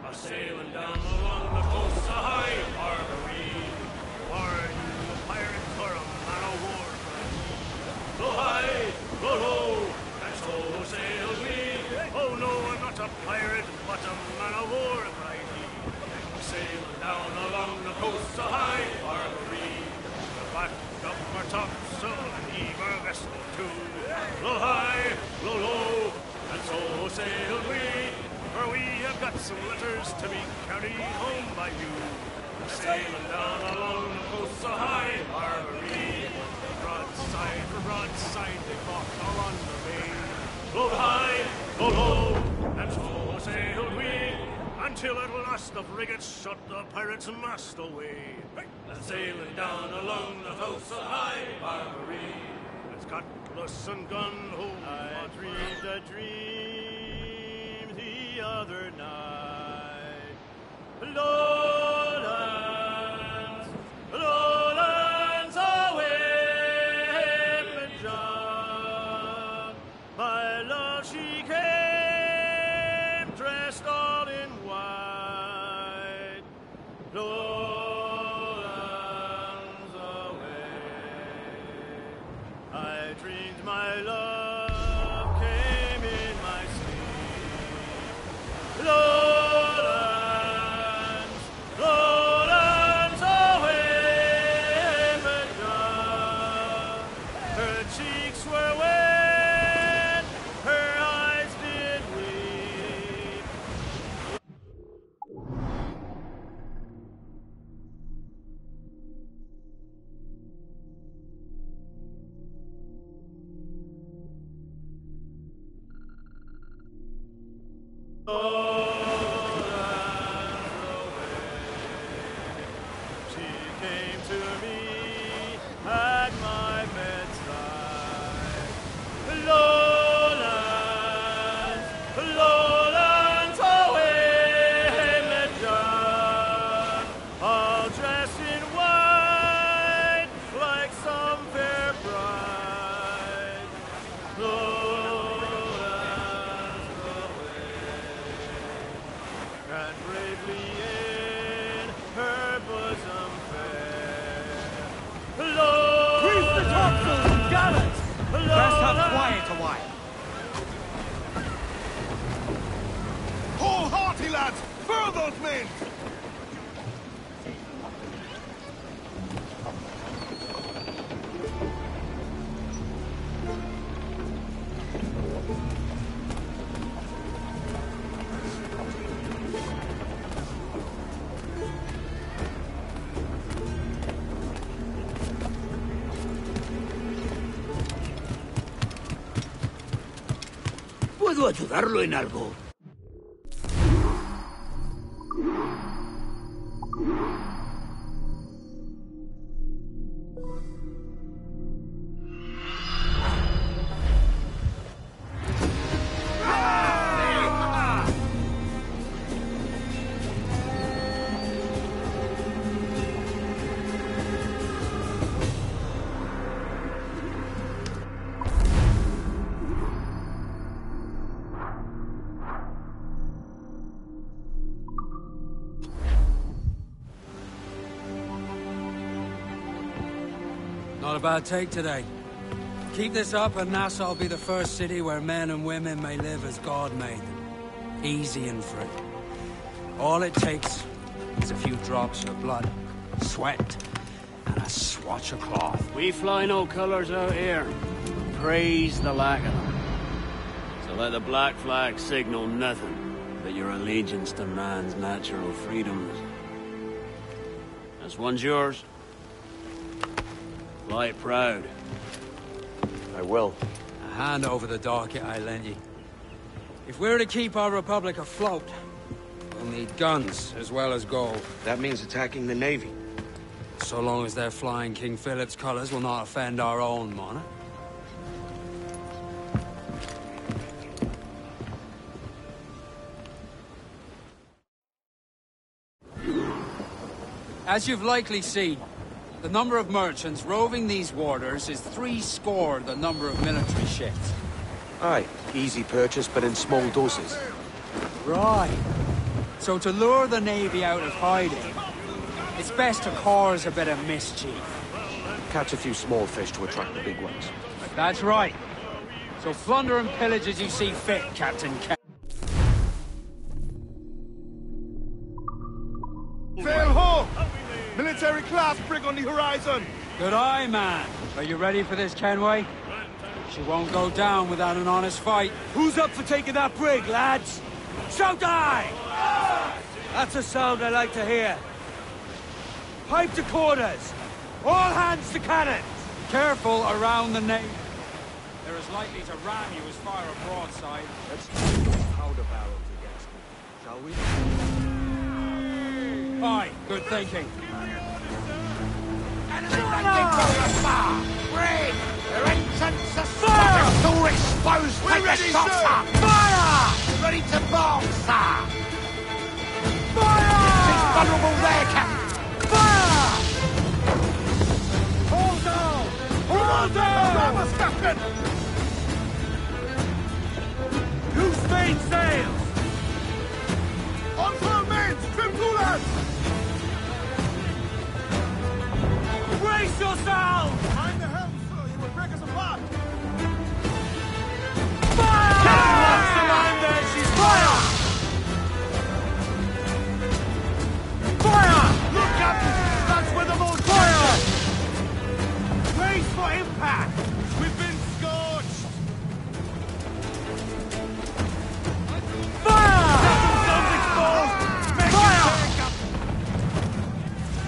A sailing down along the coast, a high harbor we. Are you a pirate or a man of war? Go high, go low, and so sailed we. Oh no, I'm not a pirate, but a man of war, cried he. Sailing down along the coast, a high harbor we. Back up our topsail and heave our vessel too. Blow high, blow low, and so sailed we. For we have got some letters to be carried home by you. Sailing down along the coast, a high harbor we. Broadside for broadside, they fought along the main. Blow high, blow low, and so sailed we, until at last the frigate shot the pirates' mast away. And sailing down along the coast of high harbor we. It's cutlass and gun, ho! I dreamed a dream the other night. Lowlands, lowlands away, John. My love, she came dressed all in white. Lowlands away. I dreamed my love came in my sleep. Lowlands, lowlands away, Madame. Her cheeks were wet, her eyes did weep. She came to me at my bedside. Lowlands, lowlands away, Medjugorje, all dressed in white like some fair bride. Lowlands away, and bravely in her bosom fair. Grease the topsails and gallants! Best have quiet a while. Hold hearty, lads! Furl those men! ¿Puedo ayudarlo en algo? Not a bad take today. Keep this up and Nassau will be the first city where men and women may live as God made them. Easy and free. All it takes is a few drops of blood, sweat, and a swatch of cloth. We fly no colours out here. Praise the lack of them. So let the black flag signal nothing but your allegiance to man's natural freedoms. This one's yours. Fly it proud. I will. A hand over the docket I lent you. If we're to keep our republic afloat, we'll need guns as well as gold. That means attacking the Navy. So long as they're flying King Philip's colours will not offend our own monarch. As you've likely seen, the number of merchants roving these waters is 70 the number of military ships. Aye, easy purchase, but in small doses. Right. So to lure the Navy out of hiding, it's best to cause a bit of mischief. Catch a few small fish to attract the big ones. That's right. So plunder and pillage as you see fit, Captain K. Sail ho! Military class brig on the horizon! Good eye, man. Are you ready for this, Kenway? She won't go down without an honest fight. Who's up for taking that brig, lads? Shout aye! That's a sound I like to hear. Pipe to quarters! All hands to cannons! Careful around the nave. They're as likely to ram you as fire a broadside. Let's powder barrels against them, shall we? Aye, good thinking. Brig! Their entrance is fire! Door exposed! Take a shot, sir! Fire! Ready to bomb, sir! Fire! She's vulnerable there, Captain! Fire! Hold down! Hold down! Grab us, Captain! Loose main sails! On furl mains! Trim coolers! Brace yourselves! Mind the helm, sir! You will break us apart! Fire! Catch the line there, she's fire! Fire! Look, Captain! That's where the most fire! Brace for impact! We've been scorched! Fire! Captain, exposed! Make fire!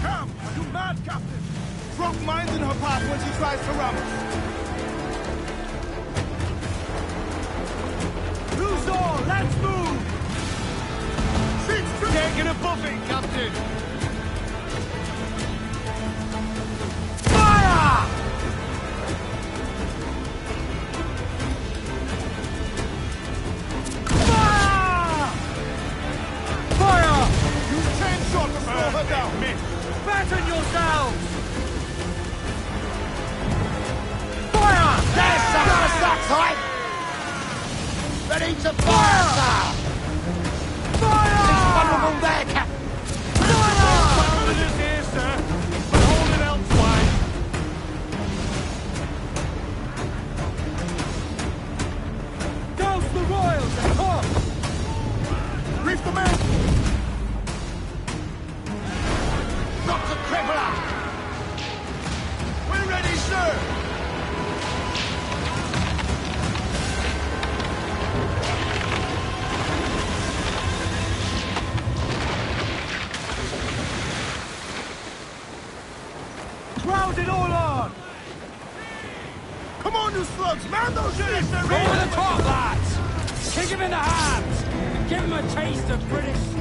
Come! Are you mad, Captain? Drop mines in her path when she tries to ram us! Loose all! Let's move! She's taking a buffing, Captain! her down! Batten yourselves! Fire! There's some of that type! Ready to fire, sir! Fire! She's vulnerable there, Captain! Fire! It is here, sir, but hold it elsewhere. Douse the royals and come! Reef the men! Come on, you slugs! Man those ships! Over the top, lads! Kick him in the hands! And give him a taste of British steel!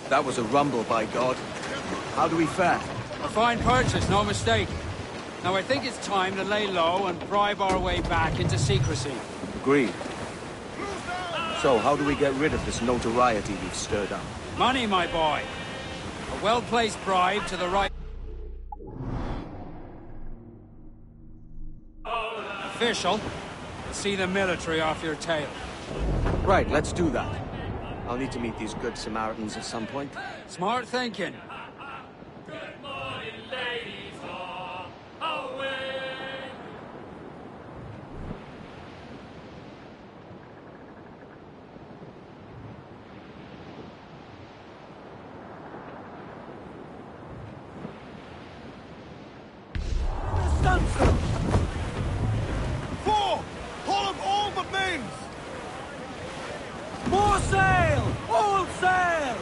That was a rumble, by God. How do we fare? A fine purchase, no mistake. Now I think it's time to lay low and bribe our way back into secrecy. Agreed. So, how do we get rid of this notoriety we've stirred up? Money, my boy. A well-placed bribe to the right... Official. See the military off your tail. Right, let's do that. I'll need to meet these good Samaritans at some point. Smart thinking. Four! Haul up all but names! More sail! All sail!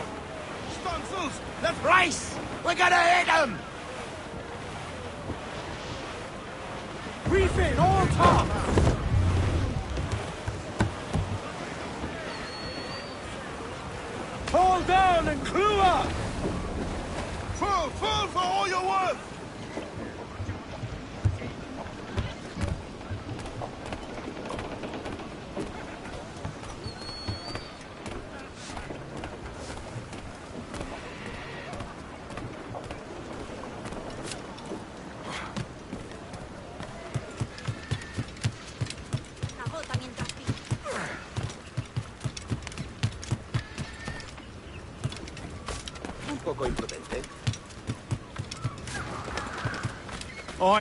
Stunsails! Let's Rice! We're gonna hit them! Reef in, all tops! Haul down and clew up! full for all you're worth! Un poco imprudente. Oh.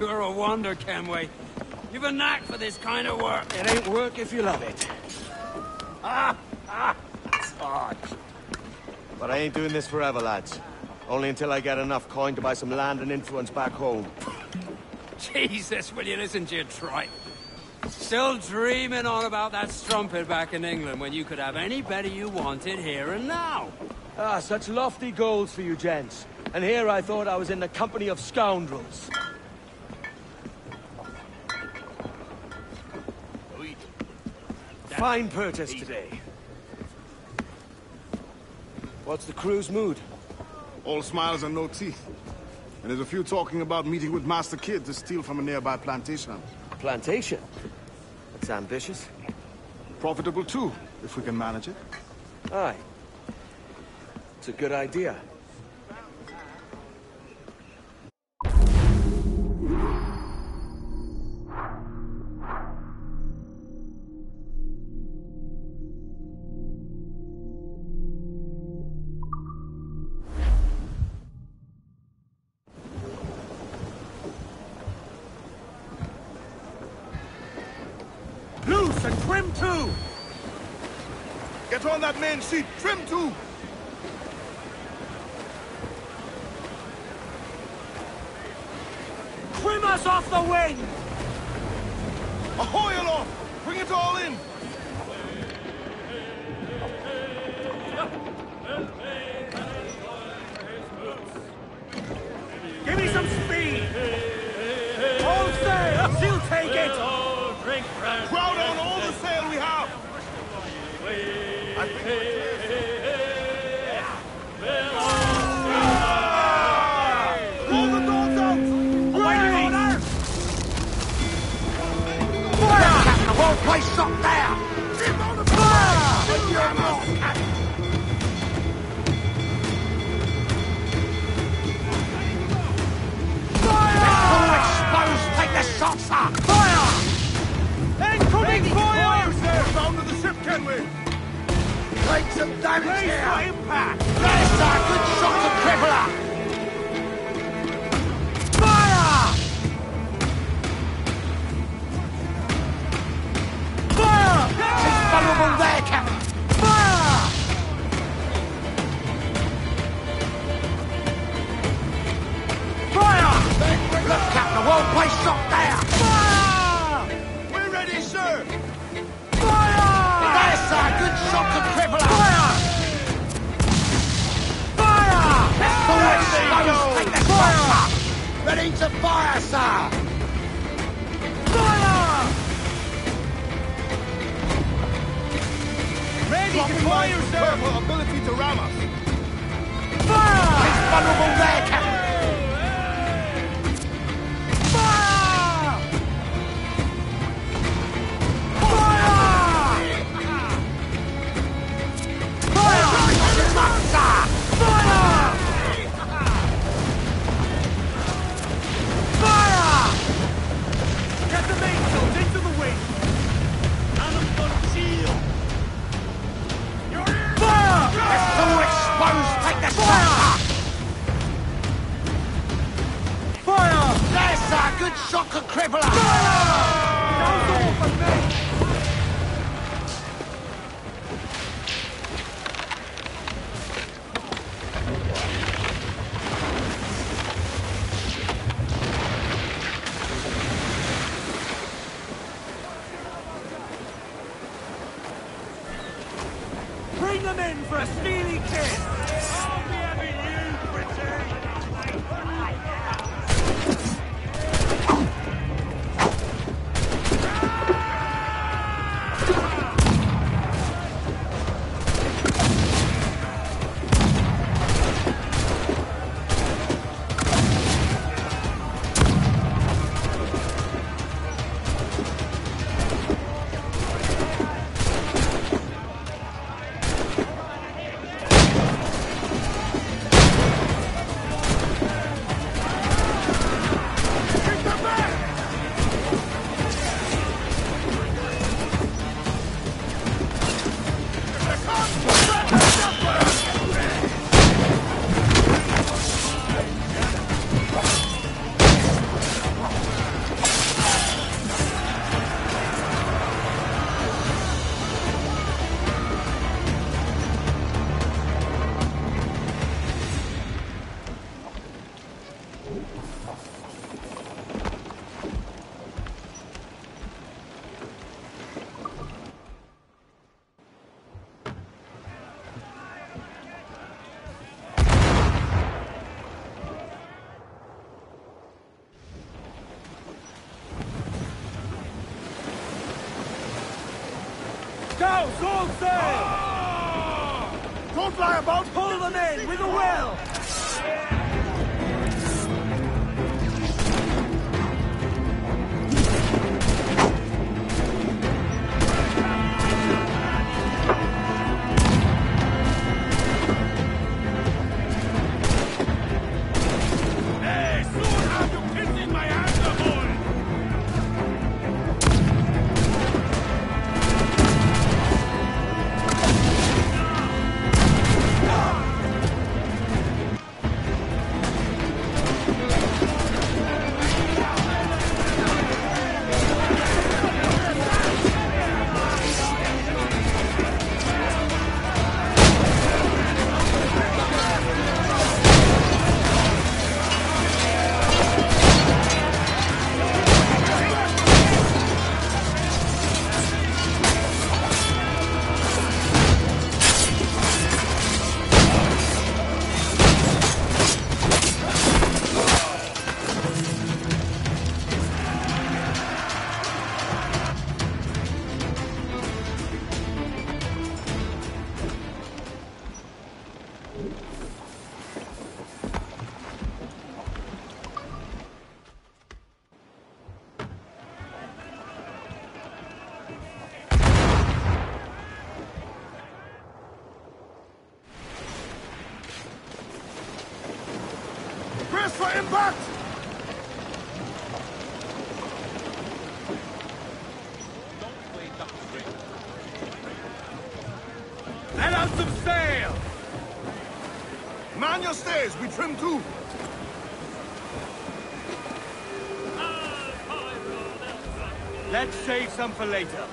You're a wonder, Kenway. You've a knack for this kind of work. It ain't work if you love it. Sarge. But I ain't doing this forever, lads. Only until I get enough coin to buy some land and influence back home. Jesus, will you listen to your tripe? Still dreaming on about that strumpet back in England when you could have any better you wanted here and now. Ah, such lofty goals for you gents. And here I thought I was in the company of scoundrels. Fine purchase today. What's the crew's mood? All smiles and no teeth. And there's a few talking about meeting with Master Kid to steal from a nearby plantation. Plantation? That's ambitious. Profitable too, if we can manage it. Aye. It's a good idea. Loose and trim too! Get on that main sheet, trim too! Trim us off the wind! Ahoy aloft! Bring it all in! Give me some speed! All sail! She'll take it! Crowd on all the sail we have! I think all the dogs out! Away! Fire! Captain, the whole place shot down! Take the shots up! Fire! Incoming fire! Down to the ship, Kenway! Take some damage Brace here! for impact! That's a good shot to crippler! Fire! Fire! He's vulnerable there, Captain! Fire! Fire! Look, Captain, the whole place shot down! Fire! We're ready, sir! Fire! That's a good shot to crippler! Fire! Fire! Let's go! Take the shots up! Ready to fire, sir! Fire! Ready to fire, sir! For ability to ram us. Fire! He's vulnerable there, Captain! Fire! Fire! Fire! Fire! Fire! Get the mainsails into the wind! Cannons on shield! Fire! It's all exposed! Take the shots up! Fire! That's a good shot to crippler! Fire! Nose off and make! Bring them in for a steely kiss! I'll be having you, Britain! Cows, all sail! Don't fly about! Pull them in with a will! Brace for impact! Let out some sail! Man your stays, we trim too. Let's save some for later.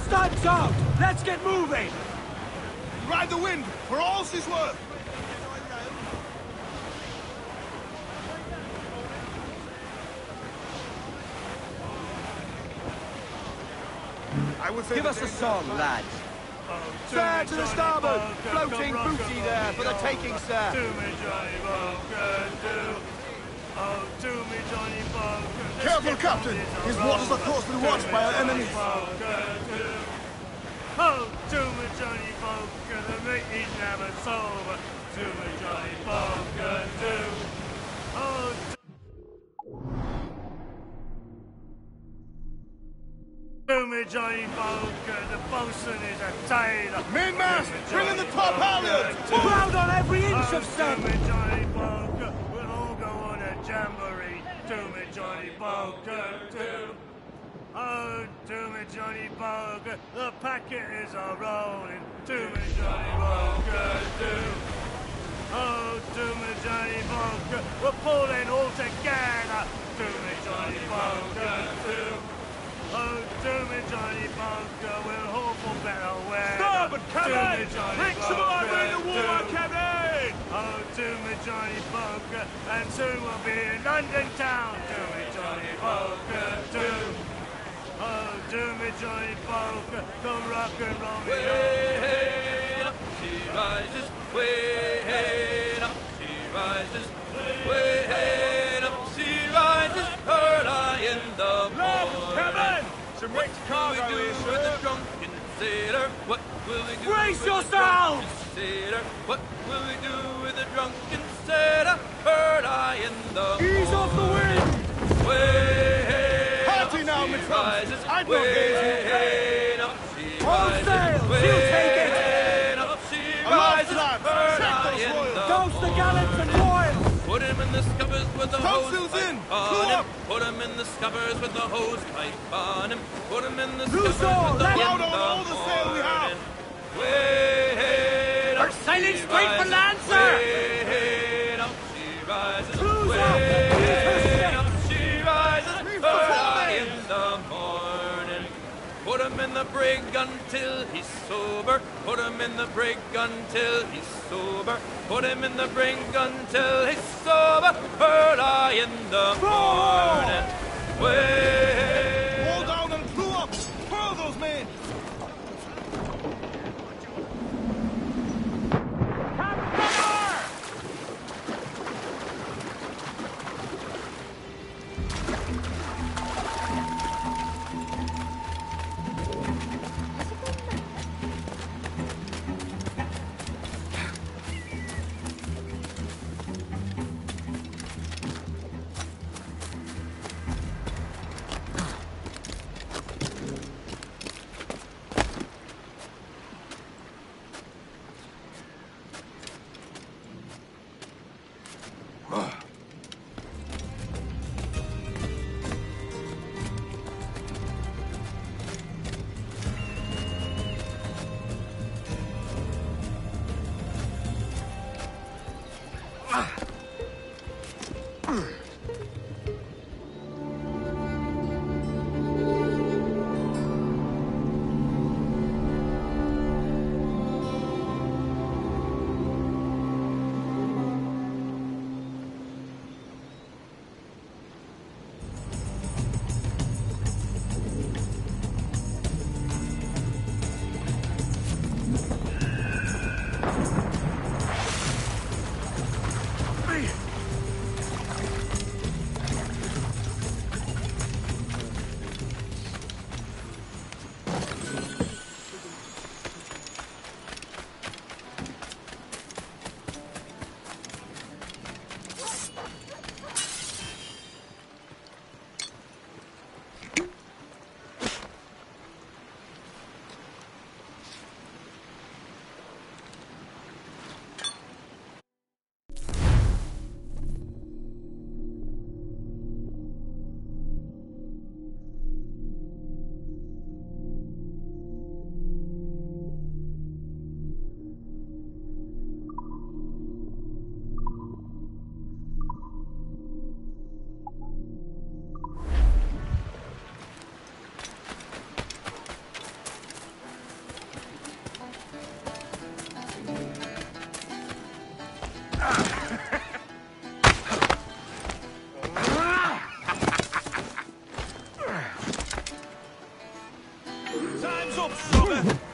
Time's out! Let's get moving! Ride the wind, for all she's worth! I would say give us a song, lads. Sir, to the starboard! Floating booty there for the taking, sir! To me, Johnny Boker, do. Oh, to me, Johnny Boker. Careful, Captain! His waters are closely watched by our enemies. Oh, to me, Johnny Boker, the meat is never sober. To me, Johnny Boker, do. Oh, to me, Johnny Boker, the bosun is a tailor. Mainmast, bring in the top halyards! Proud on every inch of sail! To me, Johnny Boker, we'll all go on a jamboree. To me, Johnny Boker, do. Oh, to me, Johnny Boker, the packet is a-rolling. To me, Johnny Boker, do. Oh, to me, Johnny Boker, we're pulling all together. To me, Johnny Boker, do. Oh, to me, Johnny Boker, we'll haul for better weather. Starboard, Captain! To me, Johnny Bring some more Boker, in the water, do. Captain! Oh, to me, Johnny Boker, and soon we'll be in London town. To me, Johnny Boker, do. Oh, do me, Johnny Boker, come rock and roll me. Way up, she rises. Way up, she rises. Way up, she rises. Early in the morning. Some rich cargo What will we do with the drunken sailor? What will we do Brace with the yourselves! drunken sailor? What will we do with the drunken sailor? Early in the Ease off the wind! Way Party now, she Miss rises. I'd not Way up, she All rises. sail! Way She'll take it! up, she Aloft, rises. lads! Early Check those in royals! the Douse the gallants and royals! Put him in the scuppers with the hose Topsails pipe in! on Crew him. up! Put him in the scuppers with the hose pipe on him. Put him in the Loose scuppers all, with the let out wind on all the sail we have. morning. Way up, We're sailing she straight for rises. land, sir. Way up, she rises. Cruise Way up! up, she rises. Leave the Early foreman. in the morning. Put him in the brig until he's sober. Put him in the brig until he's sober. Put him in the brig until he's sober. Early in the morning. Way. Hold down and crew up! Furl those men! Time's up, Robert.